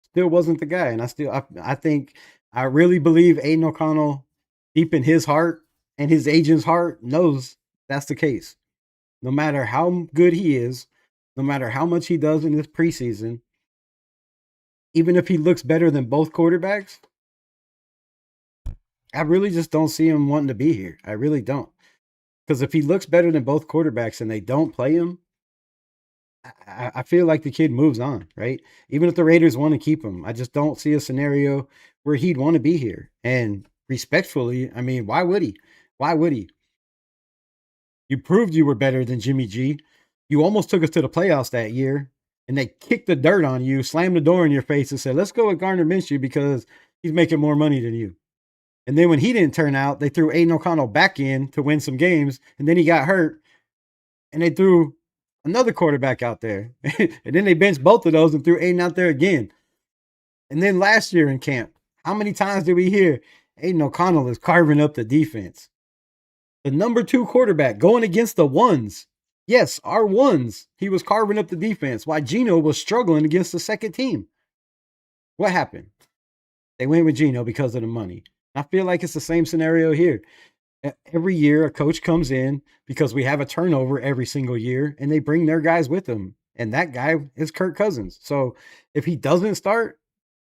still wasn't the guy. And I think I really believe Aiden O'Connell, deep in his heart and his agent's heart, knows that's the case. No matter how good he is, no matter how much he does in this preseason, even if he looks better than both quarterbacks, I really just don't see him wanting to be here. I really don't. Because if he looks better than both quarterbacks and they don't play him, I feel like the kid moves on, right? Even if the Raiders want to keep him, I just don't see a scenario where he'd want to be here. And respectfully, I mean, why would he? Why would he? You proved you were better than Jimmy G. You almost took us to the playoffs that year, and they kicked the dirt on you, slammed the door in your face, and said, let's go with Gardner Minshew because he's making more money than you. And then when he didn't turn out, they threw Aiden O'Connell back in to win some games, and then he got hurt, and they threw another quarterback out there. And then they benched both of those and threw Aiden out there again. And then last year in camp, how many times did we hear Aiden O'Connell is carving up the defense? The number 2 quarterback going against the ones. Yes, our ones. He was carving up the defense while Geno was struggling against the second team. What happened? They went with Geno because of the money. I feel like it's the same scenario here. Every year, a coach comes in because we have a turnover every single year, and they bring their guys with them. And that guy is Kirk Cousins. So if he doesn't start,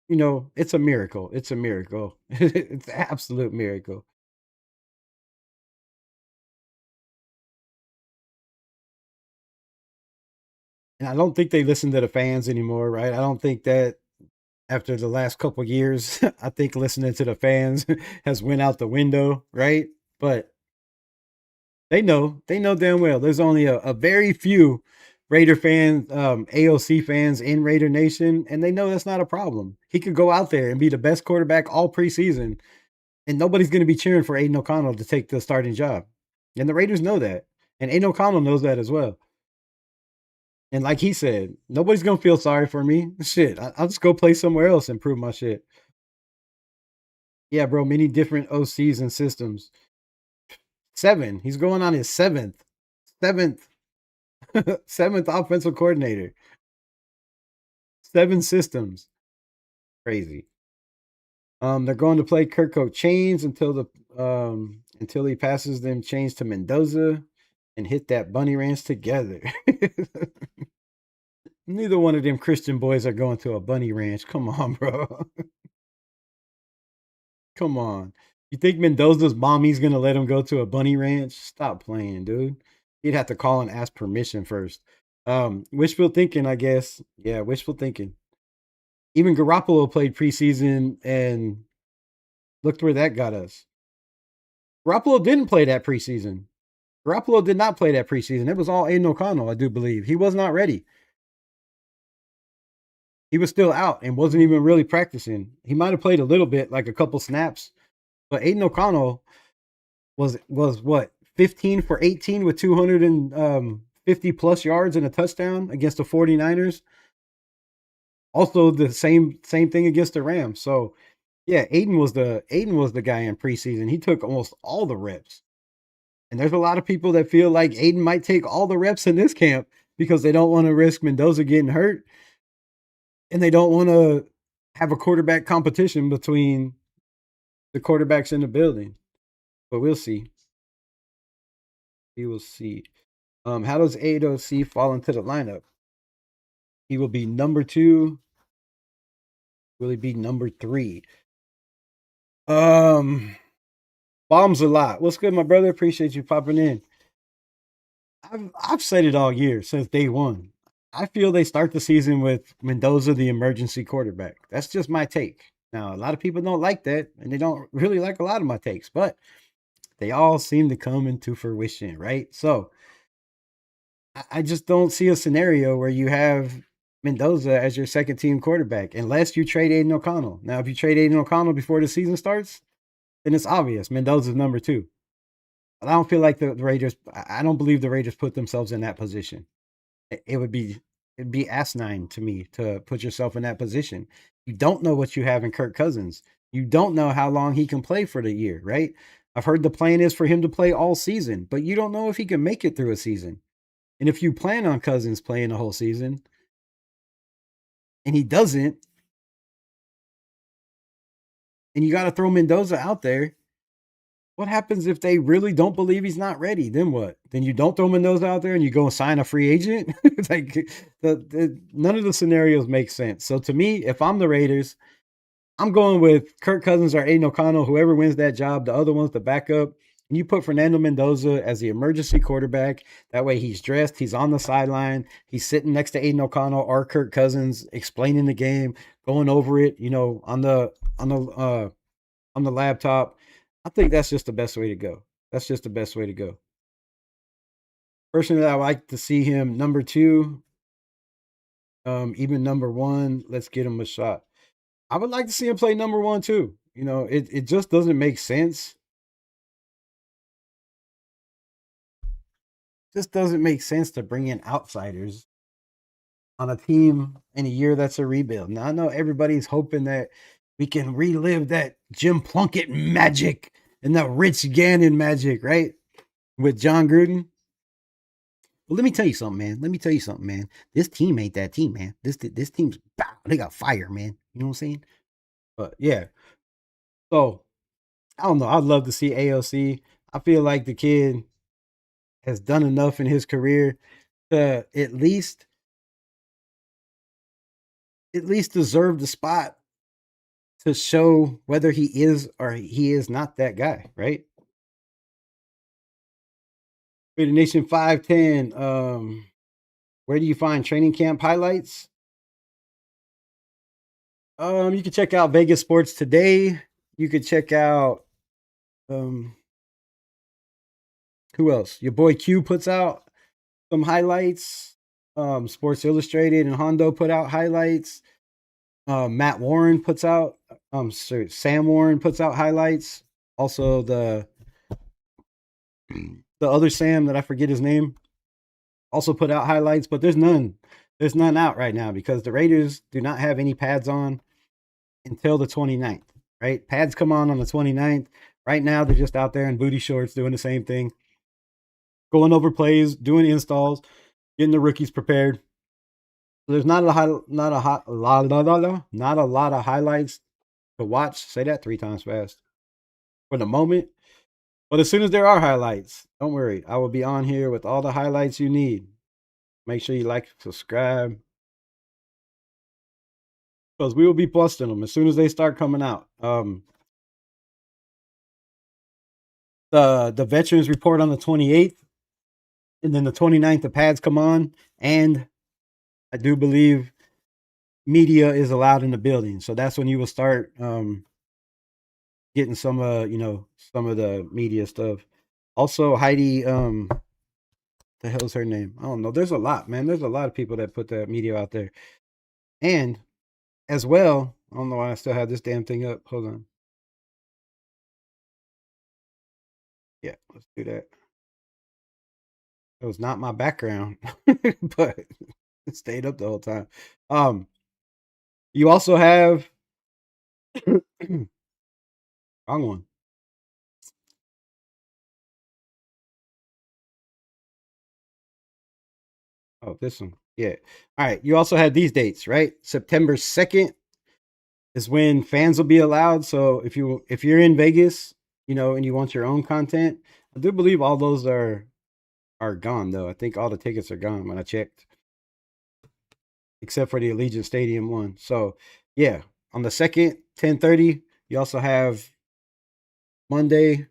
it's a miracle. It's a miracle. It's an absolute miracle. And I don't think they listen to the fans anymore, right? I don't think that after the last couple years, I think listening to the fans has went out the window, right? But they know damn well there's only a very few Raider fans, AOC fans in Raider Nation, and they know that's not a problem. He could go out there and be the best quarterback all preseason, and nobody's going to be cheering for Aiden O'Connell to take the starting job. And the Raiders know that, and Aiden O'Connell knows that as well. And like he said, nobody's going to feel sorry for me. Shit, I'll just go play somewhere else and prove my shit. Yeah, bro, many different OCs and systems. 7. He's going on his 7th. 7th offensive coordinator. 7 systems. Crazy. They're going to play Kirko Chains until he passes them chains to Mendoza and hit that bunny ranch together. Neither one of them Christian boys are going to a bunny ranch. Come on, bro. Come on. You think Mendoza's mommy's going to let him go to a bunny ranch? Stop playing, dude. He'd have to call and ask permission first. Wishful thinking, I guess. Yeah, wishful thinking. Even Garoppolo played preseason, and looked where that got us. Garoppolo didn't play that preseason. Garoppolo did not play that preseason. It was all Aiden O'Connell, I do believe. He was not ready. He was still out and wasn't even really practicing. He might have played a little bit, like a couple snaps. But Aiden O'Connell was what, 15 for 18 with 200 and 50 plus yards and a touchdown against the 49ers. Also the same thing against the Rams. So yeah, Aiden was the guy in preseason. He took almost all the reps. And there's a lot of people that feel like Aiden might take all the reps in this camp because they don't want to risk Mendoza getting hurt and they don't want to have a quarterback competition between the quarterbacks in the building. But we'll see. We will see. How does AOC fall into the lineup? He will be number 2. Will he be number 3? Bombs a lot. What's good, my brother? Appreciate you popping in. I've said it all year since day one. I feel they start the season with Mendoza, the emergency quarterback. That's just my take. Now, a lot of people don't like that, and they don't really like a lot of my takes, but they all seem to come into fruition, right? So I just don't see a scenario where you have Mendoza as your second team quarterback, unless you trade Aiden O'Connell. Now, if you trade Aiden O'Connell before the season starts, then it's obvious Mendoza's number 2. But I don't feel like the Raiders. I don't believe the Raiders put themselves in that position. It'd be asinine to me to put yourself in that position. You don't know what you have in Kirk Cousins. You don't know how long he can play for the year, right? I've heard the plan is for him to play all season, but you don't know if he can make it through a season. And if you plan on Cousins playing the whole season and he doesn't, and you got to throw Mendoza out there, what happens if they really don't believe he's not ready? Then what? Then you don't throw Mendoza out there and you go and sign a free agent? It's like none of the scenarios make sense. So to me, if I'm the Raiders, I'm going with Kirk Cousins or Aiden O'Connell, whoever wins that job. The other one's the backup. And you put Fernando Mendoza as the emergency quarterback. That way he's dressed, he's on the sideline, he's sitting next to Aiden O'Connell or Kirk Cousins, explaining the game, going over it, on the laptop. I think that's just the best way to go. That's just the best way to go. Personally, I like to see him number 2, even number 1. Let's get him a shot. I would like to see him play number 1 too. It just doesn't make sense. It just doesn't make sense to bring in outsiders on a team in a year that's a rebuild. Now I know everybody's hoping that we can relive that Jim Plunkett magic and that Rich Gannon magic, right? With John Gruden. Well, let me tell you something, man. This team ain't that team, man. This team's they got fire, man. You know what I'm saying? But yeah. So I don't know. I'd love to see AOC. I feel like the kid has done enough in his career to at least deserve the spot to show whether he is or he is not that guy, right? Raider Nation 510. Where do you find training camp highlights? You can check out Vegas Sports Today. You could check out who else? Your boy Q puts out some highlights. Sports Illustrated and Hondo put out highlights. Matt Warren puts out Sam Warren puts out highlights. Also the other Sam that I forget his name also put out highlights, but there's none out right now because the Raiders do not have any pads on until the 29th, right? Pads come on the 29th. Right now they're just out there in booty shorts doing the same thing, going over plays, doing installs, getting the rookies prepared. So there's not a lot of highlights to watch. Say that 3 times fast for the moment. But as soon as there are highlights, don't worry. I will be on here with all the highlights you need. Make sure you like, subscribe, because we will be busting them as soon as they start coming out. The veterans report on the 28th, and then the 29th, the pads come on, and I do believe media is allowed in the building. So that's when you will start getting some some of the media stuff. Also, Heidi, the hell's her name? I don't know. There's a lot, man. There's a lot of people that put the media out there. And as well, I don't know why I still have this damn thing up. Hold on. Yeah, let's do that. It was not my background, but it stayed up the whole time. You also have wrong one. Oh, this one. Yeah. All right. You also had these dates, right? September 2nd is when fans will be allowed. So if you're in Vegas, and you want your own content, I do believe all those are gone though. I think all the tickets are gone when I checked, except for the Allegiant Stadium one. So yeah, on the 2nd, 10:30, you also have Monday,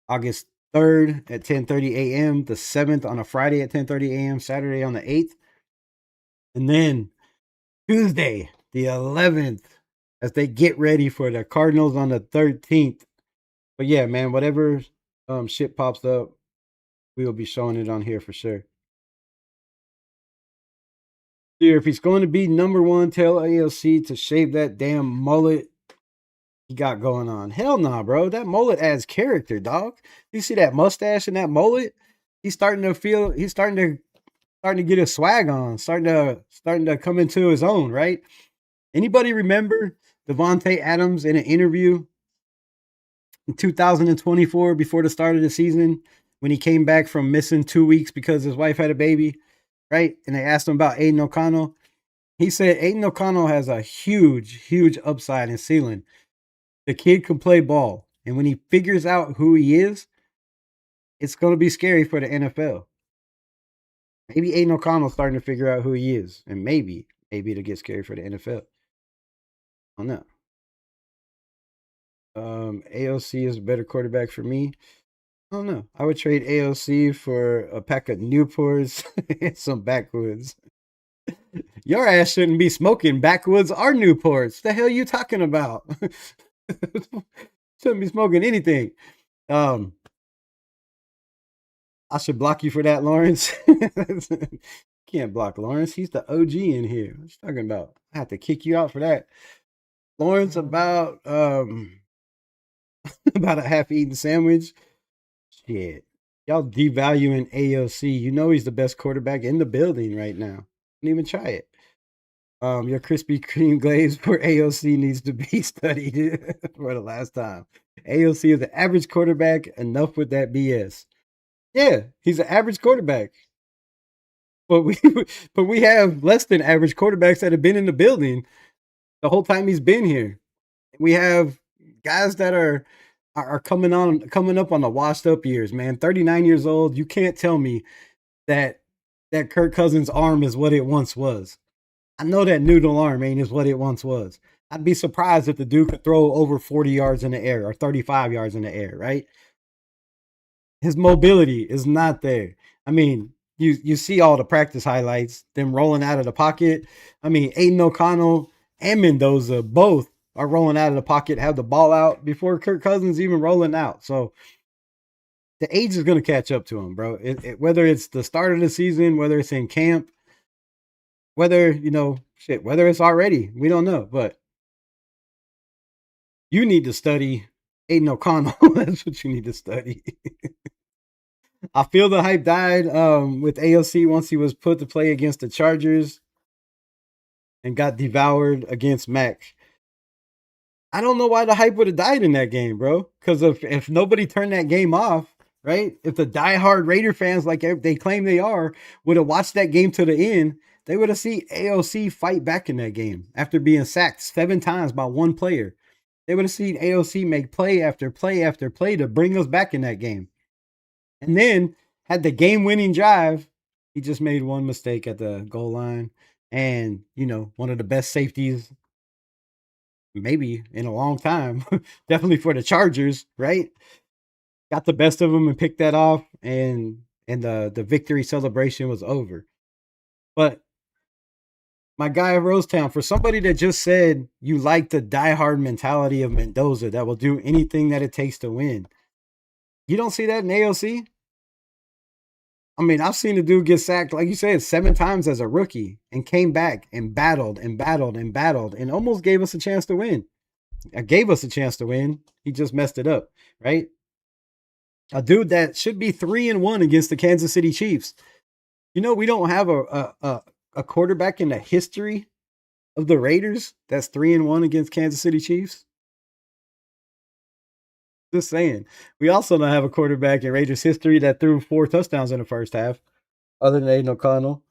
August 3rd at 10:30 a.m., the 7th on a Friday at 10:30 a.m., Saturday on the 8th, and then Tuesday, the 11th, as they get ready for the Cardinals on the 13th. But yeah, man, whatever shit pops up, we will be showing it on here for sure. Here, if he's going to be number one, tell AOC to shave that damn mullet he got going on. Hell nah, bro. That mullet adds character, dog. You see that mustache and that mullet? He's starting to get his swag on, starting to come into his own, right? Anybody remember Devontae Adams in an interview in 2024 before the start of the season when he came back from missing 2 weeks because his wife had a baby, right? And they asked him about Aiden O'Connell. He said Aiden O'Connell has a huge, huge upside and ceiling. The kid can play ball. And when he figures out who he is, it's going to be scary for the NFL. Maybe Aiden O'Connell's starting to figure out who he is. And maybe it'll get scary for the NFL. I don't know. AOC is a better quarterback for me. I don't know. I would trade AOC for a pack of Newports and some backwoods. Your ass shouldn't be smoking backwoods or Newports. The hell you talking about? Shouldn't be smoking anything. I should block you for that, Lawrence. Can't block Lawrence. He's the OG in here. What you talking about? I have to kick you out for that. Lawrence about about a half-eaten sandwich. Shit. Y'all devaluing AOC. You know he's the best quarterback in the building right now. Don't even try it. Your Krispy Kreme glaze for AOC needs to be studied for the last time. AOC is an average quarterback. Enough with that BS. Yeah, he's an average quarterback. But we have less than average quarterbacks that have been in the building the whole time he's been here. We have guys that are coming up on the washed up years, man. 39 years old. You can't tell me that Kirk Cousins' arm is what it once was. I know that noodle arm ain't is what it once was. I'd be surprised if the dude could throw over 40 yards in the air or 35 yards in the air, right? His mobility is not there. I mean, you see all the practice highlights, them rolling out of the pocket. I mean, Aiden O'Connell and Mendoza both are rolling out of the pocket, have the ball out before Kirk Cousins even rolling out. So the age is going to catch up to him, bro. Whether it's the start of the season, whether it's in camp, whether it's already, we don't know. But you need to study Aiden O'Connell. That's what you need to study. I feel the hype died with AOC once he was put to play against the Chargers and got devoured against Mac. I don't know why the hype would have died in that game, bro. Because if nobody turned that game off, right? If the diehard Raider fans, like they claim they are, would have watched that game to the end, they would have seen AOC fight back in that game after being sacked 7 times by one player. They would have seen AOC make play after play after play to bring us back in that game. And then had the game-winning drive. He just made one mistake at the goal line. And, one of the best safeties maybe in a long time. Definitely for the Chargers, right? Got the best of them and picked that off. And the victory celebration was over. But my guy of Rosetown, for somebody that just said you like the diehard mentality of Mendoza that will do anything that it takes to win, you don't see that in AOC? I mean, I've seen the dude get sacked, like you said, 7 times as a rookie and came back and battled and battled and battled and almost gave us a chance to win. Gave us a chance to win. He just messed it up, right? A dude that should be 3-1 against the Kansas City Chiefs. You know, we don't have a quarterback in the history of the Raiders that's 3-1 against Kansas City Chiefs. Just saying. We also don't have a quarterback in Raiders history that threw 4 touchdowns in the first half, other than Aiden O'Connell.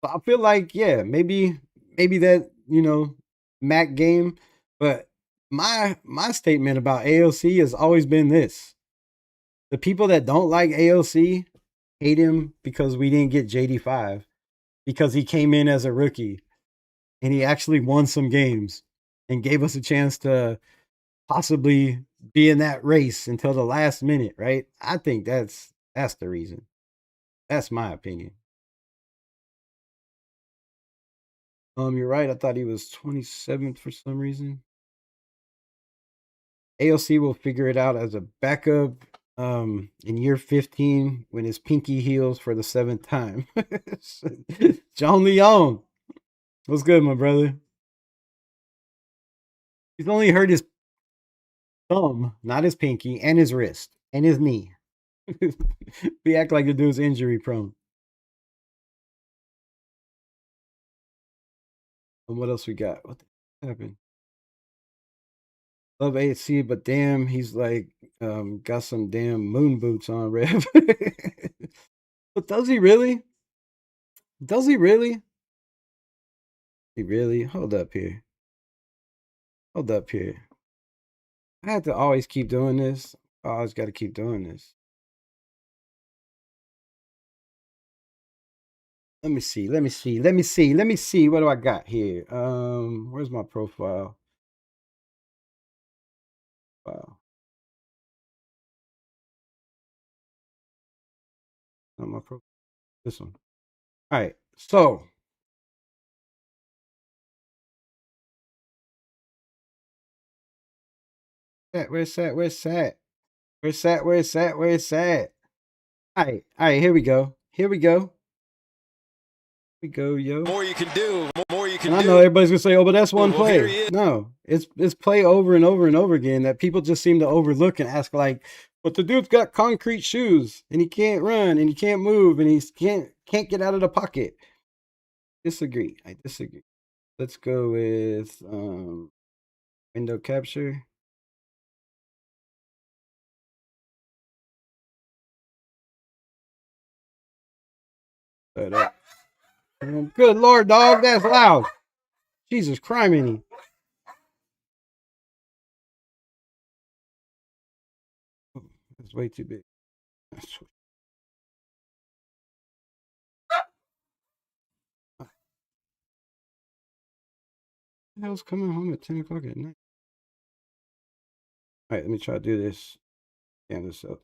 But I feel like, yeah, maybe that, Mac game. But my statement about AOC has always been this. The people that don't like AOC hate him because we didn't get JD5, because he came in as a rookie and he actually won some games and gave us a chance to possibly be in that race until the last minute, right? I think that's the reason. That's my opinion. You're right. I thought he was 27th for some reason. AOC will figure it out as a backup in year 15 when his pinky heals for the 7th time. John Leon. What's good, my brother? He's only hurt his thumb, not his pinky, and his wrist, and his knee. We act like the dude's injury prone. And what else we got? What happened? Love AC, but damn, he's like got some damn moon boots on, Rev. But does he really? Does he really? He really? Hold up here. Hold up here. I have to always keep doing this. I always got to keep doing this. Let me see. Let me see. Let me see. Let me see. What do I got here? Where's my profile? Wow. Not my profile. This one. All right. So where's that? Where's that? Where's that? Where's that? Where's that? All right. Here we go. Here we go. We go, yo. More you can do, more you can and do. I know everybody's gonna say, "Oh, but that's one play." No, it's play over and over and over again that people just seem to overlook and ask, like, "But the dude's got concrete shoes and he can't run and he can't move and he can't get out of the pocket." Disagree. I disagree. Let's go with window capture. Good Lord, dog, that's loud. Jesus criminy. That's way too big. What the hell's coming home at 10 o'clock at night? All right, let me try to do this. Scan this up.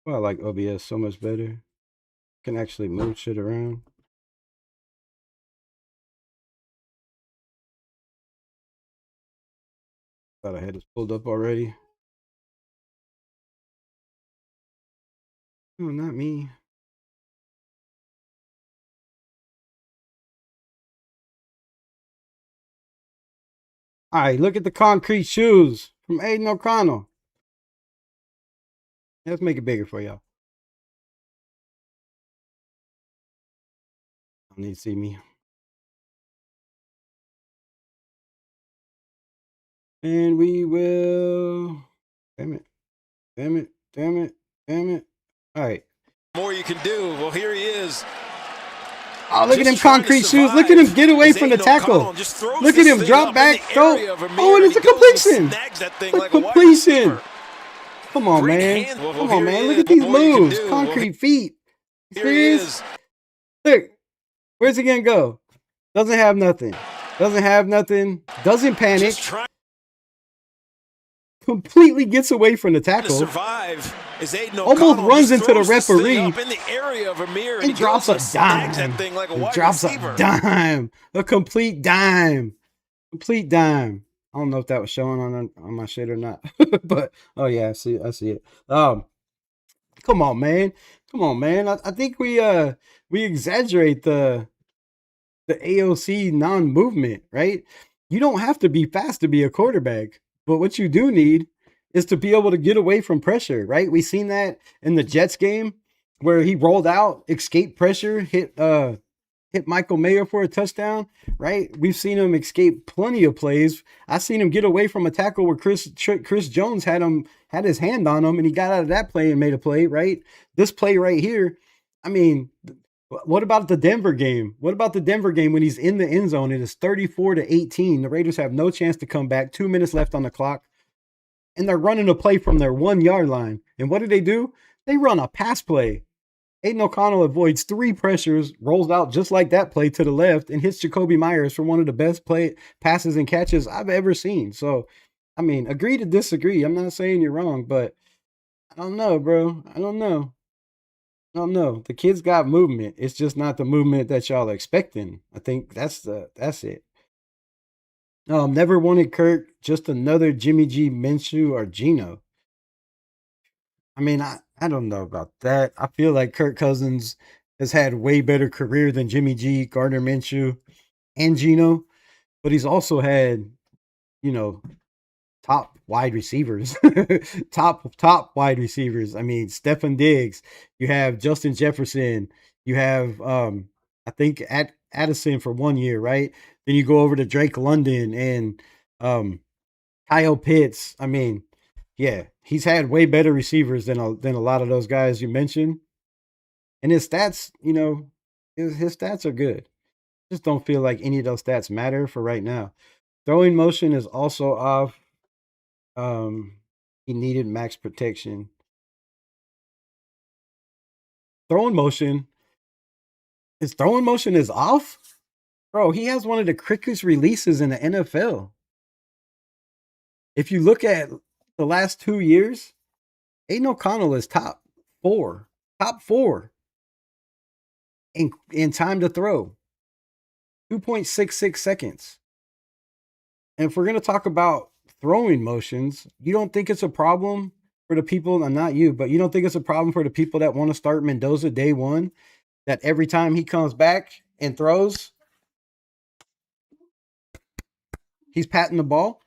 Well, I like OBS so much better. Can actually move shit around. Thought I had this pulled up already. No, not me. All right, look at the concrete shoes from Aiden O'Connell. Let's make it bigger for y'all. I need to see me. And we will. Damn it. Damn it. Damn it. Damn it. All right. More you can do. Well, here he is. Oh, look at him concrete shoes. Look at him get away from the tackle. Look at him drop back. Throw. Oh, and it's a completion. A completion. Come on, man. Come on, man. Look at these moves. Concrete feet. Serious? Look. Where's he going to go? Doesn't have nothing. Doesn't have nothing. Doesn't panic. Completely gets away from the tackle. Almost runs into the referee and drops a dime. Drops a dime. A complete dime. Complete dime. I don't know if that was showing on my shit or not. But oh yeah, I see it. Come on, man. Come on, man. I think we exaggerate the AOC non-movement, right? You don't have to be fast to be a quarterback. But what you do need is to be able to get away from pressure, right? We seen that in the Jets game where he rolled out, escaped pressure, hit Michael Mayer for a touchdown, right? We've seen him escape plenty of plays. I seen him get away from a tackle where Chris Jones had his hand on him, and he got out of that play and made a play, right? This play right here, I mean, what about the Denver game? What about the Denver game when he's in the end zone? It is 34-18. The Raiders have no chance to come back. 2 minutes left on the clock, and they're running a play from their 1 yard line. And what do? They run a pass play. Aiden O'Connell avoids 3 pressures, rolls out just like that play to the left, and hits Jacoby Myers for one of the best passes and catches I've ever seen. So, I mean, agree to disagree. I'm not saying you're wrong, but I don't know, bro. I don't know. The kid's got movement. It's just not the movement that y'all are expecting. I think that's it. Never wanted Kirk, just another Jimmy G, Minshew, or Geno. I mean, I don't know about that. I feel like Kirk Cousins has had way better career than Jimmy G, Gardner Minshew, and Geno, but he's also had, you know, top wide receivers, top wide receivers. I mean, Stefon Diggs, you have Justin Jefferson, you have, I think Addison for 1 year, right? Then you go over to Drake London and Kyle Pitts. I mean, yeah, he's had way better receivers than a lot of those guys you mentioned. And his stats, his stats are good. Just don't feel like any of those stats matter for right now. Throwing motion is also off. He needed max protection. Throwing motion is off? Bro, he has one of the quickest releases in the NFL. If you look at the last 2 years, Aiden O'Connell is top four in time to throw. 2.66 seconds. And if we're going to talk about throwing motions, you don't think it's a problem for the people, and not you, but you don't think it's a problem for the people that want to start Mendoza day one, that every time he comes back and throws, he's patting the ball?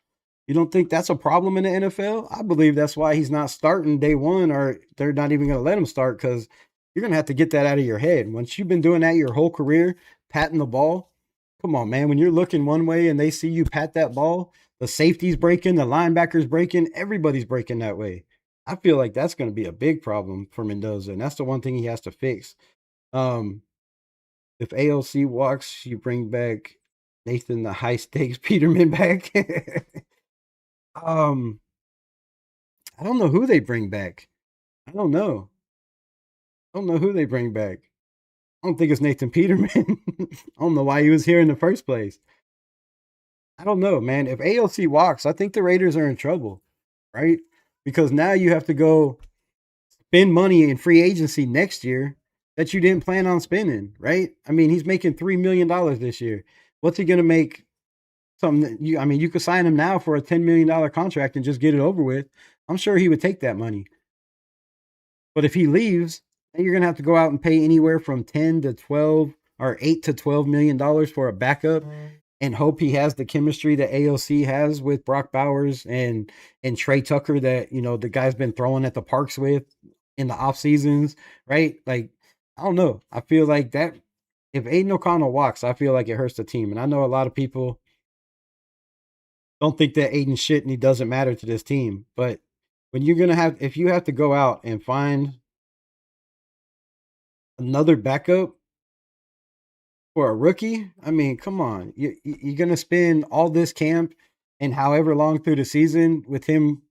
You don't think that's a problem in the NFL? I believe that's why he's not starting day one, or they're not even going to let him start, because you're going to have to get that out of your head. Once you've been doing that your whole career, patting the ball, come on, man. When you're looking one way and they see you pat that ball, the safety's breaking, the linebacker's breaking, everybody's breaking that way. I feel like that's going to be a big problem for Mendoza, and that's the one thing he has to fix. If AOC walks, you bring back Nathan the high stakes Peterman back. I don't know who they bring back. I don't know who they bring back. I don't think it's Nathan Peterman. I don't know why he was here in the first place. I don't know, man. If AOC walks, I think the Raiders are in trouble, right? Because now you have to go spend money in free agency next year that you didn't plan on spending, right? I mean, he's making $3 million this year. What's he going to make? Something that you could sign him now for a $10 million contract and just get it over with. I'm sure he would take that money. But if he leaves, then you're going to have to go out and pay anywhere from 10 to 12 or 8 to $12 million for a backup and hope he has the chemistry that AOC has with Brock Bowers and Trey Tucker that, the guy's been throwing at the parks with in the off seasons, right? Like, I don't know. I feel like that if Aiden O'Connell walks, I feel like it hurts the team. And I know a lot of people don't think that Aiden shit and he doesn't matter to this team. But when if you have to go out and find another backup for a rookie, I mean, come on. You're going to spend all this camp and however long through the season with him,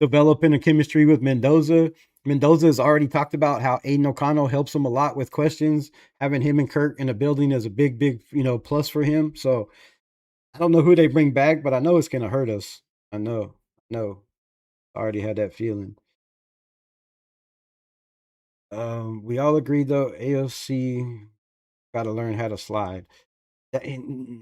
developing a chemistry with Mendoza. Mendoza has already talked about how Aiden O'Connell helps him a lot with questions. Having him and Kirk in a building is a big, plus for him. So I don't know who they bring back, but I know it's going to hurt us. I know. I already had that feeling. We all agree, though, AOC got to learn how to slide.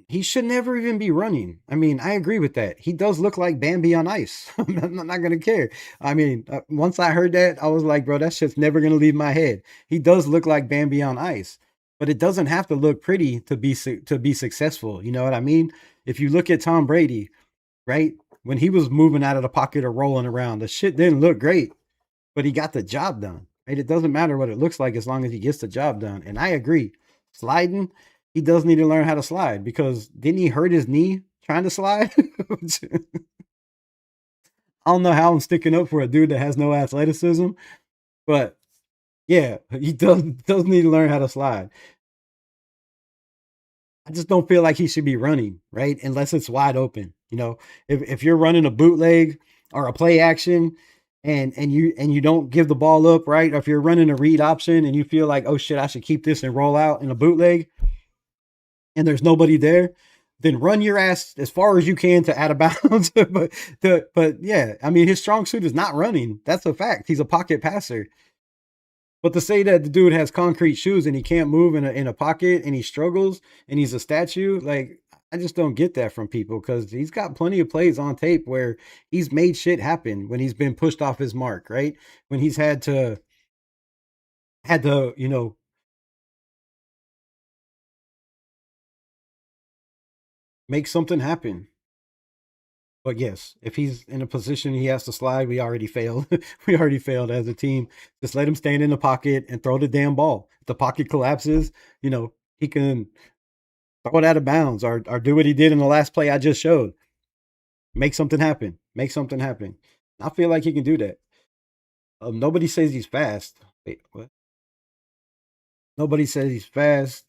He should never even be running. I mean, I agree with that. He does look like Bambi on ice. I'm not going to care. I mean, once I heard that, I was like, bro, that shit's never going to leave my head. He does look like Bambi on ice, but it doesn't have to look pretty to be successful. You know what I mean? If you look at Tom Brady, right? when he was moving out of the pocket or rolling around, the shit didn't look great, but he got the job done. Right? It doesn't matter what it looks like as long as he gets the job done. And I agree. Sliding, he does need to learn how to slide because didn't he hurt his knee trying to slide? I don't know how I'm sticking up for a dude that has no athleticism, but yeah, he does need to learn how to slide. I just don't feel like he should be running, right? Unless it's wide open. You know, if you're running a bootleg or a play action and you don't give the ball up, right? Or if you're running a read option and you feel like, oh shit, I should keep this and roll out in a bootleg and there's nobody there, then run your ass as far as you can to out of bounds. but yeah, I mean, his strong suit is not running. That's a fact. He's a pocket passer. But to say that the dude has concrete shoes and he can't move in a pocket and he struggles and he's a statue, like I just don't get that from people because he's got plenty of plays on tape where he's made shit happen when he's been pushed off his mark, right? When he's had to make something happen. But yes, if he's in a position he has to slide, we already failed. We already failed as a team. Just let him stand in the pocket and throw the damn ball. If the pocket collapses, he can throw it out of bounds or do what he did in the last play I just showed. Make something happen. Make something happen. I feel like he can do that. Nobody says he's fast. Wait, what? Nobody says he's fast.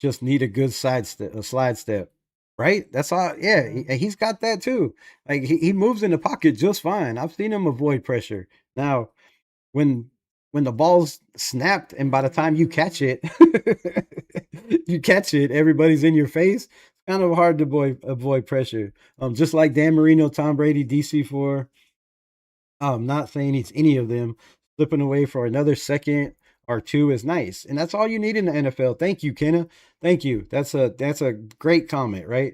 Just need a good slide step. Right? That's all. Yeah, he's got that too. Like he moves in the pocket just fine. I've seen him avoid pressure. Now, when the ball's snapped and by the time you catch it, everybody's in your face. It's kind of hard to avoid pressure. Just like Dan Marino, Tom Brady, DC4. I'm not saying it's any of them. Slipping away for another second or two is nice, and that's all you need in the NFL. Thank you, Kenna. Thank you. That's a great comment, right?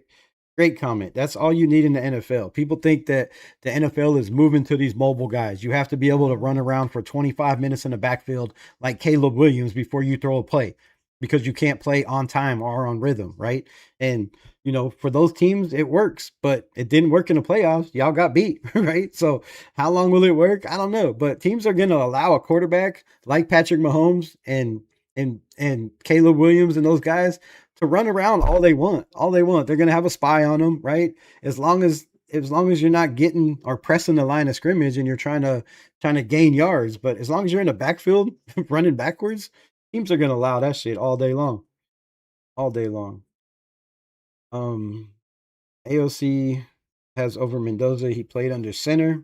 Great comment. That's all you need in the NFL. People think that the NFL is moving to these mobile guys. You have to be able to run around for 25 minutes in the backfield like Caleb Williams before you throw a play because you can't play on time or on rhythm, right? And for those teams, it works, but it didn't work in the playoffs. Y'all got beat, right? So how long will it work? I don't know. But teams are going to allow a quarterback like Patrick Mahomes and Caleb Williams and those guys to run around all they want. All they want. They're going to have a spy on them, right? As long as you're not getting or pressing the line of scrimmage and you're trying to gain yards, but as long as you're in the backfield running backwards, teams are going to allow that shit all day long. All day long. AOC has over Mendoza. He played under center.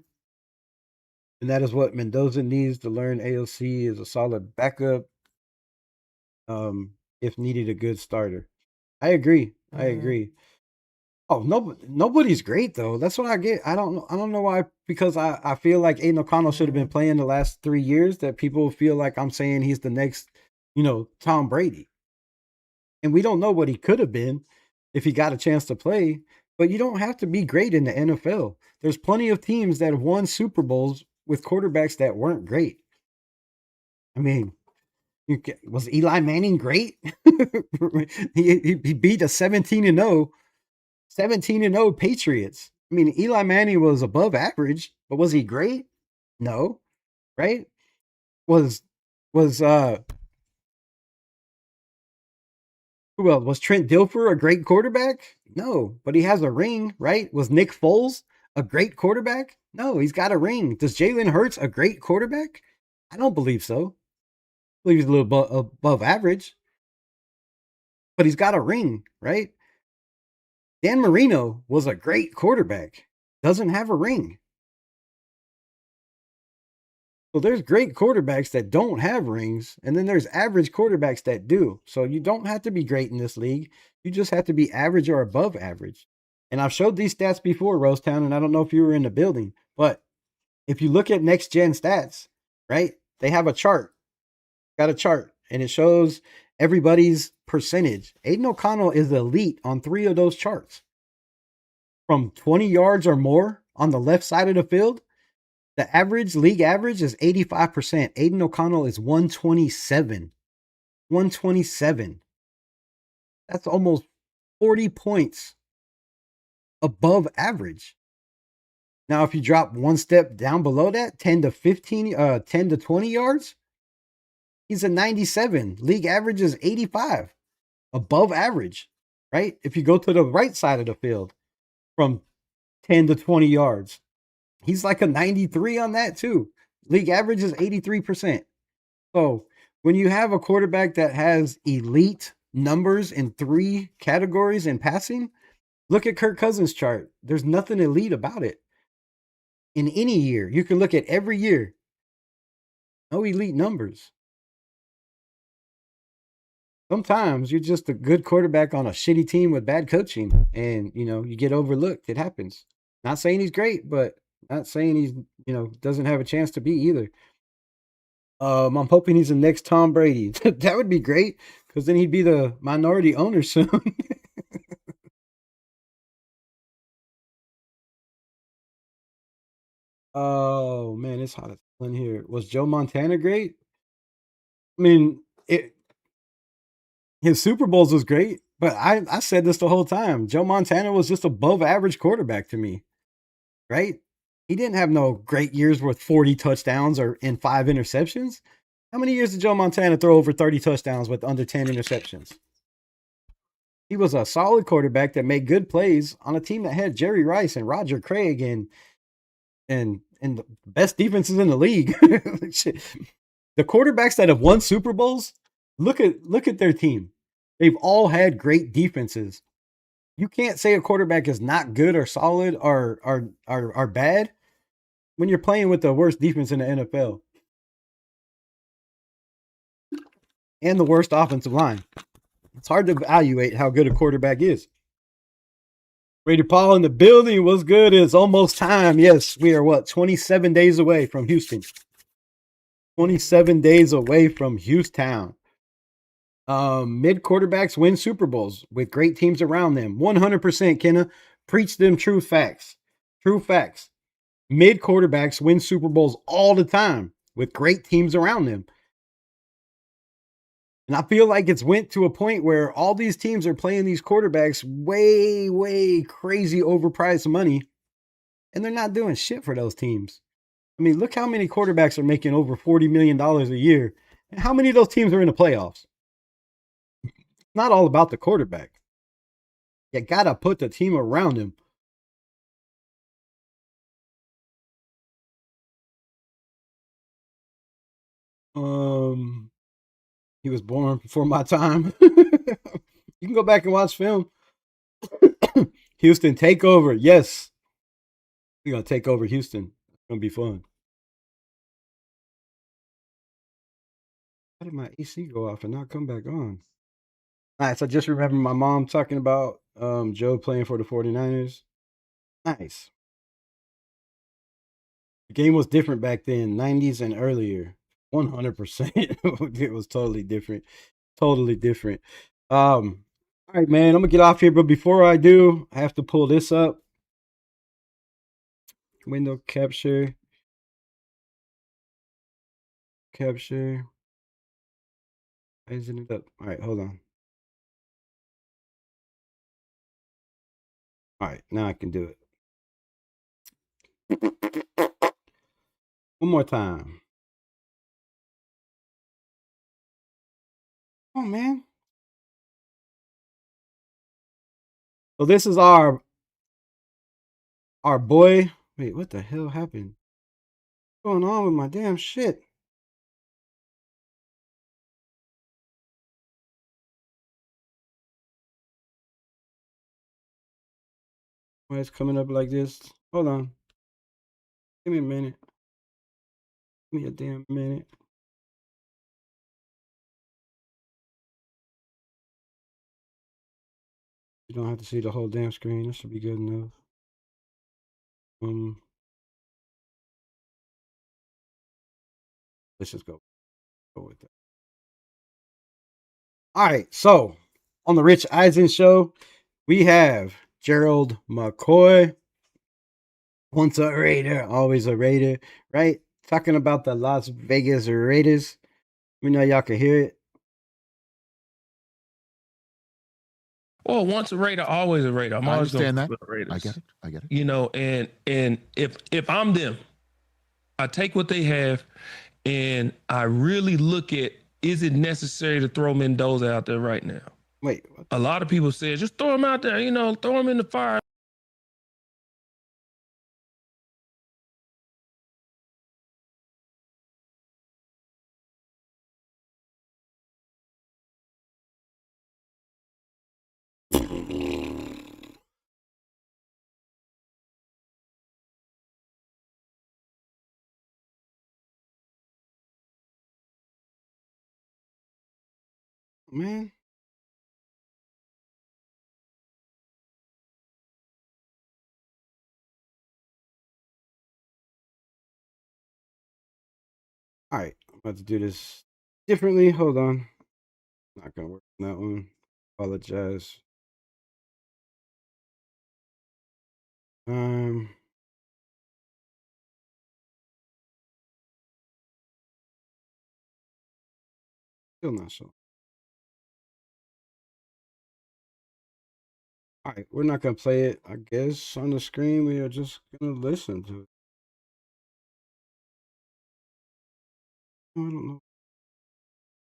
And that is what Mendoza needs to learn. AOC is a solid backup. If needed, a good starter. I agree. I agree. Oh, nobody's great though. That's what I get. I don't know why, because I feel like Aiden O'Connell should have been playing the last 3 years, that people feel like I'm saying he's the next, Tom Brady. And we don't know what he could have been if he got a chance to play, but you don't have to be great in the NFL. There's plenty of teams that have won Super Bowls with quarterbacks that weren't great. I mean, was Eli Manning great? he beat a 17-0 Patriots. I mean, Eli Manning was above average, but was he great? No, right? Was who else? Was Trent Dilfer a great quarterback? No, but he has a ring, right? Was Nick Foles a great quarterback? No, he's got a ring. Does Jalen Hurts a great quarterback? I don't believe so. I believe he's a little above average, but he's got a ring, right? Dan Marino was a great quarterback. Doesn't have a ring. So there's great quarterbacks that don't have rings, and then there's average quarterbacks that do. So you don't have to be great in this league. You just have to be average or above average. And I've showed these stats before, Rosetown, and I don't know if you were in the building, but if you look at next gen stats, right, they have a chart. Got a chart, and it shows everybody's percentage. Aiden O'Connell is elite on 3 of those charts. From 20 yards or more on the left side of the field, the league average is 85%. Aiden O'Connell is 127. 127. That's almost 40 points above average. Now, if you drop one step down below that, 10 to 15, 10 to 20 yards, he's a 97. League average is 85, above average, right? If you go to the right side of the field from 10 to 20 yards, he's like a 93 on that too. League average is 83%. So when you have a quarterback that has elite numbers in 3 categories in passing, look at Kirk Cousins' chart. There's nothing elite about it. In any year, you can look at every year. No elite numbers. Sometimes you're just a good quarterback on a shitty team with bad coaching, and you get overlooked. It happens. Not saying he's great, but not saying he's doesn't have a chance to be either. I'm hoping he's the next Tom Brady. That would be great, because then he'd be the minority owner soon. Oh man, it's hot as hell in here. Was Joe Montana great? I mean, his Super Bowls was great, but I said this the whole time. Joe Montana was just above average quarterback to me, right? He didn't have no great years with 40 touchdowns or in 5 interceptions. How many years did Joe Montana throw over 30 touchdowns with under 10 interceptions? He was a solid quarterback that made good plays on a team that had Jerry Rice and Roger Craig and the best defenses in the league. The quarterbacks that have won Super Bowls, look at their team. They've all had great defenses. You can't say a quarterback is not good or solid or bad when you're playing with the worst defense in the NFL and the worst offensive line. It's hard to evaluate how good a quarterback is. Raider Paul in the building. What's good? It's almost time. Yes, we are 27 days away from Houston. 27 days away from Houston. Mid quarterbacks win Super Bowls with great teams around them. 100%, Kenna. Preach them true facts. True facts. Mid quarterbacks win Super Bowls all the time with great teams around them. And I feel like it's went to a point where all these teams are playing these quarterbacks way, way crazy overpriced money, and they're not doing shit for those teams. I mean, look how many quarterbacks are making over $40 million a year. And how many of those teams are in the playoffs? It's not all about the quarterback. You got to put the team around him. He was born before my time. You can go back and watch film. Houston, take over. Yes. We're going to take over Houston. It's going to be fun. How did my AC go off and not come back on? Nice. I just remember my mom talking about Joe playing for the 49ers. Nice. The game was different back then, 90s and earlier. 100%. It was totally different. Totally different. All right, man. I'm gonna get off here, but before I do, I have to pull this up. Window capture. Capture. Why isn't it up? All right, hold on. All right, now I can do it. One more time. Oh man. So this is our boy. Wait, what the hell happened? What's going on with my damn shit? Why it's coming up like this? Hold on. Give me a minute. Give me a damn minute. You don't have to see the whole damn screen. That should be good enough. Let's just go with that. All right, so on the Rich Eisen show, we have Jermod McCoy. Once a Raider, always a Raider, right? Talking about the Las Vegas Raiders. We know y'all can hear it. Well, once a Raider, always a Raider. I'm I always going understand to that. support the Raiders. I get it. You know, and if I'm them, I take what they have and I really look at, is it necessary to throw Mendoza out there right now? Wait, what? A lot of people say, just throw him out there, you know, throw him in the fire. Man. All right, I'm about to do this differently. Hold on. Not gonna work on that one. Apologize. Still not sure. All right, we're not gonna play it. I guess on the screen we are just gonna listen to it. I don't know.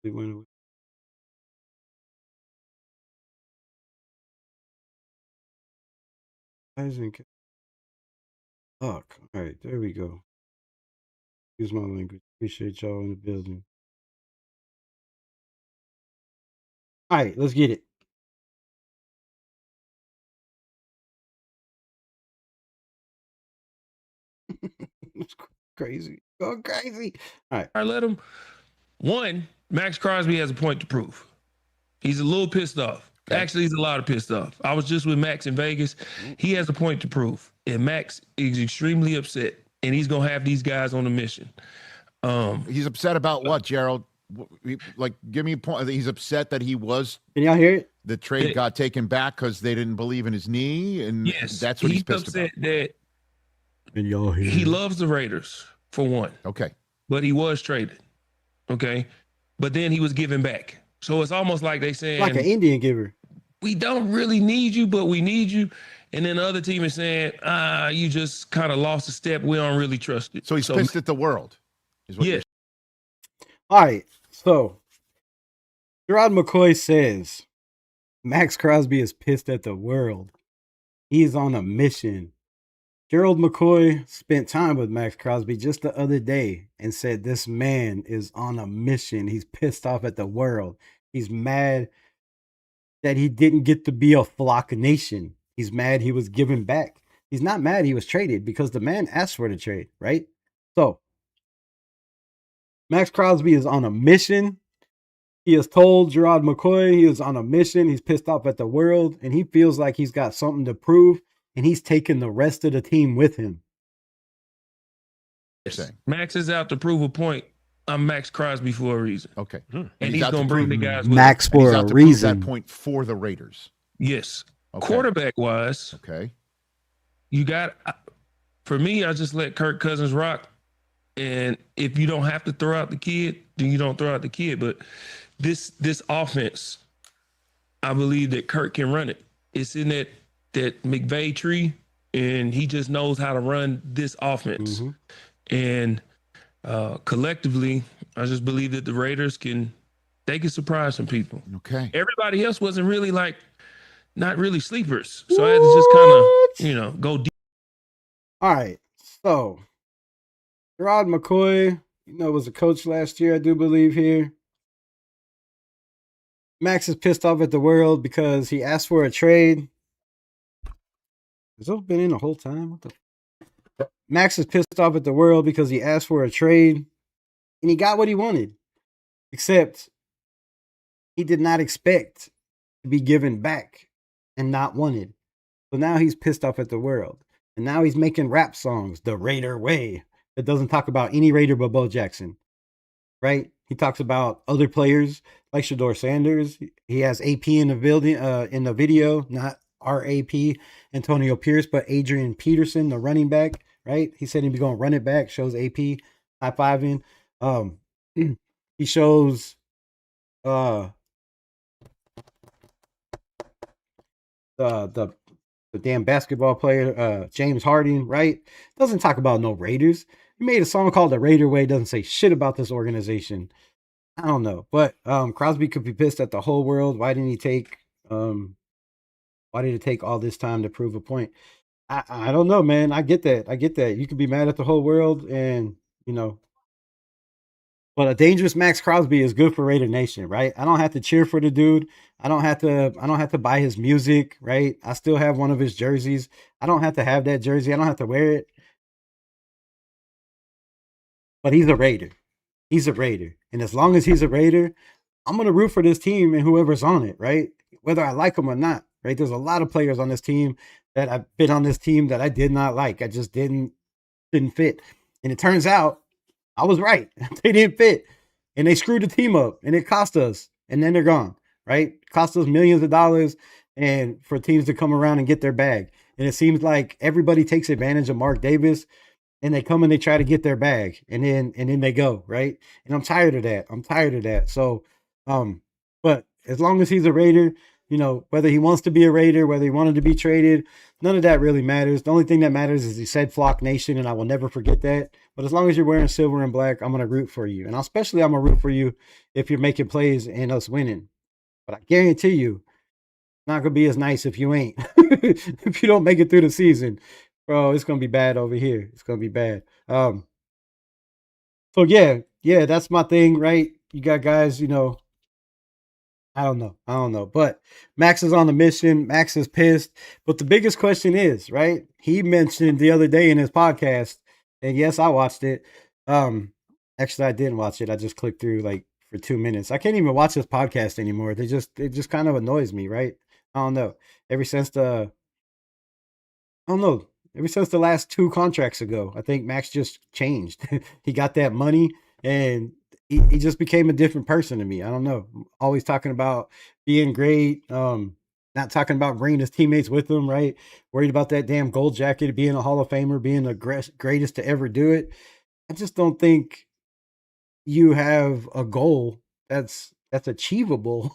We went away. Fuck. All right, there we go. Use my language. Appreciate y'all in the building. All right, let's get it. It's crazy. Go crazy. All right. I let him. One, Maxx Crosby has a point to prove. He's a little pissed off. Okay. Actually, he's a lot of pissed off. I was just with Max in Vegas. He has a point to prove. And Max is extremely upset. And he's going to have these guys on a mission. He's upset about what, Gerald? Like, give me a point. He's upset that he was. Can y'all hear it? The trade got taken back because they didn't believe in his knee, and yes, that's what he's pissed upset about. That Can y'all hear he it? loves the Raiders, for one. Okay. But he was traded. Okay. But then he was given back. So it's almost like they saying, Like an Indian giver. we don't really need you, but we need you. And then the other team is saying, you just kind of lost a step. We don't really trust it. So he's pissed at the world. Is what yeah. All right. So Jermod McCoy says Maxx Crosby is pissed at the world. He's on a mission. Jermod McCoy spent time with Maxx Crosby just the other day and said this man is on a mission. He's pissed off at the world. He's mad that he didn't get to be a Flock Nation. He's mad he was given back. He's not mad he was traded because the man asked for the trade, right? So Maxx Crosby is on a mission. He has told Jermod McCoy he is on a mission. He's pissed off at the world, and he feels like he's got something to prove, and he's taking the rest of the team with him. Max is out to prove a point. I'm Maxx Crosby for a reason. Okay. And he's going to bring the guys with Max him. for a reason. That point for the Raiders. Yes. Okay. Quarterback-wise, okay, you got, for me, I just let Kirk Cousins rock. And if you don't have to throw out the kid, then you don't throw out the kid. But this offense, I believe that Kirk can run it. It's in that McVay tree, and he just knows how to run this offense. Mm-hmm. And collectively, I just believe that the Raiders can surprise some people. Okay. Everybody else wasn't really not really sleepers. So I had to just kind of, go deep. All right. So Jermod McCoy, was a coach last year, I do believe here. Max is pissed off at the world because he asked for a trade. Has those been in the whole time? What the? Max is pissed off at the world because he asked for a trade and he got what he wanted. Except he did not expect to be given back and not wanted. So now he's pissed off at the world. And now he's making rap songs, the Raider way. That doesn't talk about any Raider but Bo Jackson. Right? He talks about other players like Shador Sanders. He has AP in the building, in the video, not our AP, Antonio Pierce, but Adrian Peterson, the running back, right? He said he'd be going to run it back, shows AP high-fiving. He shows the damn basketball player, James Harden, right? Doesn't talk about no Raiders. He made a song called The Raider Way, doesn't say shit about this organization. I don't know. But Crosby could be pissed at the whole world. Why did it take all this time to prove a point? I don't know, man. I get that. I get that. You could be mad at the whole world and but a dangerous Maxx Crosby is good for Raider Nation, right? I don't have to cheer for the dude. I don't have to buy his music, right? I still have one of his jerseys. I don't have to have that jersey. I don't have to wear it. But he's a Raider. He's a Raider. And as long as he's a Raider, I'm going to root for this team and whoever's on it, right? Whether I like them or not, right? There's a lot of players on this team that I've been on this team that I did not like. I just didn't fit. And it turns out I was right. They didn't fit. And they screwed the team up and it cost us. And then they're gone, right? Cost us millions of dollars and for teams to come around and get their bag. And it seems like everybody takes advantage of Mark Davis and they come and they try to get their bag and then they go, right? And I'm tired of that. So, but as long as he's a Raider, whether he wants to be a Raider, whether he wanted to be traded, none of that really matters. The only thing that matters is he said Flock Nation, and I will never forget that. But as long as you're wearing silver and black, I'm going to root for you. And especially I'm going to root for you if you're making plays and us winning. But I guarantee you, it's not going to be as nice if you ain't. If you don't make it through the season, bro, it's going to be bad over here. It's going to be bad. So yeah, that's my thing, right? You got guys, I don't know. But Maxx is on the mission. Maxx is pissed. But the biggest question is, right? He mentioned the other day in his podcast, and yes, I watched it. Actually, I didn't watch it. I just clicked through like for 2 minutes. I can't even watch this podcast anymore. It just kind of annoys me, right? I don't know. Ever since the last 2 contracts ago, I think Maxx just changed. He got that money and he just became a different person to me. I don't know. Always talking about being great. Not talking about bringing his teammates with him, right? Worried about that damn gold jacket, being a Hall of Famer, being the greatest to ever do it. I just don't think you have a goal that's achievable,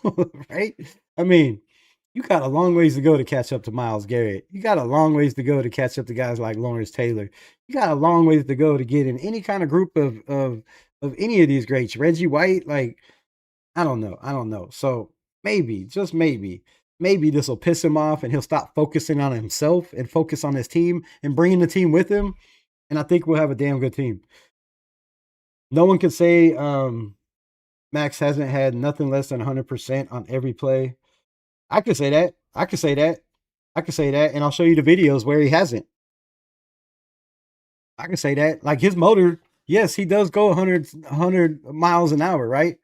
right? I mean, you got a long ways to go to catch up to Myles Garrett. You got a long ways to go to catch up to guys like Lawrence Taylor. You got a long ways to go to get in any kind of group of any of these greats. Reggie White, like, I don't know. So maybe, just maybe this will piss him off and he'll stop focusing on himself and focus on his team and bringing the team with him. And I think we'll have a damn good team. No one can say Maxx hasn't had nothing less than 100% on every play. I could say that. And I'll show you the videos where he hasn't. I can say that. Like his motor, yes, he does go 100 miles an hour, right?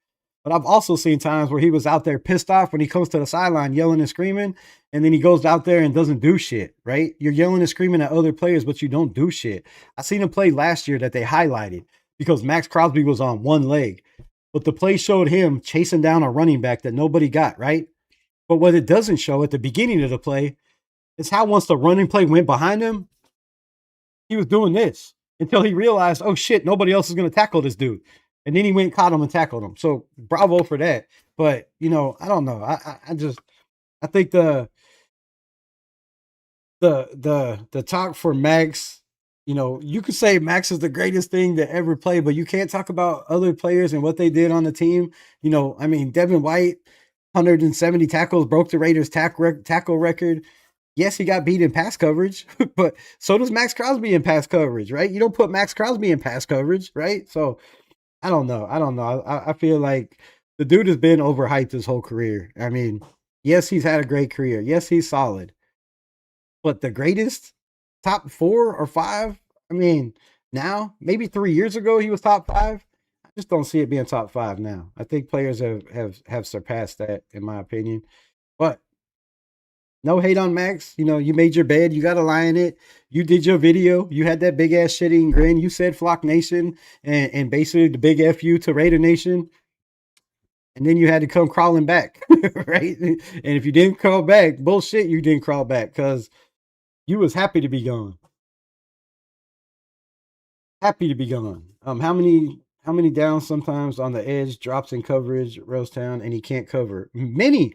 But I've also seen times where he was out there pissed off when he comes to the sideline yelling and screaming, and then he goes out there and doesn't do shit, right? You're yelling and screaming at other players, but you don't do shit. I seen him play last year that they highlighted because Maxx Crosby was on one leg, but the play showed him chasing down a running back that nobody got, right? But what it doesn't show at the beginning of the play is how once the running play went behind him, he was doing this until he realized, oh shit, nobody else is going to tackle this dude. And then he went and caught him and tackled him. So bravo for that. But, I don't know. I think the talk for Maxx, you could say Maxx is the greatest thing to ever play, but you can't talk about other players and what they did on the team. I mean, Devin White, 170 tackles, broke the Raiders tackle record. Yes, he got beat in pass coverage, but so does Maxx Crosby in pass coverage, right? You don't put Maxx Crosby in pass coverage, right? So I don't know. I feel like the dude has been overhyped his whole career. I mean, yes, he's had a great career. Yes, he's solid. But the greatest, top 4 or 5, I mean, now, maybe 3 years ago he was top 5. I just don't see it being top 5 now. I think players have surpassed that, in my opinion. But no hate on Maxx. You made your bed. You got to lie in it. You did your video. You had that big ass shitting grin. You said Flock Nation and basically the big FU to Raider Nation. And then you had to come crawling back, right? And if you didn't crawl back, bullshit, you didn't crawl back because you was happy to be gone. Happy to be gone. How many downs sometimes on the edge, drops in coverage, Rosetown, and he can't cover? Many.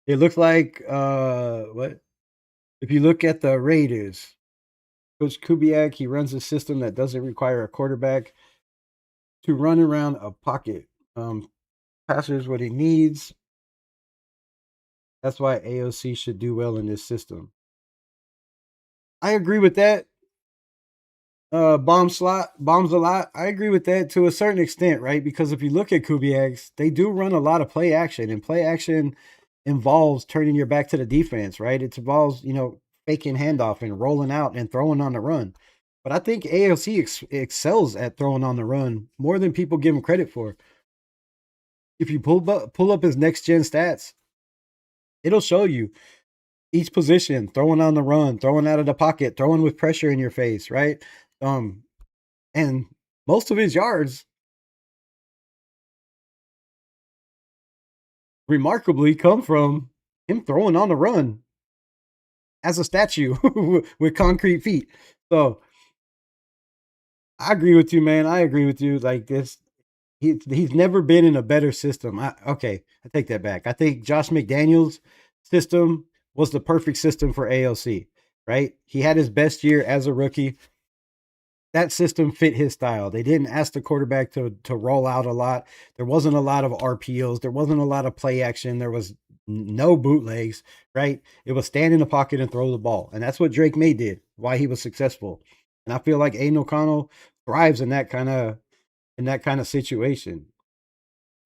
It looks like what? If you look at the Raiders, Coach Kubiak, he runs a system that doesn't require a quarterback to run around a pocket. Passers what he needs. That's why AOC should do well in this system. I agree with that. Bombs a lot. I agree with that to a certain extent, right? Because if you look at Kubiak's, they do run a lot of play action, and play action involves turning your back to the defense, right? It involves, faking handoff and rolling out and throwing on the run. But I think AOC excels at throwing on the run more than people give him credit for. If you pull up his next gen stats, it'll show you each position, throwing on the run, throwing out of the pocket, throwing with pressure in your face, right? And most of his yards remarkably come from him throwing on the run as a statue with concrete feet. So I agree with you, man. I agree with you. Like this, he's never been in a better system. I take that back. I think Josh McDaniels' system was the perfect system for AOC, right? He had his best year as a rookie. That system fit his style. They didn't ask the quarterback to roll out a lot. There wasn't a lot of RPOs. There wasn't a lot of play action. There was no bootlegs, right? It was stand in the pocket and throw the ball. And that's what Drake May did, why he was successful. And I feel like Aiden O'Connell thrives in that kind of situation.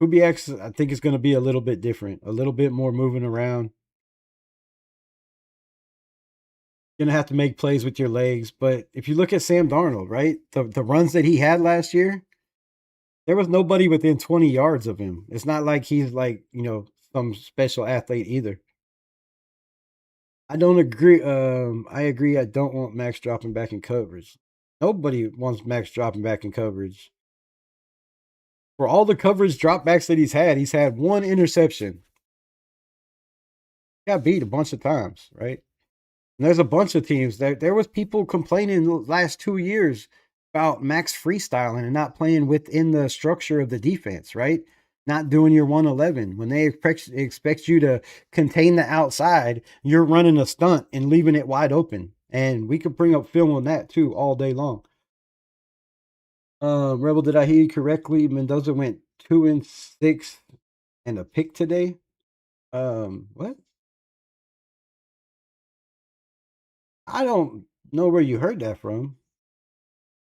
Kubiak, I think, is going to be a little bit different, a little bit more moving around. Going to have to make plays with your legs. But if you look at Sam Darnold, right, the runs that he had last year, there was nobody within 20 yards of him. It's not like he's like, some special athlete either. I don't agree. I agree. I don't want Maxx dropping back in coverage. Nobody wants Maxx dropping back in coverage. For all the coverage dropbacks that he's had one interception. Got beat a bunch of times, right? And there's a bunch of teams that there was people complaining the last 2 years about Maxx freestyling and not playing within the structure of the defense, right? Not doing your 111. When they expect you to contain the outside, you're running a stunt and leaving it wide open. And we could bring up film on that too all day long. Rebel, did I hear you correctly? Mendoza went 2-6 and a pick today. What? I don't know where you heard that from.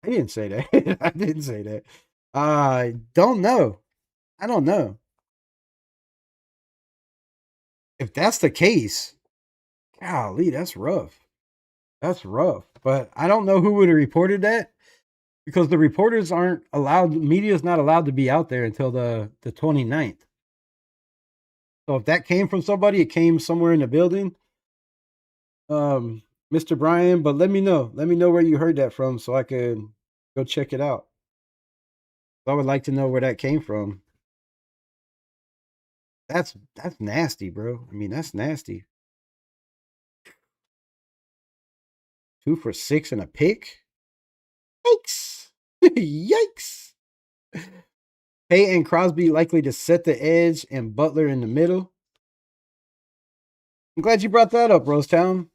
I didn't say that. I didn't say that. I don't know. I don't know. If that's the case, golly, that's rough. That's rough. But I don't know who would have reported that because the reporters aren't allowed, media is not allowed to be out there until the 29th. So if that came from somebody, it came somewhere in the building. Mr. Brian, but let me know. Let me know where you heard that from so I could go check it out. I would like to know where that came from. That's nasty, bro. I mean, that's nasty. 2 for 6 and a pick? Yikes. Yikes. Pay and Crosby likely to set the edge and Butler in the middle. I'm glad you brought that up, Rosetown.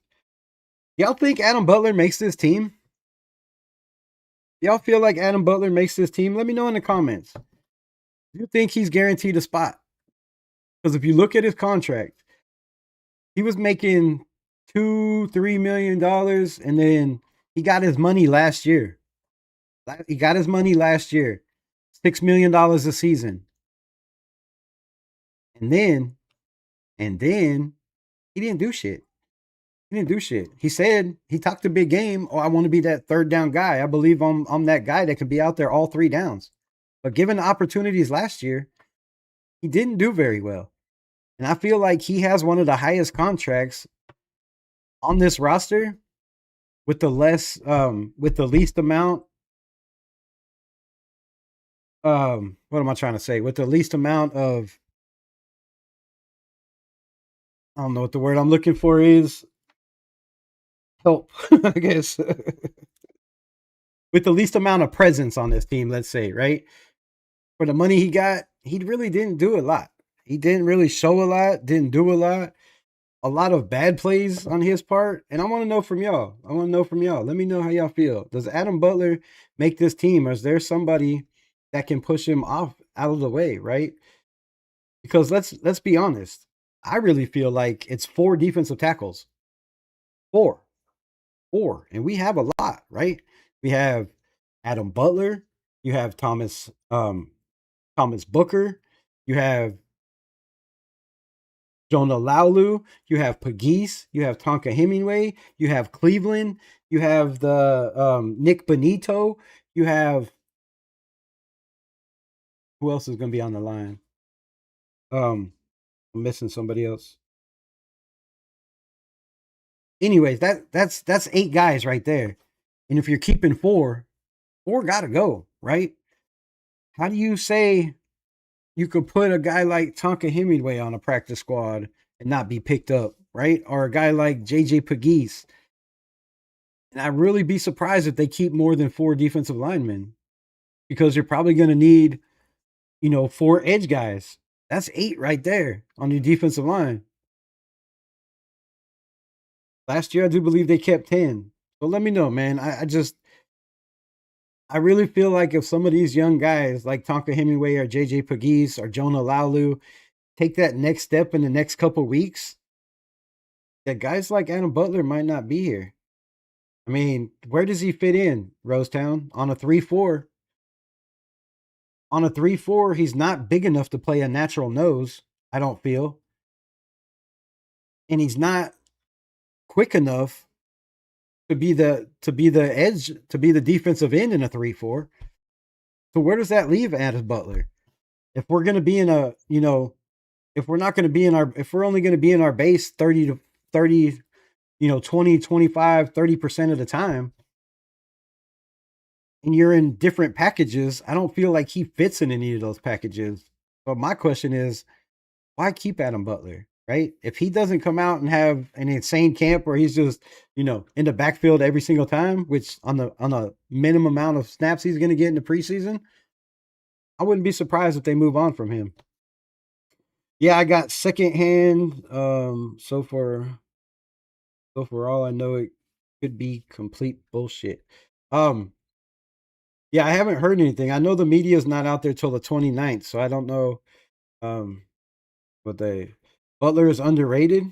Y'all think Adam Butler makes this team? Y'all feel like Adam Butler makes this team? Let me know in the comments. Do you think he's guaranteed a spot? Because if you look at his contract, he was making $2-3 million, and then he got his money last year. $6 million a season. And then he didn't do shit. He said, he talked a big game. Oh, I want to be that third down guy. I believe I'm that guy that can be out there all 3 downs. But given the opportunities last year, he didn't do very well. And I feel like he has one of the highest contracts on this roster with the least amount. What am I trying to say? With the least amount of, I don't know what the word I'm looking for is. Help, I guess. With the least amount of presence on this team, let's say, right? For the money he got, he really didn't do a lot. He didn't really show a lot, didn't do a lot of bad plays on his part. And I want to know from y'all. Let me know how y'all feel. Does Adam Butler make this team, or is there somebody that can push him off out of the way, right? Because let's be honest. I really feel like it's 4 defensive tackles. 4. And we have a lot, right? We have Adam Butler, you have Thomas Booker, you have Jonah Laulu, you have Pegues, you have Tonka Hemingway, you have Cleveland, you have the Nick Benito, you have who else is going to be on the line? I'm missing somebody else. Anyways, that's 8 guys right there. And if you're keeping 4 got to go, right? How do you say you could put a guy like Tonka Hemingway on a practice squad and not be picked up, right? Or a guy like JJ Pegues? And I'd really be surprised if they keep more than 4 defensive linemen, because you're probably going to need, 4 edge guys. That's 8 right there on your defensive line. Last year, I do believe they kept 10. So let me know, man. I really feel like if some of these young guys like Tonka Hemingway or JJ Pegues or Jonah Laulu take that next step in the next couple weeks, that guys like Adam Butler might not be here. I mean, where does he fit in, Rosetown? On a 3-4? On a 3-4, he's not big enough to play a natural nose, I don't feel. And he's not quick enough to be the edge, to be the defensive end in a 3-4. So where does that leave Adam Butler? If we're going to be in a, if we're not going to be in our, if we're only going to be in our base 30 to 30, 20, 25, 30% of the time, and you're in different packages, I don't feel like he fits in any of those packages. But my question is, why keep Adam Butler, right? If he doesn't come out and have an insane camp where he's just, in the backfield every single time, which on a minimum amount of snaps he's going to get in the preseason, I wouldn't be surprised if they move on from him. Yeah, I got secondhand. So for all I know, it could be complete bullshit. Yeah, I haven't heard anything. I know the media is not out there till the 29th, so I don't know. But Butler is underrated.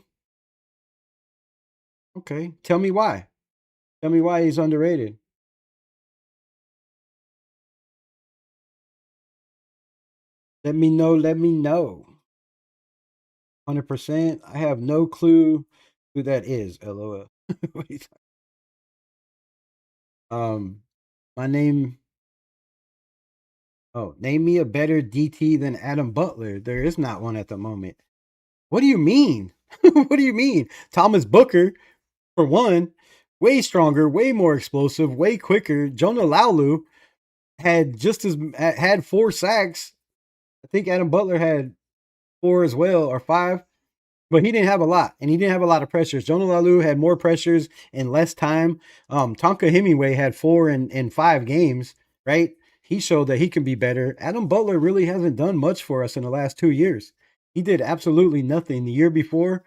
Okay, tell me why. Tell me why he's underrated. Let me know. 100%. I have no clue who that is. LOL. My name. Oh, name me a better DT than Adam Butler. There is not one at the moment. What do you mean? What do you mean? Thomas Booker, for one, way stronger, way more explosive, way quicker. Jonah Laulu had had 4 sacks. I think Adam Butler had 4 as well, or 5, but he didn't have a lot, and he didn't have a lot of pressures. Jonah Laulu had more pressures in less time. Tonka Hemingway had 4 in 5 games, right? He showed that he can be better. Adam Butler really hasn't done much for us in the last 2 years. He did absolutely nothing. The year before,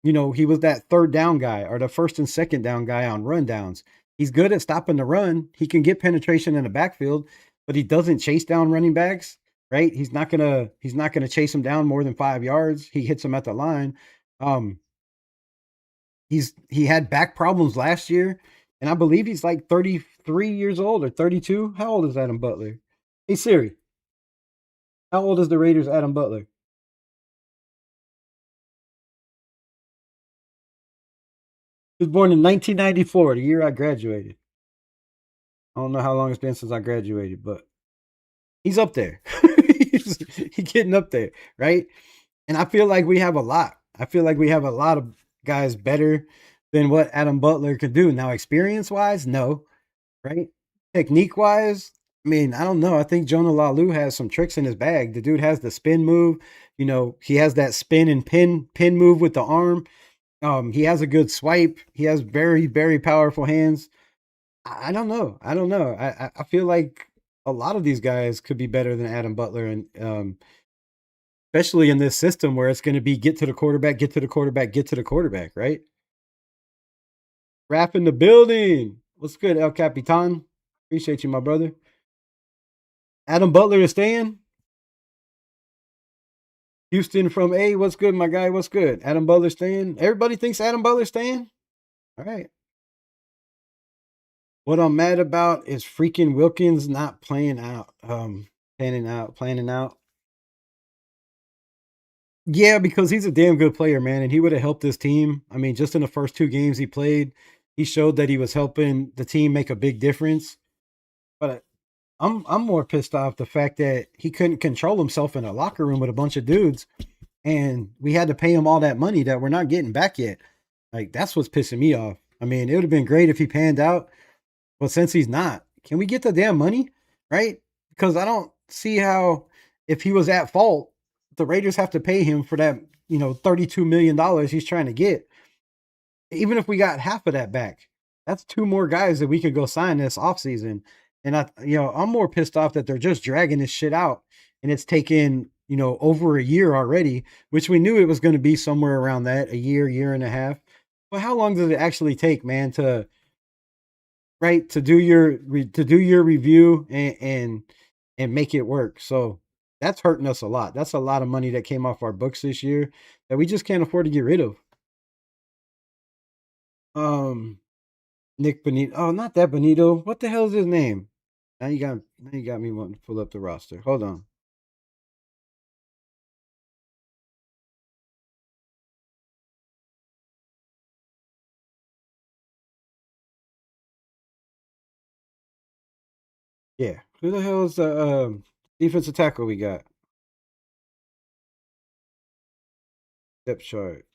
he was that 3rd down guy or the 1st and 2nd down guy on rundowns. He's good at stopping the run. He can get penetration in the backfield, but he doesn't chase down running backs, right? He's not gonna chase them down more than 5 yards. He hits them at the line. He had back problems last year, and I believe he's like 33 years old or 32. How old is Adam Butler? Hey Siri, how old is the Raiders' Adam Butler? He was born in 1994, the year I graduated. I don't know how long it's been since I graduated, but he's up there. he's getting up there, right? And I feel like we have a lot. I feel like we have a lot of guys better than what Adam Butler could do. Now, experience-wise, no, right? Technique-wise, I mean, I don't know. I think Jonah Laulu has some tricks in his bag. The dude has the spin move. He has that spin and pin move with the arm. He has a good swipe. He has very, very powerful hands. I don't know. I feel like a lot of these guys could be better than Adam Butler, and especially in this system where it's going to be get to the quarterback, get to the quarterback, get to the quarterback, right? Rap in the building. What's good, El Capitan? Appreciate you, my brother. Adam Butler is staying. Houston from A. What's good, my guy? What's good? Adam Butler staying. Everybody thinks Adam Butler staying. All right. What I'm mad about is freaking Wilkins not playing out. Planning out. Yeah, because he's a damn good player, man, and he would have helped this team. I mean, just in the first 2 games he played, he showed that he was helping the team make a big difference. But I'm more pissed off the fact that he couldn't control himself in a locker room with a bunch of dudes, and we had to pay him all that money that we're not getting back yet. Like, that's what's pissing me off. I mean, it would have been great if he panned out, but since he's not, can we get the damn money, right? Because I don't see how, if he was at fault, the Raiders have to pay him for that, $32 million he's trying to get. Even if we got half of that back, that's 2 more guys that we could go sign this offseason. And I'm more pissed off that they're just dragging this shit out, and it's taken, over a year already, which we knew it was going to be somewhere around that, a year and a half. But how long does it actually take, man, to do your review and make it work? So that's hurting us a lot. That's a lot of money that came off our books this year that we just can't afford to get rid of. Nick Benito. Oh, not that Benito. What the hell is his name? Now you got me wanting to pull up the roster. Hold on. Yeah. Who the hell is the defensive tackle we got? Depth chart.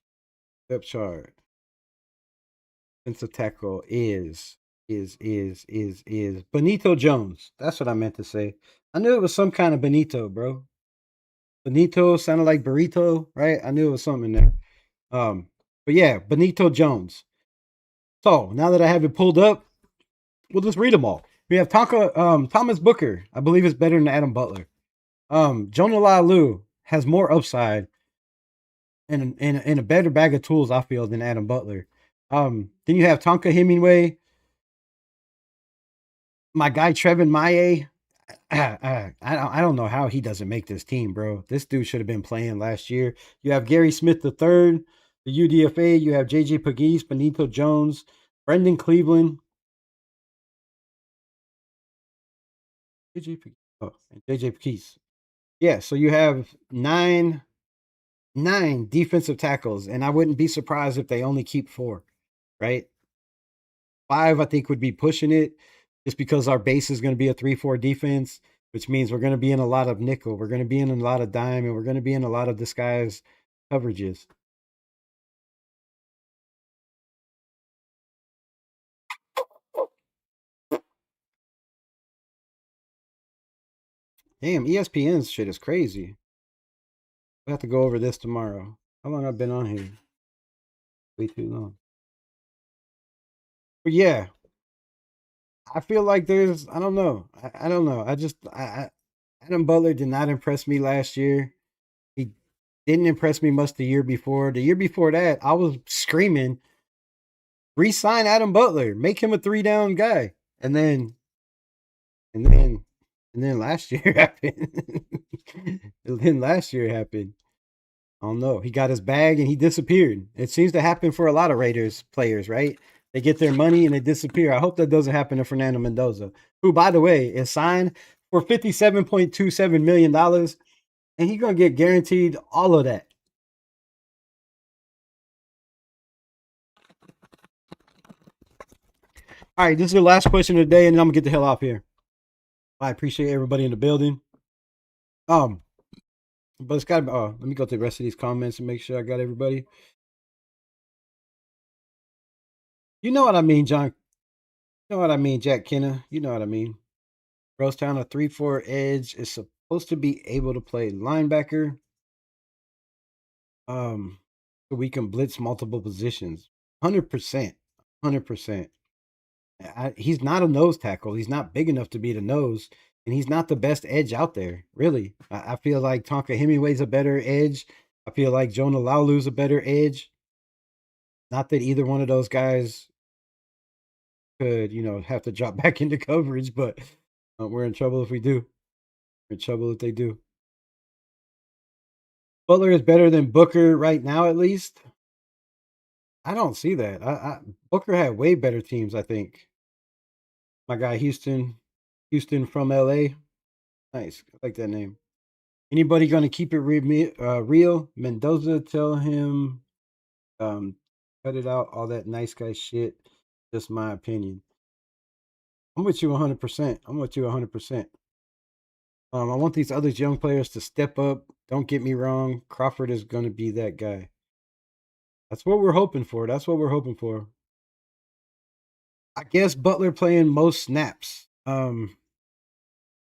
Defensive tackle is Benito Jones. That's what I meant to say. I knew it was some kind of Benito, bro. Benito sounded like burrito, right? I knew it was something in there. But yeah, Benito Jones. So now that I have it pulled up, we'll just read them all. We have Thomas Booker. I believe it's better than Adam Butler. Jonah Lalu has more upside and a better bag of tools, I feel, than Adam Butler. Then you have Tonka Hemingway. My guy Trevin Maye. I don't know how he doesn't make this team, bro. This dude should have been playing last year. You have Gary Smith III, the UDFA. You have JJ Pegues, Benito Jones, Brendan Cleveland. JJ Pegues. Yeah, so you have nine defensive tackles, and I wouldn't be surprised if they only keep 4, right? 5, I think, would be pushing it, just because our base is going to be a 3-4 defense, which means we're going to be in a lot of nickel, we're going to be in a lot of dime, and we're going to be in a lot of disguise coverages. Damn, ESPN's shit is crazy. We'll have to go over this tomorrow. How long I've been on here? Way too long. But yeah, I feel like there's, I don't know. I don't know. Adam Butler did not impress me last year. He didn't impress me much the year before. The year before that, I was screaming, re-sign Adam Butler, make him a 3-down guy. And then last year happened. I don't know. He got his bag and he disappeared. It seems to happen for a lot of Raiders players, right? They get their money and they disappear. I hope that doesn't happen to Fernando Mendoza, who, by the way, is signed for $57.27 million, and he's going to get guaranteed all of that. All right, this is the last question of the day, and then I'm going to get the hell off here. I appreciate everybody in the building. But it's got to let me go to the rest of these comments and make sure I got everybody. You know what I mean, John. You know what I mean, Jack Kenna. You know what I mean. Rosetown, a 3-4 edge, is supposed to be able to play linebacker. So we can blitz multiple positions. 100%. 100%. He's not a nose tackle. He's not big enough to be the nose. and he's not the best edge out there, really. I feel like Tonka Hemingway's a better edge. I feel like Jonah Laulu's a better edge. Not that either one of those guys could, have to drop back into coverage, but we're in trouble if we do. We're in trouble if they do. Butler is better than Booker right now, at least. I don't see that. Booker had way better teams, I think. My guy Houston from LA. Nice. I like that name. Anybody going to keep it real? Mendoza, tell him, cut it out. All that nice guy shit. Just my opinion. I'm with you 100%. I'm with you 100%. I want these other young players to step up. Don't get me wrong. Crawford is going to be that guy. That's what we're hoping for. That's what we're hoping for. I guess Butler playing most snaps.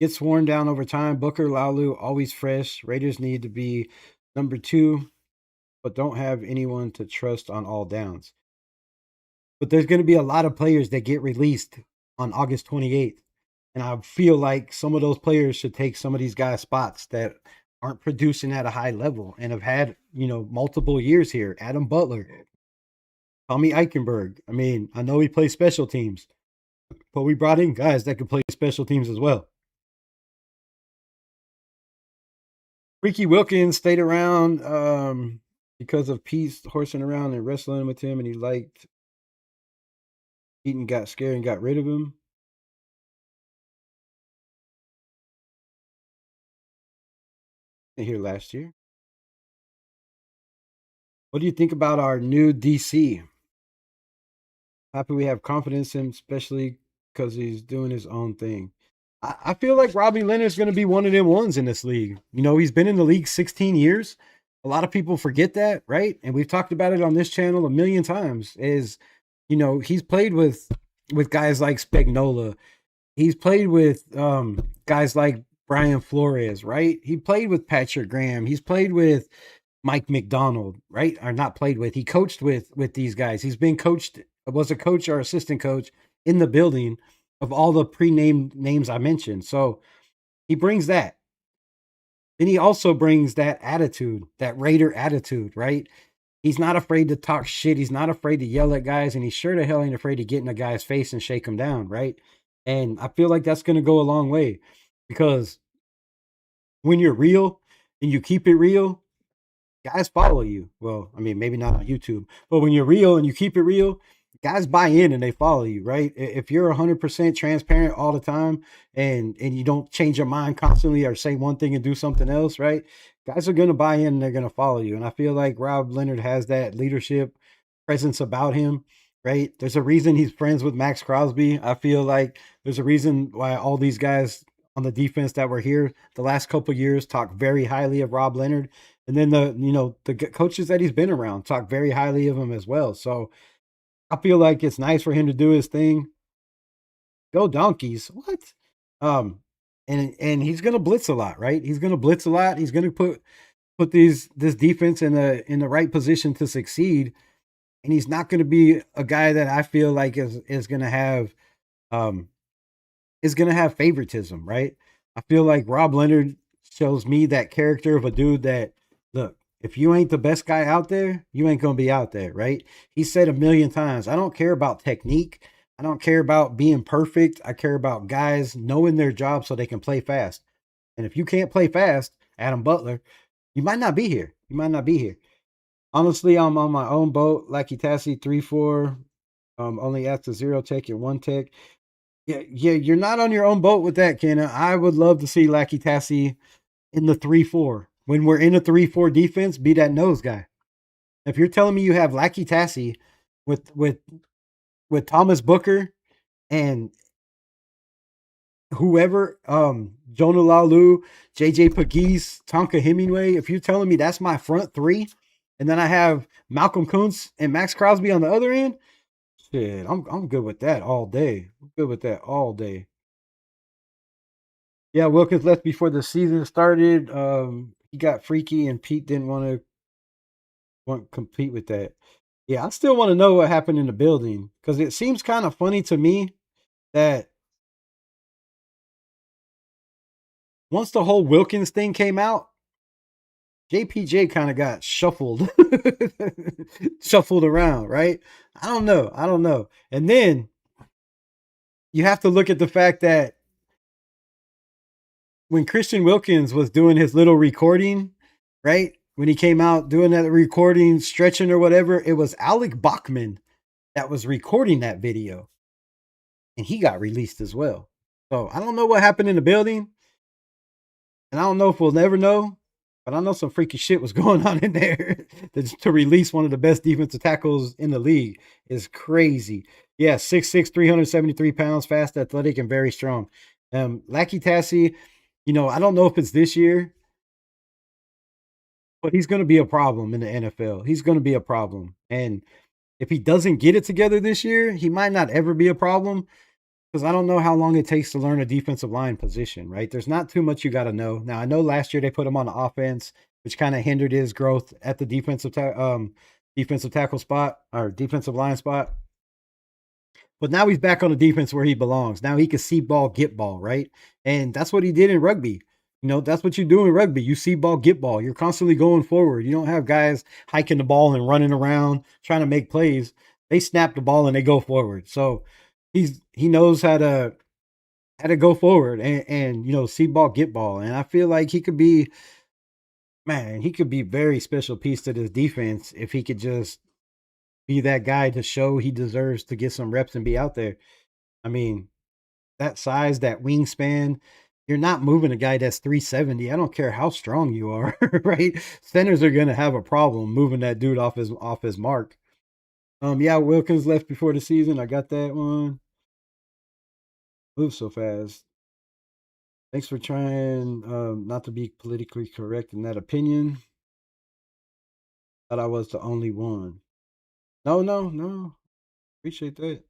Gets worn down over time. Booker, Laulu, always fresh. Raiders need to be number 2, but don't have anyone to trust on all downs. But there's going to be a lot of players that get released on August 28th. And I feel like some of those players should take some of these guys' spots that aren't producing at a high level and have had, multiple years here. Adam Butler, Tommy Eichenberg. I mean, I know he plays special teams, but we brought in guys that could play special teams as well. Ricky Wilkins stayed around because of Peace horsing around and wrestling with him, and he liked Eaton, got scared and got rid of him. Here last year. What do you think about our new DC? Happy we have confidence in him, especially because he's doing his own thing. I feel like Robbie Leonard's going to be one of them ones in this league. He's been in the league 16 years. A lot of people forget that, right? And we've talked about it on this channel a million times. He's played with guys like Spagnola. He's played with guys like Brian Flores, right? He played with Patrick Graham. He's played with Mike McDonald, right? Or not played with. He coached with these guys. He's been coached, was a coach or assistant coach in the building of all the pre-named names I mentioned. So he brings that. Then he also brings that attitude, that Raider attitude, right? He's not afraid to talk shit. He's not afraid to yell at guys, and he's sure to hell ain't afraid to get in a guy's face and shake him down, right? And I feel like that's going to go a long way, because when you're real and you keep it real, guys follow you. Well, I mean, maybe not on YouTube, but when you're real and you keep it real, guys buy in and they follow you, right? If you're 100% transparent all the time and you don't change your mind constantly or say one thing and do something else, right? Guys are going to buy in and they're going to follow you. And I feel like Rob Leonard has that leadership presence about him, right? There's a reason he's friends with Maxx Crosby. I feel like there's a reason why all these guys on the defense that were here the last couple of years talk very highly of Rob Leonard. And then the coaches that he's been around talk very highly of him as well. So I feel like it's nice for him to do his thing. Go Donkeys. What? And he's gonna blitz a lot, right? He's gonna blitz a lot. He's gonna put this defense in the right position to succeed. And he's not gonna be a guy that I feel like is gonna have favoritism, right? I feel like Rob Leonard shows me that character of a dude that, look, if you ain't the best guy out there, you ain't going to be out there, right? He said a million times, I don't care about technique. I don't care about being perfect. I care about guys knowing their job so they can play fast. And if you can't play fast, Adam Butler, you might not be here. You might not be here. Honestly, I'm on my own boat. Lackey Tassie 3-4. Only after 0 tech and 1 tech. Yeah, you're not on your own boat with that, Kenna. I would love to see Lackey Tassie in the 3-4. When we're in a 3-4 defense, be that nose guy. If you're telling me you have Lackey Tassie with Thomas Booker and whoever, Jonah Laulu, JJ Pegues, Tonka Hemingway, if you're telling me that's my front 3, and then I have Malcolm Kuntz and Maxx Crosby on the other end, shit, I'm good with that all day. I'm good with that all day. Yeah, Wilkins left before the season started. He got freaky, and Pete didn't want to compete with that. Yeah, I still want to know what happened in the building, because it seems kind of funny to me that once the whole Wilkins thing came out, JPJ kind of got shuffled around, right? I don't know. And then you have to look at the fact that when Christian Wilkins was doing his little recording, right? When he came out doing that recording, stretching or whatever, it was Alec Bachman that was recording that video. And he got released as well. So I don't know what happened in the building. And I don't know if we'll never know. But I know some freaky shit was going on in there. To release one of the best defensive tackles in the league is crazy. Yeah, 6'6", 373 pounds, fast, athletic, and very strong. Lackey Tassie, I don't know if it's this year, but he's going to be a problem in the NFL. He's going to be a problem. And if he doesn't get it together this year, he might not ever be a problem. Because I don't know how long it takes to learn a defensive line position, right? There's not too much you got to know. Now, I know last year they put him on the offense, which kind of hindered his growth at the defensive tackle spot or defensive line spot. But now he's back on the defense where he belongs. Now he can see ball, get ball, right? And that's what he did in rugby. That's what you do in rugby. You see ball, get ball. You're constantly going forward. You don't have guys hiking the ball and running around trying to make plays. They snap the ball and they go forward. So he knows how to go forward and see ball, get ball. And I feel like he could be very special piece to this defense if he could just be that guy to show he deserves to get some reps and be out there. I mean, that size, that wingspan, you're not moving a guy that's 370. I don't care how strong you are, right? Centers are going to have a problem moving that dude off his mark. Yeah, Wilkins left before the season. I got that one. Move so fast. Thanks for trying not to be politically correct in that opinion. Thought I was the only one. No. Appreciate that.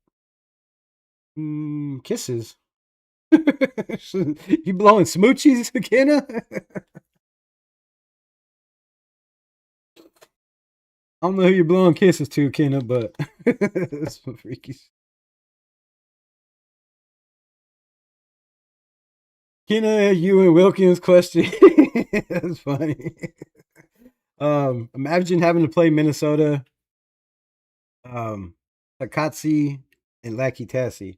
Kisses. You blowing smoochies, Kenna? I don't know who you're blowing kisses to, Kenna, but that's some freaky. Kenna, you and Wilkins question. That's funny. Imagine having to play Minnesota, Takatsi, and Lackey Tassie.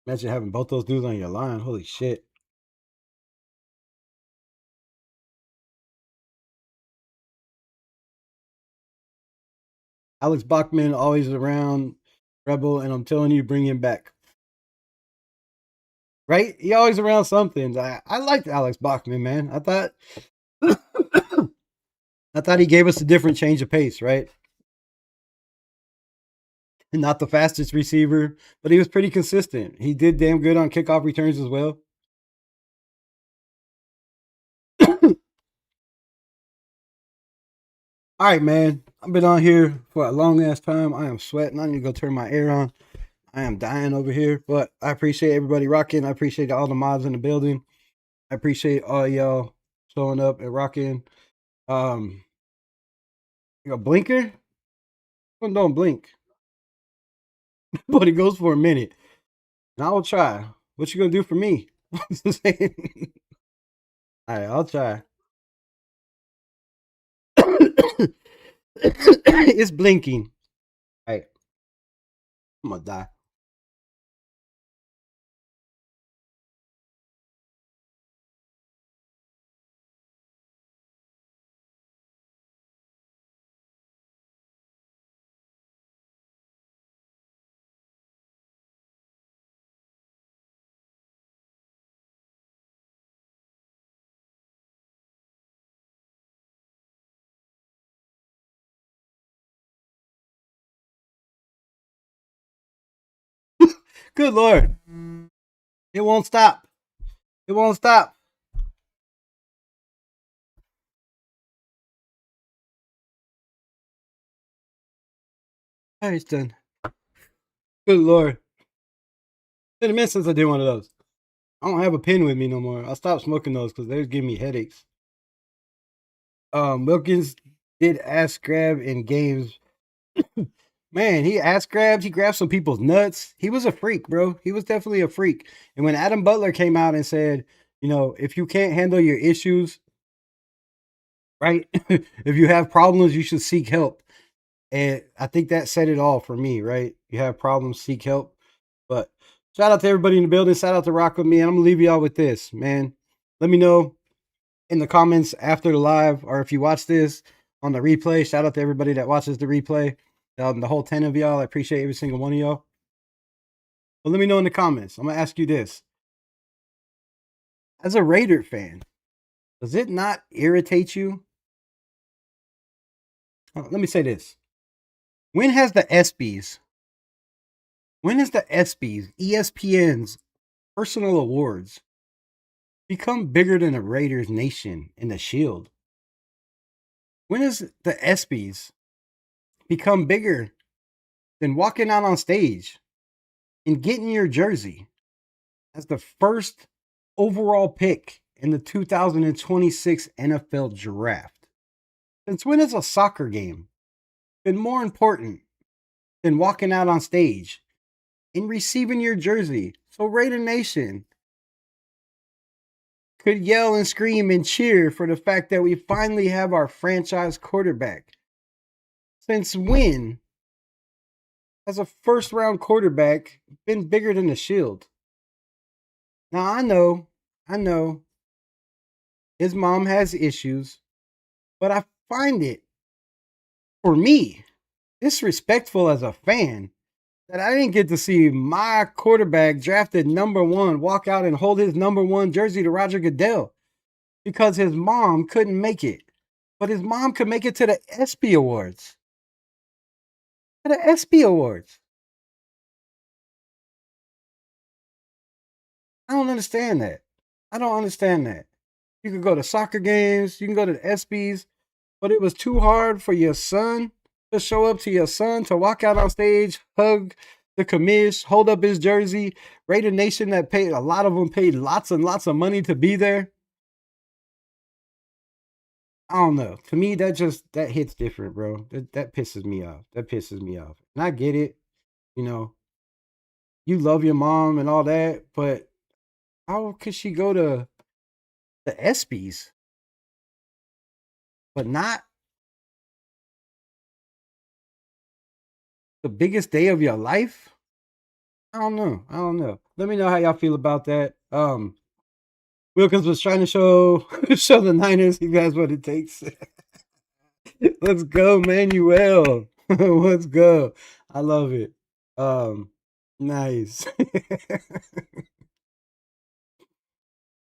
Imagine having both those dudes on your line. Holy shit. Alex Bachman always around Rebel, and I'm telling you, bring him back. Right? He always around something. I liked Alex Bachman, man. I thought he gave us a different change of pace, right? Not the fastest receiver, but he was pretty consistent. He did damn good on kickoff returns as well. All right, man. I've been on here for a long ass time. I am sweating. I need to go turn my air on. I am dying over here, but I appreciate everybody rocking. I appreciate all the mods in the building. I appreciate all y'all showing up and rocking. You got blinker? One don't blink. But it goes for a minute. And I will try. What you gonna do for me? All right, I'll try. It's blinking. All right. I'm gonna die. Good Lord. It won't stop. It won't stop. All right, it's done. Good Lord. It's been a minute since I did one of those. I don't have a pen with me no more. I stopped smoking those because they was giving me headaches. Wilkins did ass grab in games. Man, he ass grabbed. He grabbed some people's nuts. He was a freak, bro. He was definitely a freak. And when Adam Butler came out and said, You know, if you can't handle your issues, right? If you have problems, you should seek help. And I think that said it all for me, right? You have problems, seek help. But shout out to everybody in the building. Shout out to Rock with me. And I'm gonna leave y'all with this, man. Let me know in the comments after the live, or if you watch this on the replay. Shout out to everybody that watches the replay. The whole 10 of y'all. I appreciate every single one of y'all. But let me know in the comments. I'm gonna ask you this. As a Raider fan, does it not irritate you? Let me say this. When has the ESPYs, ESPN's personal awards, become bigger than the Raiders Nation and the Shield? When has the ESPYs become bigger than walking out on stage and getting your jersey as the first overall pick in the 2026 NFL Draft? Since when has a soccer game been more important than walking out on stage and receiving your jersey so Raider Nation could yell and scream and cheer for the fact that we finally have our franchise quarterback? Since when has a first round quarterback been bigger than the Shield? Now I know his mom has issues, but I find it, for me, disrespectful as a fan that I didn't get to see my quarterback drafted number 1 walk out and hold his number 1 jersey to Roger Goodell because his mom couldn't make it. But his mom could make it to the ESPY Awards. To the ESPY Awards. I don't understand that. You could go to soccer games, you can go to the ESPYs, but it was too hard for your son to show up, to your son to walk out on stage, hug the commish, hold up his jersey. Raider Nation that paid, a lot of them paid lots and lots of money to be there. I don't know. To me, that hits different, bro. That pisses me off. And I get it. You know, you love your mom and all that, but how could she go to the ESPYs but not the biggest day of your life? I don't know. Let me know how y'all feel about that. Wilkins was trying to show the Niners he has what it takes. Let's go, Manuel. Let's go. I love it. Nice.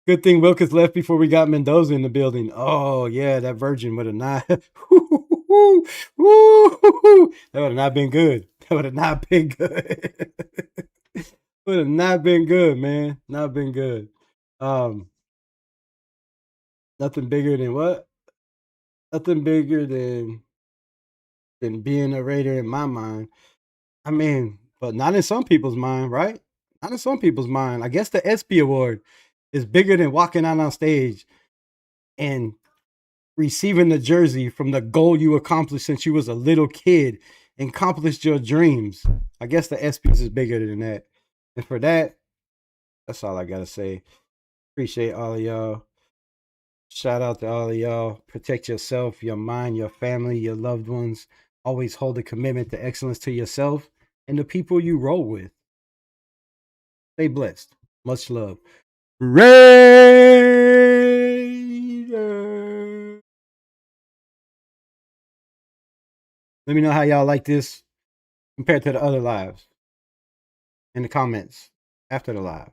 Good thing Wilkins left before we got Mendoza in the building. Oh yeah, that virgin would have not. That would have not been good. Would have not been good, man. Not been good. Nothing bigger than what? Nothing bigger than being a Raider in my mind. I mean, but not in some people's mind, right? Not in some people's mind. I guess the ESPY Award is bigger than walking out on stage and receiving the jersey from the goal you accomplished since you was a little kid and accomplished your dreams. I guess the ESPYs is bigger than that. And for that, that's all I got to say. Appreciate all of y'all. Shout out to all of y'all. Protect yourself, your mind, your family, your loved ones. Always hold a commitment to excellence to yourself and the people you roll with. Stay blessed. Much love. Raider. Let me know how y'all like this compared to the other lives in the comments after the live.